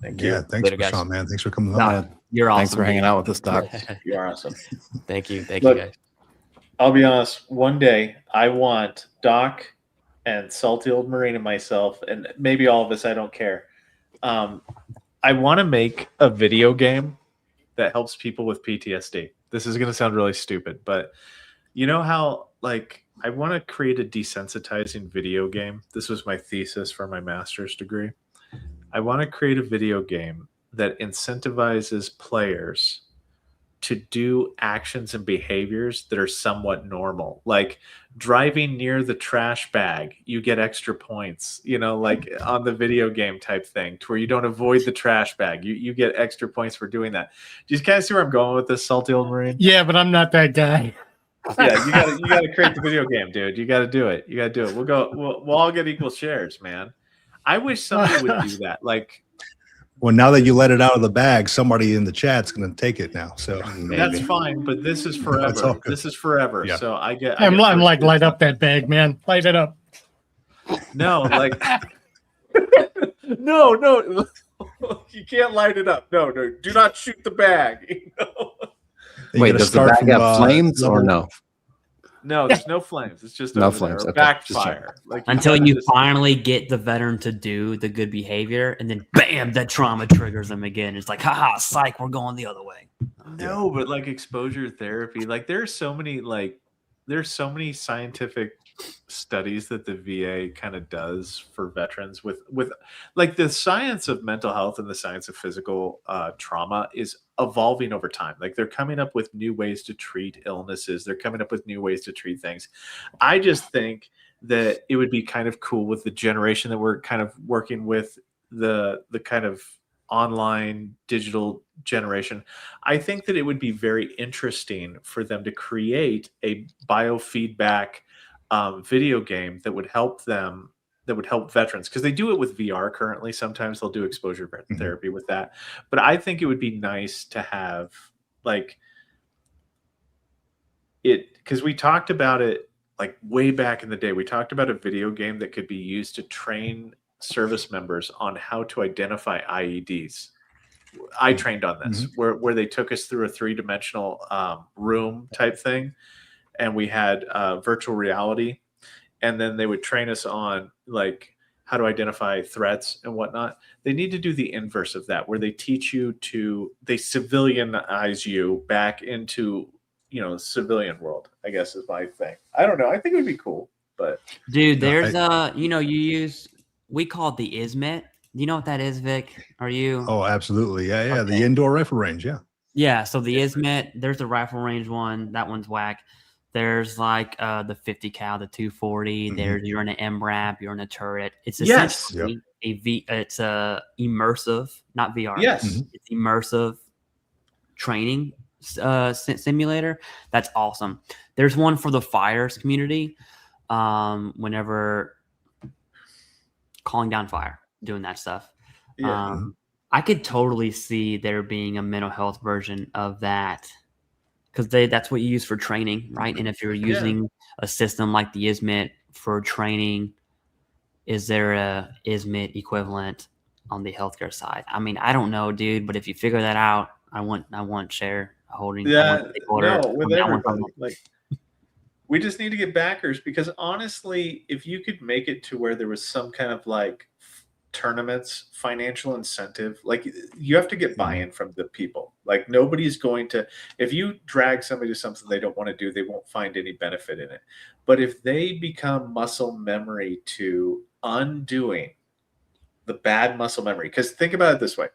Thank you. Yeah, thanks, Later, guys. Prashant, man. Thanks for coming Yeah. on. You're awesome. Thanks for hanging out with us, Doc. You are awesome. Thank you. Thank Look, you, guys. I'll be honest. One day, I want Doc and Salty Old Marine and myself, and maybe all of us. I don't care. I want to make a video game that helps people with PTSD. This is going to sound really stupid, but you know how, like, I want to create a desensitizing video game. This was my thesis for my master's degree. I want to create a video game that incentivizes players to do actions and behaviors that are somewhat normal, like driving near the trash bag. You get extra points, like on the video game type thing, to where you don't avoid the trash bag. You get extra points for doing that. Do you kind of see where I'm going with this, Salty Old Marine? Yeah, but I'm not that guy. Yeah, you gotta create the video game, dude. You gotta do it. We'll all get equal shares, man. I wish somebody would do that. Like, Well, now that you let it out of the bag, somebody in the chat's going to take it now. So that's fine, but this is That's forever. all good. This is forever. Yeah. So I get I'm first like, dibs. light up that bag, man. Light it up. No, like no. You can't light it up. No. Do not shoot the bag. you Wait, gotta does the start bag from, have flames or level- no? No, there's no flames. It's just No over there. flames. Or Okay. backfire. Like Until gotta you just- finally get the veteran to do the good behavior, and then bam, that trauma triggers them again. It's like, haha, psych, we're going the other way. No, but like exposure therapy, like there's so many scientific studies that the VA kind of does for veterans with like the science of mental health and the science of physical trauma is evolving over time. Like they're coming up with new ways to treat illnesses. They're coming up with new ways to treat things. I just think that it would be kind of cool with the generation that we're kind of working with, the kind of online digital generation. I think that it would be very interesting for them to create a biofeedback video game that would help them, that would help veterans, because they do it with VR currently. Sometimes they'll do exposure therapy with that. But I think it would be nice to have like it, because we talked about it like way back in the day. We talked about a video game that could be used to train service members on how to identify IEDs. I trained on this, where they took us through a 3-dimensional room type thing, and we had virtual reality, and then they would train us on like how to identify threats and whatnot. They need to do the inverse of that, where they teach you they civilianize you back into civilian world, I guess is my thing. I don't know. I think it would be cool, but Dude, there's we call it the ISMET. Do you know what that is, Vic? Are you? Oh, absolutely. Yeah. Okay. The indoor rifle range. Yeah. Yeah, so the ISMET, there's the rifle range one. That one's whack. There's like the 50 cal, the 240. There's you're in an MRAP, you're in a turret. It's essentially it's a immersive, not VR. Yes. It's immersive training simulator. That's awesome. There's one for the fires community. Whenever calling down fire, doing that stuff. yeah. I could totally see there being a mental health version of that, because that's what you use for training, right? And if you're using a system like the ISMET for training, is there a ISMET equivalent on the healthcare side? I mean, I don't know, dude, but if you figure that out, I want share holding. Yeah, order no, with everybody. Like, we just need to get backers, because honestly, if you could make it to where there was some kind of like tournaments, financial incentive, like you have to get buy-in from the people. Like nobody's going to, if you drag somebody to something they don't want to do, they won't find any benefit in it. But if they become muscle memory to undoing the bad muscle memory, because think about it this way,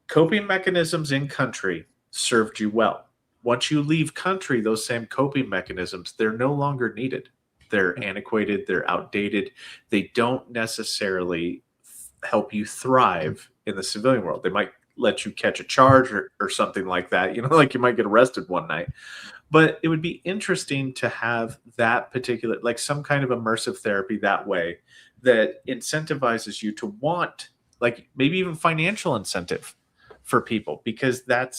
coping mechanisms in country served you well. Once you leave country, those same coping mechanisms, they're no longer needed. They're antiquated, they're outdated. They don't necessarily help you thrive in the civilian world. They might let you catch a charge or something like that, you know, like you might get arrested one night. But it would be interesting to have that particular, like some kind of immersive therapy that way that incentivizes you to want, like maybe even financial incentive for people, because that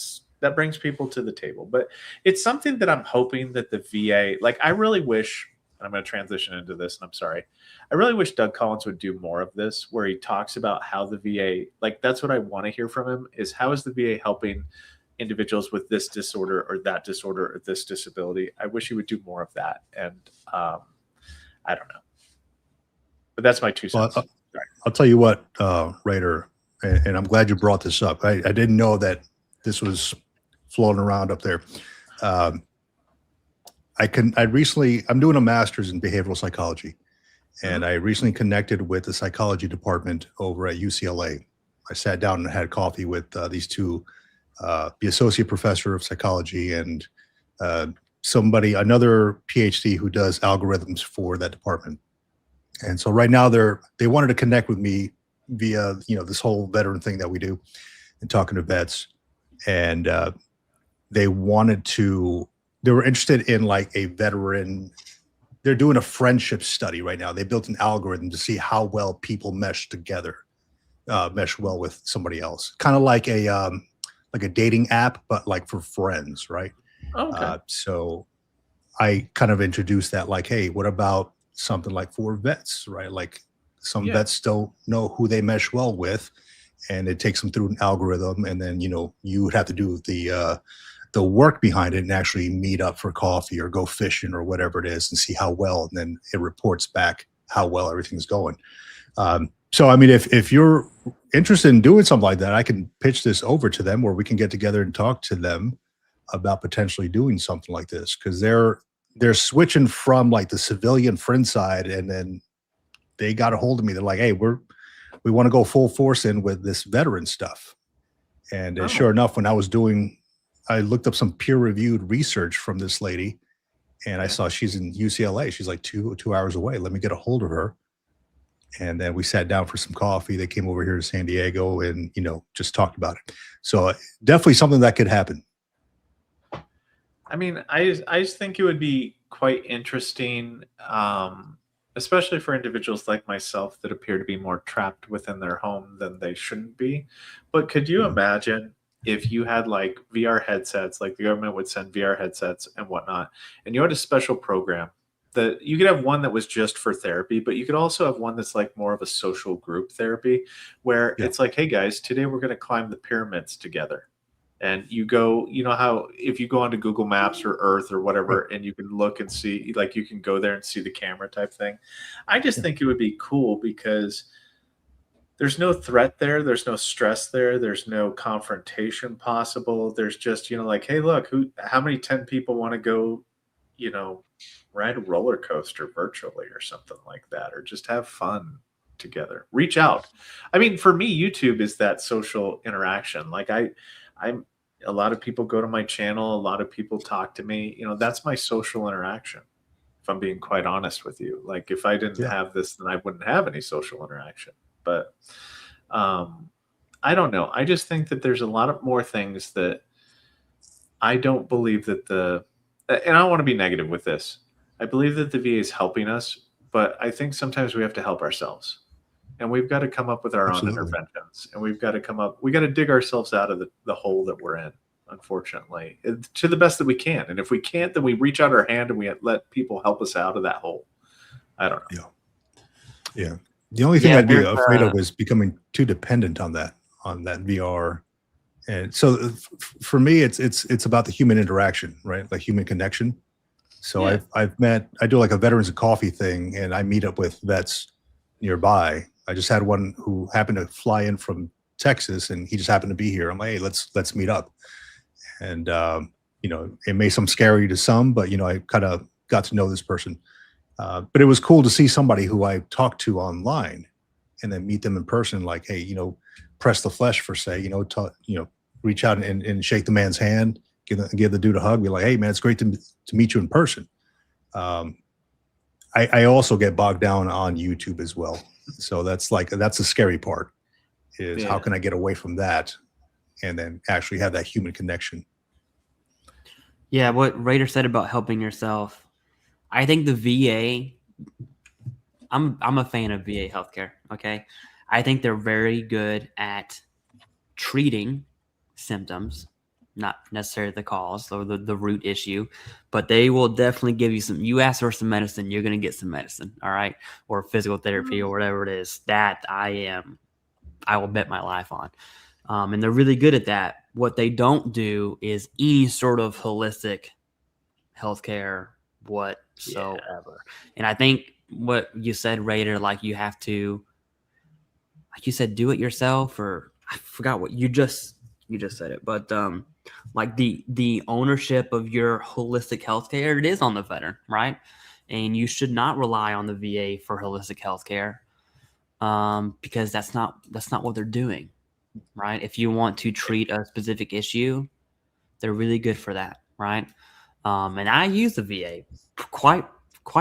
brings people to the table. But it's something that I'm hoping that the VA, like I really wish, and I'm going to transition into this and I'm sorry, I really wish Doug Collins would do more of this, where he talks about how the VA, like that's what I want to hear from him, is how is the VA helping individuals with this disorder or that disorder or this disability. I wish he would do more of that. And I don't know. But that's my 2 cents. Well, I'll tell you what, Raider, and I'm glad you brought this up. I didn't know that this was floating around up there. I'm doing a master's in behavioral psychology, and I recently connected with the psychology department over at UCLA. I sat down and had coffee with these two, the associate professor of psychology and another PhD who does algorithms for that department. And so right now they wanted to connect with me via, this whole veteran thing that we do and talking to vets. And they were interested in like a veteran. They're doing a friendship study right now. They built an algorithm to see how well people mesh together, mesh well with somebody else. Kind of like a dating app, but like for friends, right? Okay. So I kind of introduced that, like, hey, what about something like for vets, right? Like some vets don't know who they mesh well with, and it takes them through an algorithm, and then you would have to do the work behind it and actually meet up for coffee or go fishing or whatever it is and see how well, and then it reports back how well everything's going. So I mean, if you're interested in doing something like that, I can pitch this over to them, where we can get together and talk to them about potentially doing something like this, because they're switching from like the civilian friend side, and then they got a hold of me. They're like, hey, we want to go full force in with this veteran stuff. And sure enough, when I looked up some peer-reviewed research from this lady, and I saw she's in UCLA. She's like two hours away. Let me get a hold of her. And then we sat down for some coffee. They came over here to San Diego and, just talked about it. So definitely something that could happen. I mean, I just think it would be quite interesting, especially for individuals like myself that appear to be more trapped within their home than they shouldn't be. But could you imagine if you had like VR headsets, like the government would send VR headsets and whatnot, and you had a special program that you could have one that was just for therapy, but you could also have one that's like more of a social group therapy, where it's like, hey guys, today we're going to climb the pyramids together. And you go, how if you go onto Google Maps or Earth or whatever, and you can look and see, like you can go there and see the camera type thing. I just think it would be cool, because there's no threat there. There's no stress there. There's no confrontation possible. There's just, like, hey, look, how many 10 people want to go, ride a roller coaster virtually or something like that, or just have fun together, reach out. I mean, for me, YouTube is that social interaction. Like a lot of people go to my channel. A lot of people talk to me, that's my social interaction. If I'm being quite honest with you, like if I didn't have this, then I wouldn't have any social interaction. But I don't know. I just think that there's a lot of more things that I don't believe that and I don't want to be negative with this. I believe that the VA is helping us, but I think sometimes we have to help ourselves, and we've got to come up with our own interventions, and we got to dig ourselves out of the hole that we're in, unfortunately, to the best that we can. And if we can't, then we reach out our hand and we let people help us out of that hole. I don't know. Yeah. The only thing I'd be afraid of is becoming too dependent on that VR. And so for me, it's about the human interaction, right? Like human connection. So I do like a veterans of coffee thing, and I meet up with vets nearby, I just had one who happened to fly in from Texas, and he just happened to be here. I'm like, hey, let's meet up. And you know, it may seem scary to some, but you know, I kind of got to know this person. But it was cool to see somebody who I talked to online, and then meet them in person. Like, hey, you know, press the flesh for say, you know, reach out and shake the man's hand, give the dude a hug, be like, hey man, it's great to meet you in person. I also get bogged down on YouTube as well. So that's the scary part is how can I get away from that and then actually have that human connection? Yeah, what Raider said about helping yourself. I think the VA, I'm a fan of VA healthcare, okay? I think they're very good at treating symptoms, not necessarily the cause or the root issue, but they will definitely give you you ask for some medicine, you're going to get some medicine, all right? Or physical therapy or whatever it is that I will bet my life on. And they're really good at that. What they don't do is any sort of holistic healthcare whatsoever. And I think what you said, Raider, like you have to, like you said, do it yourself, or I forgot what you just said it, but like the ownership of your holistic healthcare, it is on the veteran, right? And you should not rely on the VA for holistic healthcare, because that's not what they're doing, right? If you want to treat a specific issue, they're really good for that, right? And I use the VA quite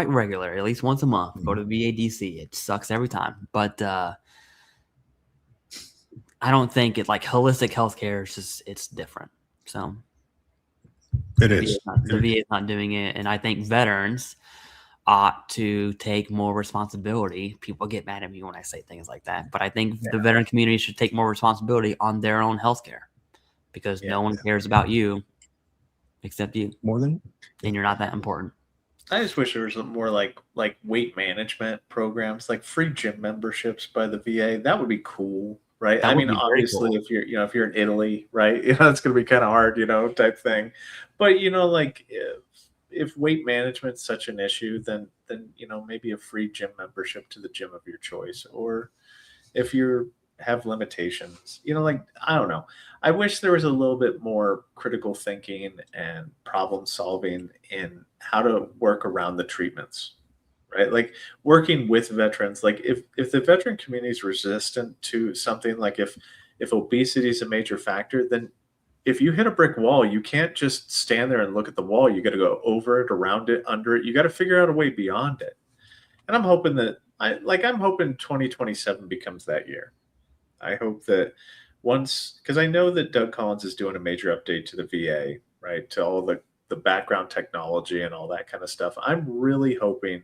regular, at least once a month. Go to VA DC. It sucks every time, but I don't think it like holistic healthcare is just, it's different. So it is. The VA is not doing it, and I think veterans ought to take more responsibility. People get mad at me when I say things like that, but I think the veteran community should take more responsibility on their own healthcare, because no one cares about you except you, more than, and you're not that important. I just wish there was more like weight management programs, like free gym memberships by the VA. That would be cool, right? That I would mean, be very obviously, cool. if you're in Italy, right, it's going to be kind of hard, type thing. But like if weight management's such an issue, then maybe a free gym membership to the gym of your choice, or if you have limitations, like, I don't know. I wish there was a little bit more critical thinking and problem solving in how to work around the treatments, right? Like working with veterans, like if the veteran community is resistant to something, like if obesity is a major factor, then if you hit a brick wall, you can't just stand there and look at the wall. You got to go over it, around it, under it. You got to figure out a way beyond it. And I'm hoping that I'm hoping 2027 becomes that year. I hope that because I know that Doug Collins is doing a major update to the VA, right? To all the background technology and all that kind of stuff. I'm really hoping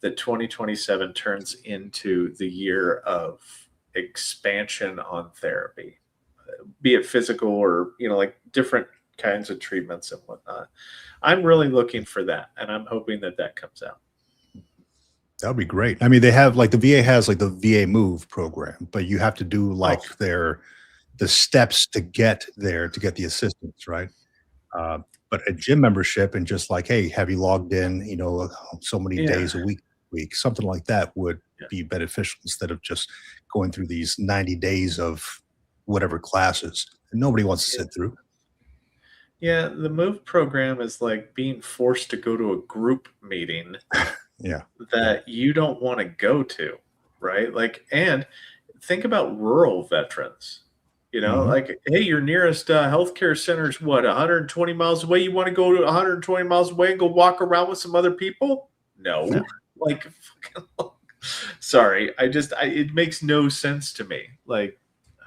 that 2027 turns into the year of expansion on therapy, be it physical or, like different kinds of treatments and whatnot. I'm really looking for that. And I'm hoping that comes out. That would be great. I mean, they have the VA has the VA Move program, but you have to do the steps to get there to get the assistance, right? But a gym membership and just hey, have you logged in, so many days a week, something like that would be beneficial instead of just going through these 90 days of whatever classes and nobody wants to sit through. Yeah, the Move program is like being forced to go to a group meeting that you don't want to go to, right? And think about rural veterans, hey, your nearest healthcare center is 120 miles away. You want to go to 120 miles away and go walk around with some other people? No. Sorry. It makes no sense to me. I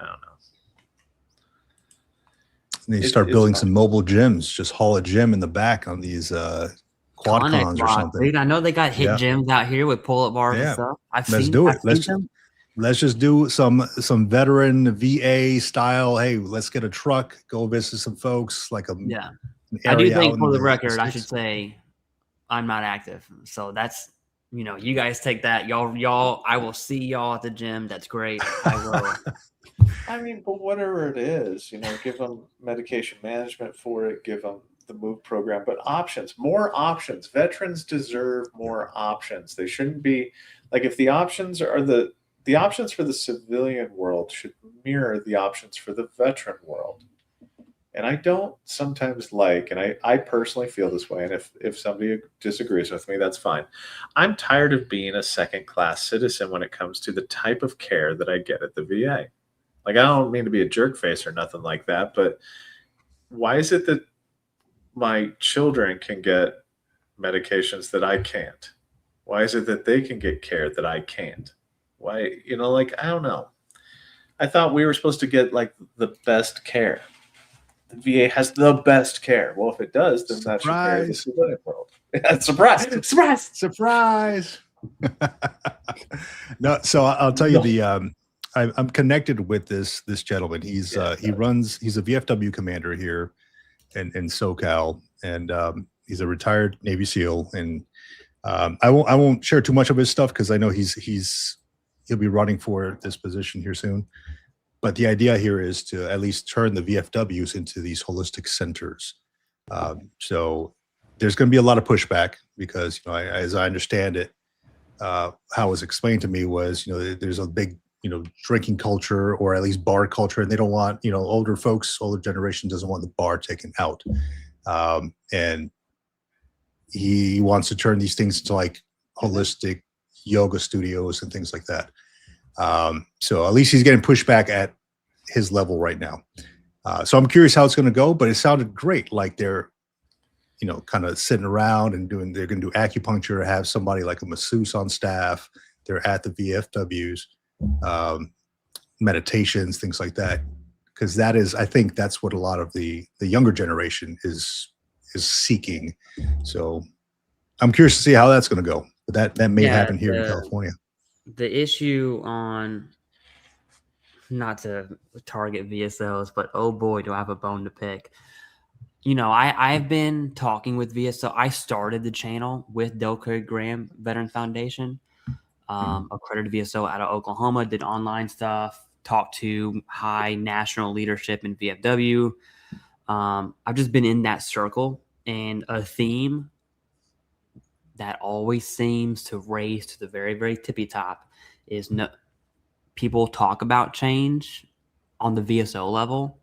don't know. They start building some mobile gyms, just haul a gym in the back on these quad cons or something. Dude, I know they got hit gyms out here with pull-up bars and stuff. Let's do it. Let's just do some veteran VA style. Hey, let's get a truck, go visit some folks. I do think, for the record, I should say I'm not active. So that's, you guys take that. Y'all, I will see y'all at the gym. That's great. I will. I mean, but whatever it is, give them medication management for it, give them the Move program, but more options. Veterans deserve more options. They shouldn't be if the options are the the options for the civilian world should mirror the options for the veteran world. And I don't sometimes like, and I personally feel this way, and if somebody disagrees with me, that's fine. I'm tired of being a second-class citizen when it comes to the type of care that I get at the VA. Like, I don't mean to be a jerk face or nothing like that, but why is it that my children can get medications that I can't? Why is it that they can get care that I can't? Why, like, I don't know. I thought we were supposed to get like the best care. The VA has the best care. Well, if it does, then that should carry the civilian world. Surprise! Surprise! Surprise! No, so I'll tell you I'm connected with this gentleman. He's he's a VFW commander here in SoCal, and he's a retired Navy SEAL. And I won't share too much of his stuff because I know he'll be running for this position here soon. But the idea here is to at least turn the VFWs into these holistic centers. So there's going to be a lot of pushback because, as I understand it, how it was explained to me was, there's a big, drinking culture or at least bar culture, and they don't want, older generation doesn't want the bar taken out. And he wants to turn these things into like holistic yoga studios and things like that. So at least he's getting pushback at his level right now. So I'm curious how it's going to go, but it sounded great. Like they're, kind of sitting around and they're going to do acupuncture, have somebody like a masseuse on staff. They're at the VFWs, meditations, things like that. Cause I think that's what a lot of the younger generation is seeking. So I'm curious to see how that's going to go, but that may happen here in California. The issue on, not to target VSOs, but oh boy, do I have a bone to pick. I've been talking with VSO. I started the channel with Del Craig Graham Veteran Foundation, accredited VSO out of Oklahoma, did online stuff, talked to high national leadership in VFW. I've just been in that circle, and a theme that always seems to raise to the very, very tippy top is people talk about change on the VSO level.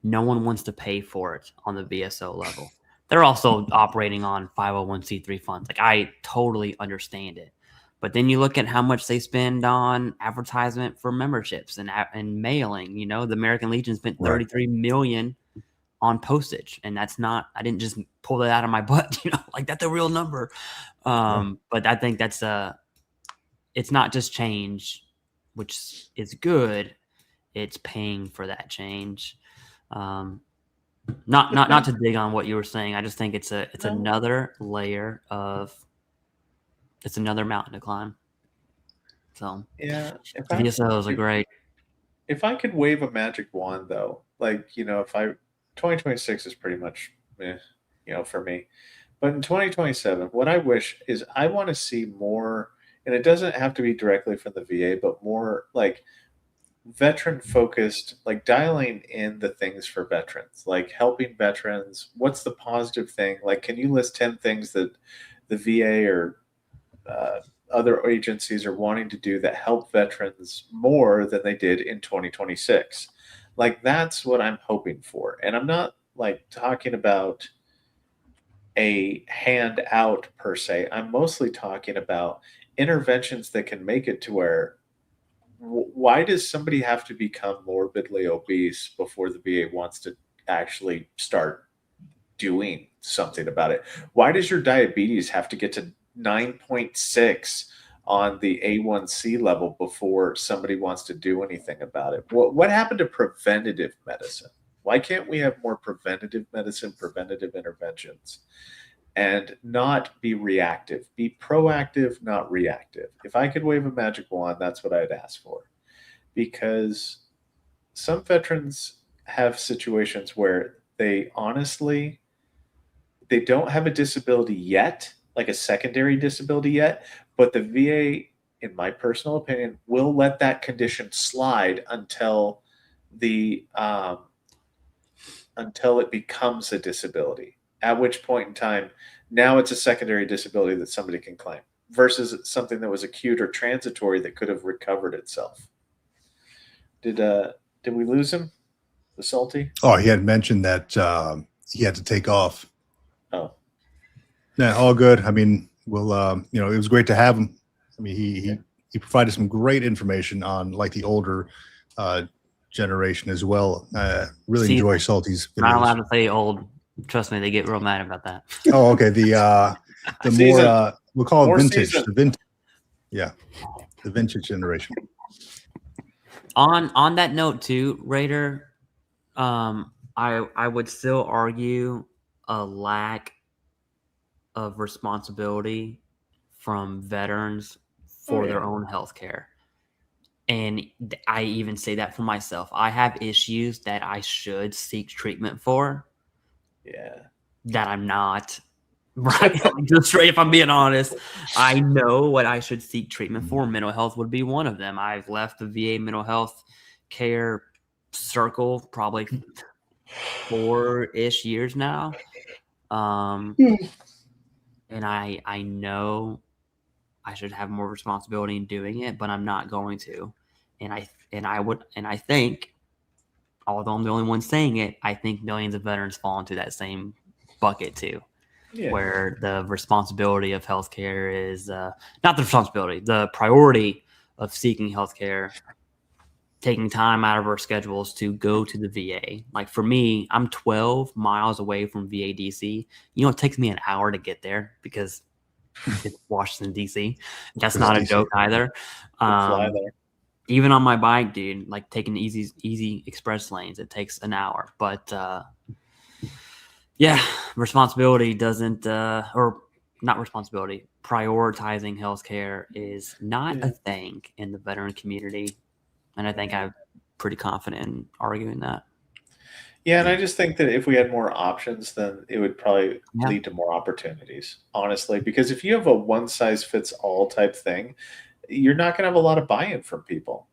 No one wants to pay for it on the VSO level. They're also operating on 501c3 funds. Like, I totally understand it. But then you look at how much they spend on advertisement for memberships and mailing. The American Legion spent $33 million on postage, and that's not, I didn't just pull that out of my butt, like that's a real number. But I think it's not just change, which is good. It's paying for that change. Not to dig on what you were saying. I just think it's another layer of, it's another mountain to climb. So VSOs are great. If I could wave a magic wand, though, like, 2026 is pretty much, for me. But in 2027, what I wish is I want to see more, and it doesn't have to be directly from the VA, but more like veteran focused, like dialing in the things for veterans, like helping veterans. What's the positive thing? Like, can you list 10 things that the VA or other agencies are wanting to do that help veterans more than they did in 2026? Like, that's what I'm hoping for. And I'm not like talking about a handout per se. I'm mostly talking about interventions that can make it to where, why does somebody have to become morbidly obese before the VA wants to actually start doing something about it? Why does your diabetes have to get to 9.6 on the A1C level before somebody wants to do anything about it? What happened to preventative medicine? Why can't we have more preventative medicine, preventative interventions, and not be reactive? Be proactive, not reactive. If I could wave a magic wand, that's what I'd ask for. Because some veterans have situations where they honestly, they don't have a disability yet, like a secondary disability yet, but the VA, in my personal opinion, will let that condition slide until it becomes a disability, at which point in time, now it's a secondary disability that somebody can claim. versus something that was acute or transitory that could have recovered itself. Did we lose him? The salty? Oh, he had mentioned that he had to take off. Oh, yeah, all good. I mean, we'll it was great to have him. I mean, he provided some great information on like the older generation as well. Really enjoy Salty's videos. Not allowed to say old. Trust me, they get real mad about that. Oh, okay. The more we'll call it vintage. Season. The vintage. Yeah, the vintage generation. On that note too, Raider, I would still argue a lack of responsibility from veterans for their own health care. And I even say that for myself. I have issues that I should seek treatment for. Yeah. That I'm not. Right. Just straight, if I'm being honest, I know what I should seek treatment for. Mental health would be one of them. I've left the VA mental health care circle probably 4-ish years now. And I know I should have more responsibility in doing it, but I'm not going to. And I think, although I'm the only one saying it, I think millions of veterans fall into that same bucket too. Yeah. Where the responsibility of healthcare is not the responsibility, the priority of seeking healthcare, taking time out of our schedules to go to the VA. Like for me, I'm 12 miles away from VA DC. You know, it takes me an hour to get there because it's Washington DC. That's not a joke either. Fly there. Even on my bike, dude, like taking easy express lanes, it takes an hour. But yeah, responsibility doesn't, or not responsibility, prioritizing healthcare is not a thing in the veteran community. And I think I'm pretty confident in arguing that. Yeah, and I just think that if we had more options, then it would probably lead to more opportunities, honestly. Because if you have a one-size-fits-all type thing, you're not going to have a lot of buy-in from people,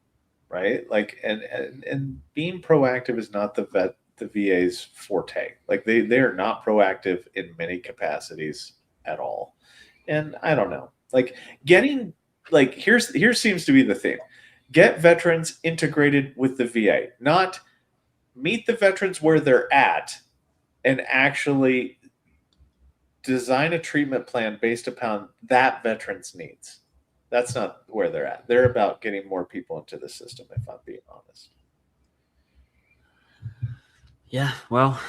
right? Like, and being proactive is not the VA's forte. Like, they are not proactive in many capacities at all. And I don't know. Like, getting, like, here seems to be the thing. Get veterans integrated with the VA, not meet the veterans where they're at and actually design a treatment plan based upon that veteran's needs. That's not where they're at. They're about getting more people into the system, if I'm being honest. Yeah, well,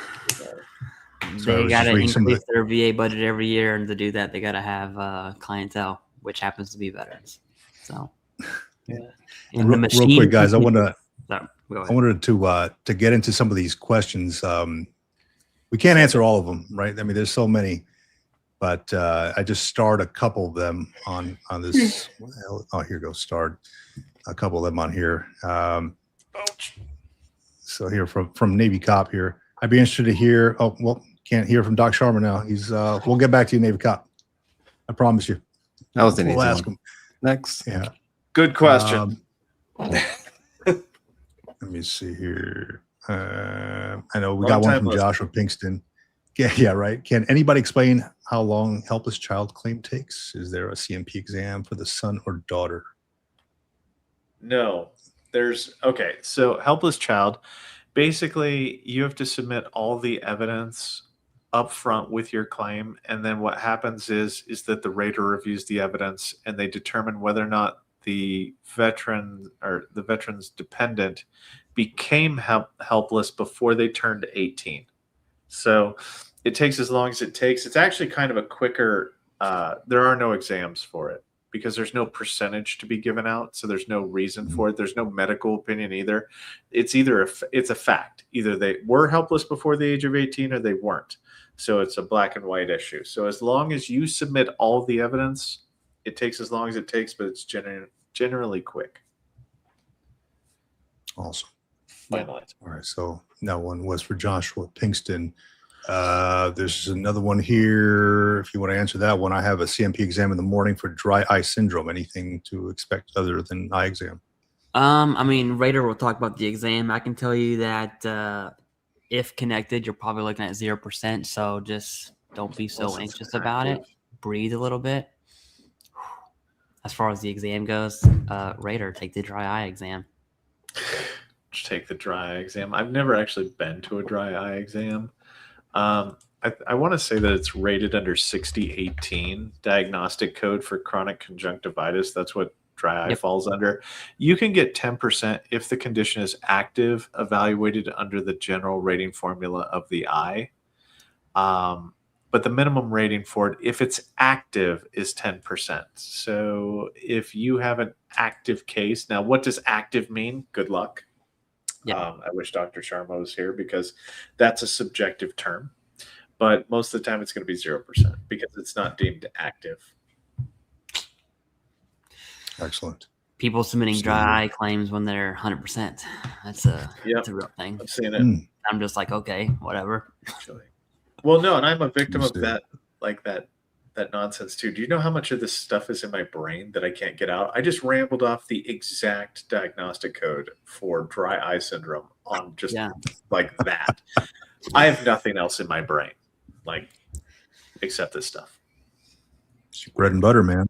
they got to increase their VA budget every year, and to do that, they got to have clientele, which happens to be veterans. So, yeah. And real quick, guys, I wanted to get into some of these questions. We can't answer all of them, right? I mean, there's so many, but I just starred a couple of them on this. Oh, here goes starred a couple of them on here. So here from Navy Cop here, I'd be interested to hear. Oh, well, can't hear from Doc Sharma now. He's we'll get back to you, Navy Cop. I promise you. That was an easy we'll ask one. him Next. Yeah. Good question. Let me see here. I know we got one from Joshua Pinkston. Yeah, right. Can anybody explain how long helpless child claim takes? Is there a CMP exam for the son or daughter? No. Okay, so helpless child, basically you have to submit all the evidence up front with your claim, and then what happens is that the rater reviews the evidence and they determine whether or not the veteran or the veteran's dependent became helpless before they turned 18. So it takes as long as it takes. It's actually kind of a quicker, there are no exams for it because there's no percentage to be given out. So there's no reason for it. There's no medical opinion either. It's it's a fact. Either they were helpless before the age of 18 or they weren't. So it's a black and white issue. So as long as you submit all the evidence, it takes as long as it takes, but it's generally quick. Awesome. Finalized. All right. So that one was for Joshua Pinkston. There's another one here. If you want to answer that one, I have a CMP exam in the morning for dry eye syndrome. Anything to expect other than eye exam? I mean, Raider will talk about the exam. I can tell you that if connected, you're probably looking at 0%. So just don't be so anxious about it. Breathe a little bit. as far as the exam goes, Raider, take the dry eye exam. Take the dry eye exam. I've never actually been to a dry eye exam. I want to say that it's rated under 6018 diagnostic code for chronic conjunctivitis. That's what dry eye falls under. You can get 10% if the condition is active, evaluated under the general rating formula of the eye. But the minimum rating for it, if it's active, is 10%. So if you have an active case, now what does active mean? Good luck. Yeah. I wish Dr. Sharma was here because that's a subjective term. But most of the time it's going to be 0% because it's not deemed active. Excellent. People submitting dry eye claims when they're 100%. That's a real thing. I've seen it. I'm just like, okay, whatever. Actually. Well, no, and I'm a victim of that, like that nonsense too. Do you know how much of this stuff is in my brain that I can't get out? I just rambled off the exact diagnostic code for dry eye syndrome on just like that. I have nothing else in my brain, like except this stuff. It's bread and butter, man.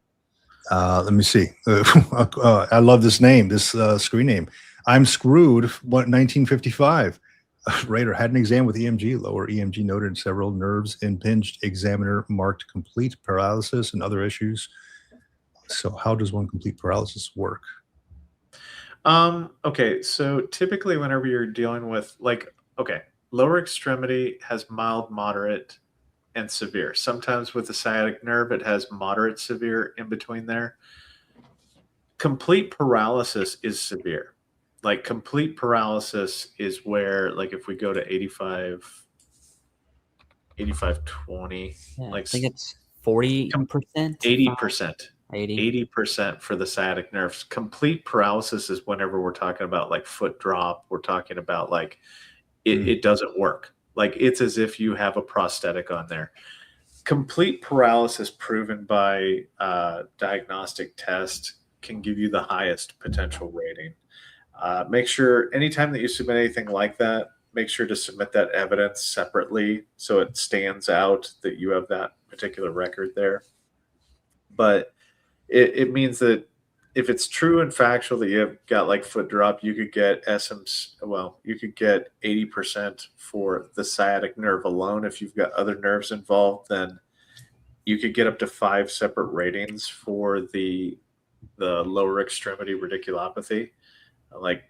Let me see. I love this name, this screen name. I'm Screwed, 1955. Raider had an exam with EMG. Lower EMG noted several nerves impinged. Examiner marked complete paralysis and other issues. So how does one complete paralysis work? Okay, so typically whenever you're dealing with lower extremity has mild, moderate, and severe. Sometimes with the sciatic nerve, it has moderate, severe in between there. Complete paralysis is severe. Like complete paralysis is where, like if we go to 85-20, I think it's 40%, 80%. 80% for the sciatic nerves. Complete paralysis is whenever we're talking about like foot drop. We're talking about like it doesn't work. Like it's as if you have a prosthetic on there. Complete paralysis proven by diagnostic test can give you the highest potential rating. Make sure anytime that you submit anything like that, make sure to submit that evidence separately so it stands out that you have that particular record there. But it means that if it's true and factual that you have got like foot drop, you could get you could get 80% for the sciatic nerve alone. If you've got other nerves involved, then you could get up to 5 separate ratings for the lower extremity radiculopathy. Like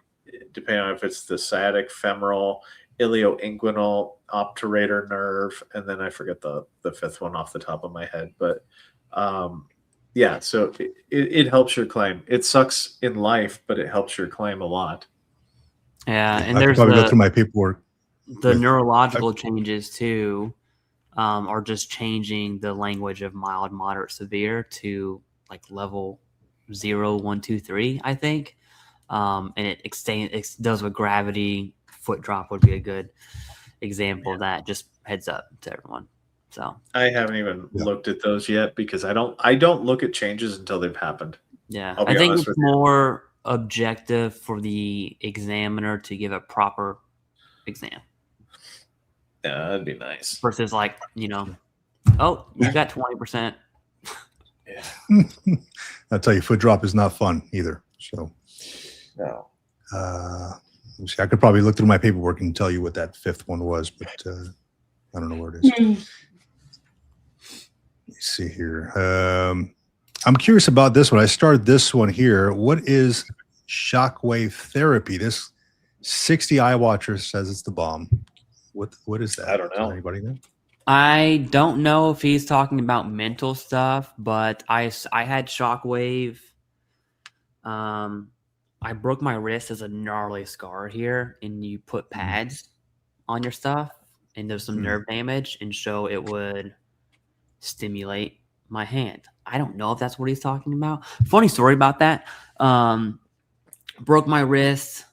depending on if it's the sciatic, femoral, ilioinguinal, obturator nerve, and then I forget the fifth one off the top of my head. But so it helps your claim. It sucks in life, but it helps your claim a lot. Yeah, and I there's probably go through my paperwork. The neurological changes too are just changing the language of mild, moderate, severe to like level 0, 1, 2, 3, I think. And it does with gravity. Foot drop would be a good example of that. Just heads up to everyone. So I haven't even looked at those yet because I don't look at changes until they've happened. Yeah, I think it's more objective for the examiner to give a proper exam. Yeah, that'd be nice. Versus like, oh, you got 20%. Yeah. I'll tell you, foot drop is not fun either. So no. I could probably look through my paperwork and tell you what that fifth one was, but I don't know where it is. Let's see here. I'm curious about this one. I started this one here. What is shockwave therapy? This 60 eye watcher says it's the bomb. What is that? I don't know. Anybody know? I don't know if he's talking about mental stuff, but I had shockwave. I broke my wrist as a gnarly scar here, and you put pads on your stuff, and there's some nerve damage, and so it would stimulate my hand. I don't know if that's what he's talking about. Funny story about that. Broke my wrist,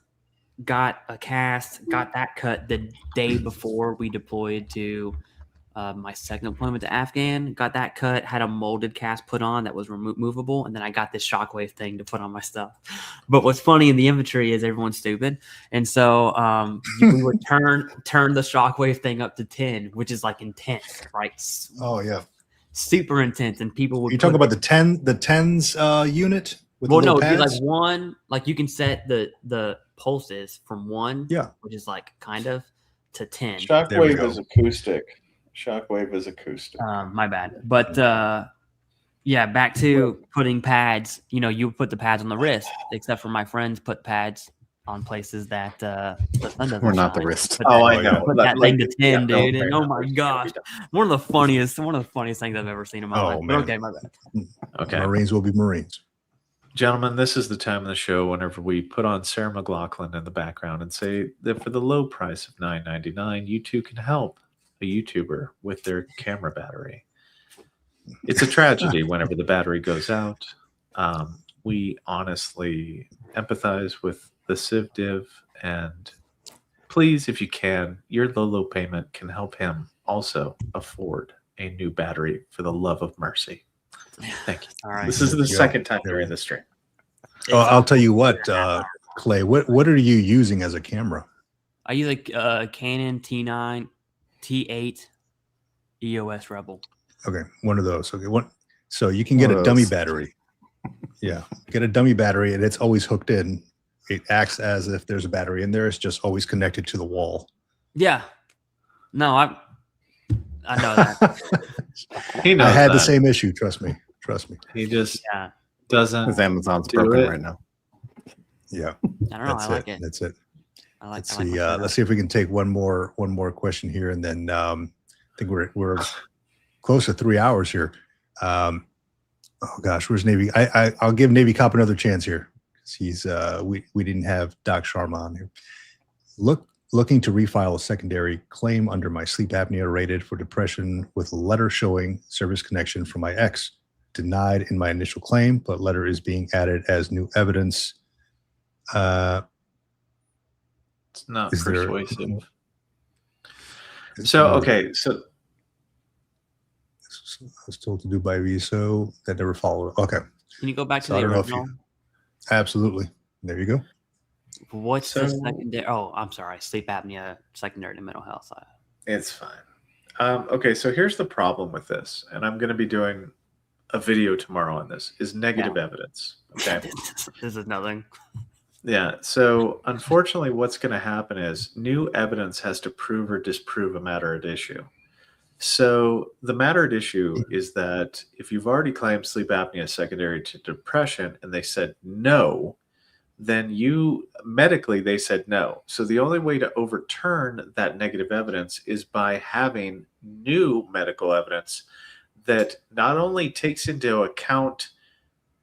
got a cast, got that cut the day before we deployed to my second deployment to Afghan. Got that cut, had a molded cast put on that was removable, and then I got this shockwave thing to put on my stuff. But what's funny in the infantry is everyone's stupid, and so we would turn the shockwave thing up to 10, which is like intense, right? Oh yeah. super intense, and people would. You talking about the tens unit with Well, the no, little it'd be pads? like one. Like you can set the pulses from 1, which is like kind of, to 10. There we Shockwave go. is acoustic. Shockwave is acoustic. My bad. But yeah, back to putting pads. You know, you put the pads on the wrist, except for my friends put pads on places that the sun doesn't We're not the shine. wrist. Put Oh, that- I know. Put Like- that thing to like, 10, yeah, dude. military And oh my numbers gosh, can't be done. one of the funniest things I've ever seen in my life. But man. okay, my bad. Okay. Marines will be Marines. Gentlemen, this is the time of the show whenever we put on Sarah McLachlan in the background and say that for the low price of $9.99, you too can help a YouTuber with their camera battery. It's a tragedy whenever the battery goes out. We honestly empathize with the TheCivDiv, and please, if you can, your low payment can help him also afford a new battery for the love of mercy. Thank you. All right. This is the Yeah. second time during the stream. Oh, I'll tell you what, Clay. What are you using as a camera? I use a Canon T9, T8 EOS Rebel. Okay, one of those. Okay, one. So you can get One a of dummy those. battery. Yeah, get a dummy battery, and it's always hooked in. It acts as if there's a battery in there. It's just always connected to the wall. Yeah. No, I know that. He knows I had that. the same issue. Trust me. He just Yeah. doesn't. His Amazon's Do broken it. right now. Yeah, I don't know. that's I like it. it. That's it. I like Let's I like see. my setup. Let's see if we can take one more question here, and then I think we're close to 3 hours here. Oh gosh, where's Navy? I'll give Navy Cop another chance here. He's we didn't have Doc Sharma on here. Looking to refile a secondary claim under my sleep apnea rated for depression with a letter showing service connection from my ex. Denied in my initial claim, but letter is being added as new evidence. It's not Is there- persuasive. So okay, so I was told to do by VSO. That never followed. Okay, Can you go back to So I the don't know if you- original? absolutely. There you go. What's the So- secondary? Oh, I'm sorry. Sleep apnea secondary to mental health. it's fine. Okay, so here's the problem with this, and I'm going to be doing a video tomorrow on this. Is negative evidence. Okay. This is nothing. Yeah. So unfortunately, what's going to happen is new evidence has to prove or disprove a matter at issue. So the matter at issue is that if you've already claimed sleep apnea secondary to depression and they said no, then medically they said no. So the only way to overturn that negative evidence is by having new medical evidence that not only takes into account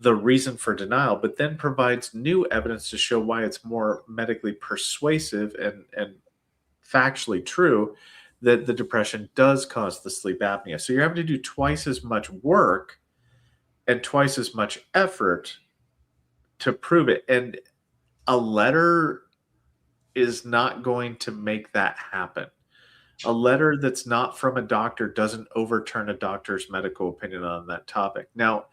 the reason for denial, but then provides new evidence to show why it's more medically persuasive and factually true that the depression does cause the sleep apnea. So you're having to do twice as much work and twice as much effort to prove it. And a letter is not going to make that happen. A letter that's not from a doctor doesn't overturn a doctor's medical opinion on that topic. Now,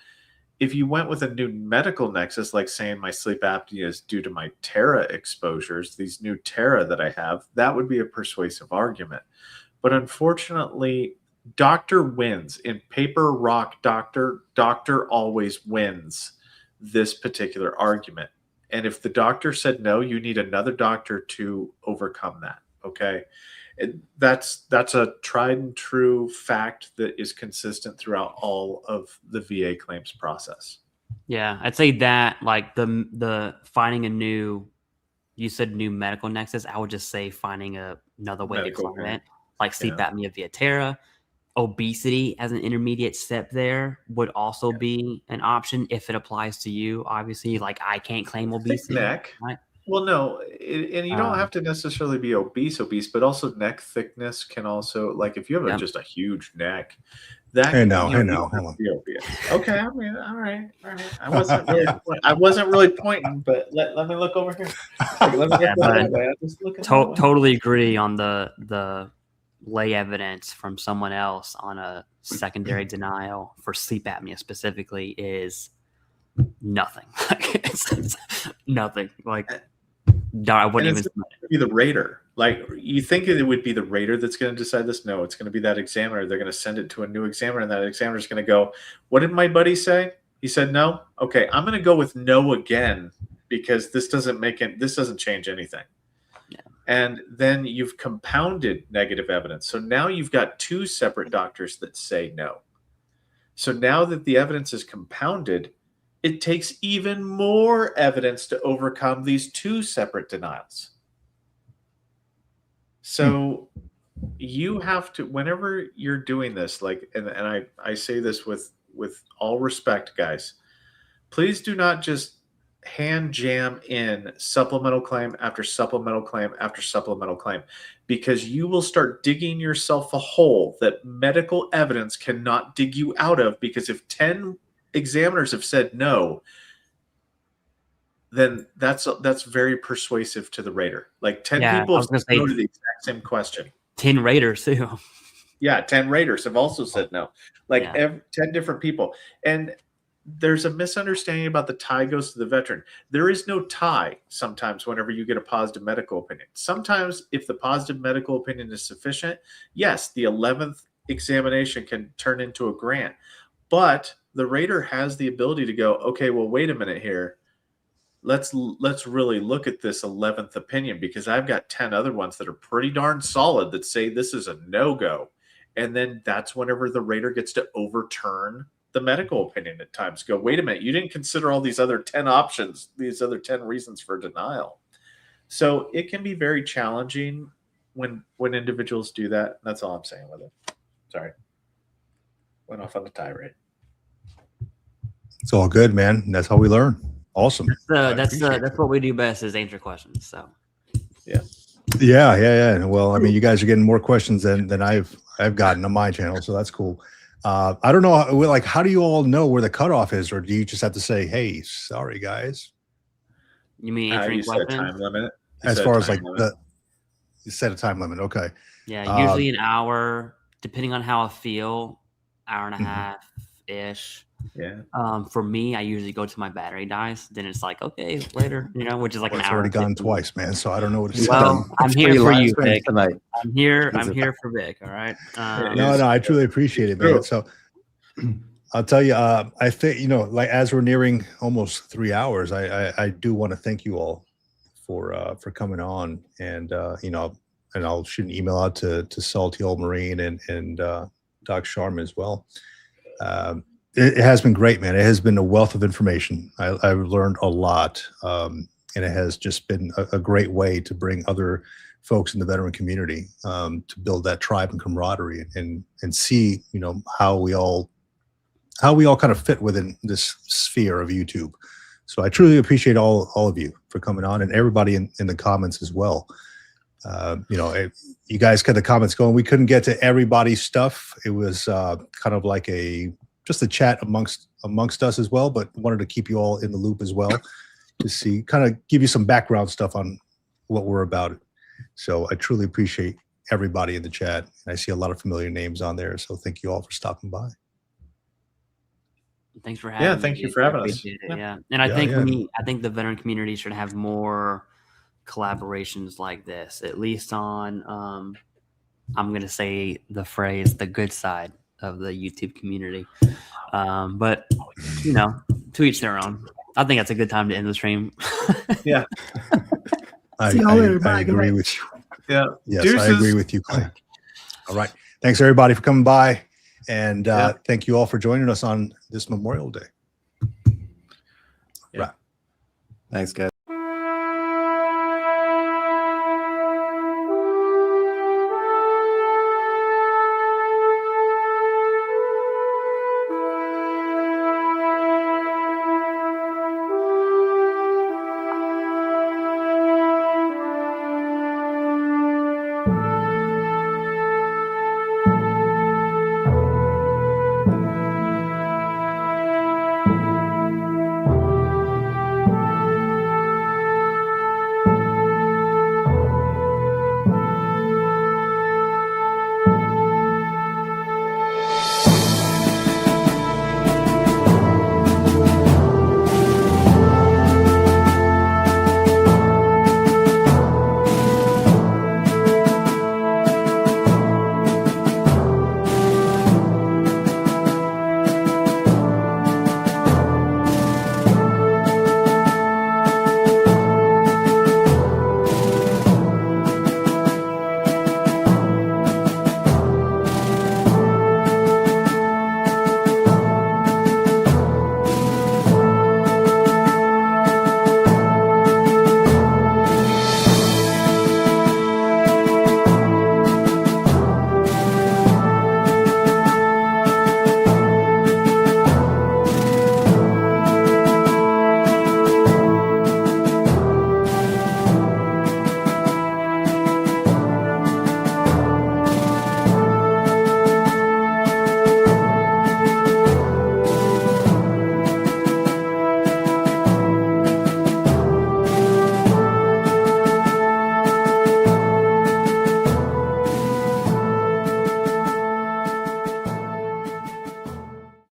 if you went with a new medical nexus, like saying my sleep apnea is due to my Terra exposures, these new Terra that I have, that would be a persuasive argument. But unfortunately, doctor wins. In paper rock doctor always wins this particular argument. And if the doctor said no, you need another doctor to overcome that. Okay. That's a tried and true fact that is consistent throughout all of the VA claims process. Yeah, I'd say that like the finding a new, you said new medical nexus. I would just say finding another way Medical to claim claim. it, like sleep apnea via Terra. Obesity as an intermediate step there would also be an option if it applies to you. Obviously, like I can't claim obesity. Neck. Right? Well, no, and you don't have to necessarily be obese, but also neck thickness can also, like if you have just a huge neck, that Hey, can, now, you hey, know, now, hold on. be obese. Okay, I mean, all right. I wasn't really pointing, but let me look over here. Let me look that way. I'm just looking that way. Totally agree on the lay evidence from someone else on a secondary denial for sleep apnea specifically is nothing. It's nothing. Like I wouldn't And even. it's be the rater. Like, you think it would be the rater that's going to decide this? No, it's going to be that examiner. They're going to send it to a new examiner, and that examiner is going to go, what did my buddy say? He said no. Okay, I'm going to go with no again because this doesn't change anything. Yeah. And then you've compounded negative evidence. So now you've got two separate doctors that say no. So now that the evidence is compounded, it takes even more evidence to overcome these two separate denials. So you have to, whenever you're doing this, like, and I say this with all respect, guys, please do not just hand jam in supplemental claim after supplemental claim after supplemental claim, because you will start digging yourself a hole that medical evidence cannot dig you out of. Because if 10 examiners have said no, then that's very persuasive to the rater. Like 10 people have said no to the exact same question. 10 raters too. Yeah, 10 raters have also said no. Like 10 different people. And there's a misunderstanding about the tie goes to the veteran. There is no tie sometimes whenever you get a positive medical opinion. Sometimes if the positive medical opinion is sufficient, yes, the 11th examination can turn into a grant. But the rater has the ability to go, okay, well, wait a minute here. Let's really look at this 11th opinion, because I've got 10 other ones that are pretty darn solid that say this is a no-go. And then that's whenever the rater gets to overturn the medical opinion at times. Go, wait a minute, you didn't consider all these other 10 options, these other 10 reasons for denial. So it can be very challenging when individuals do that. That's all I'm saying with it. Sorry. Went off on the tirade. It's all good, man. That's how we learn. Awesome. That's what we do best, is answer questions. So yeah. Well, I mean, you guys are getting more questions than I've gotten on my channel, so that's cool. I don't know, like, how do you all know where the cutoff is, or do you just have to say, hey, sorry guys? You mean answering you said questions? time limit? As far as like you set a time limit. Okay. Yeah, usually an hour, depending on how I feel, hour and a half ish. Yeah. For me, I usually go to my battery dies. Then it's like, okay, later, which is like an It's hour. already gone twice, man. So I don't know what to say. Well, I'm here for you, Vic. tonight. I'm here for Vic. All right. No, I truly appreciate it, man. So I'll tell you, I think, like, as we're nearing almost 3 hours, I do want to thank you all for coming on, and and I'll shoot an email out to Salty Old Marine and Doc Sharma as well. It has been great, man. It has been a wealth of information. I've learned a lot, and it has just been a great way to bring other folks in the veteran community to build that tribe and camaraderie, and see, how we all kind of fit within this sphere of YouTube. So I truly appreciate all of you for coming on, and everybody in the comments as well. You guys got the comments going. We couldn't get to everybody's stuff. It was kind of like just a chat amongst us as well, but wanted to keep you all in the loop as well to see, kind of give you some background stuff on what we're about. So I truly appreciate everybody in the chat. I see a lot of familiar names on there. So thank you all for stopping by. Thanks for having me. Thank you for having us. Yeah. And I think the veteran community should have more collaborations like this, at least on, I'm going to say the phrase, the good side of the YouTube community. But to each their own. I think that's a good time to end the stream. Yeah. I agree with you. Yeah. Yes, Deuces. I agree with you, Clay. All right. Thanks everybody for coming by, and thank you all for joining us on this Memorial Day. Yeah. Thanks, guys.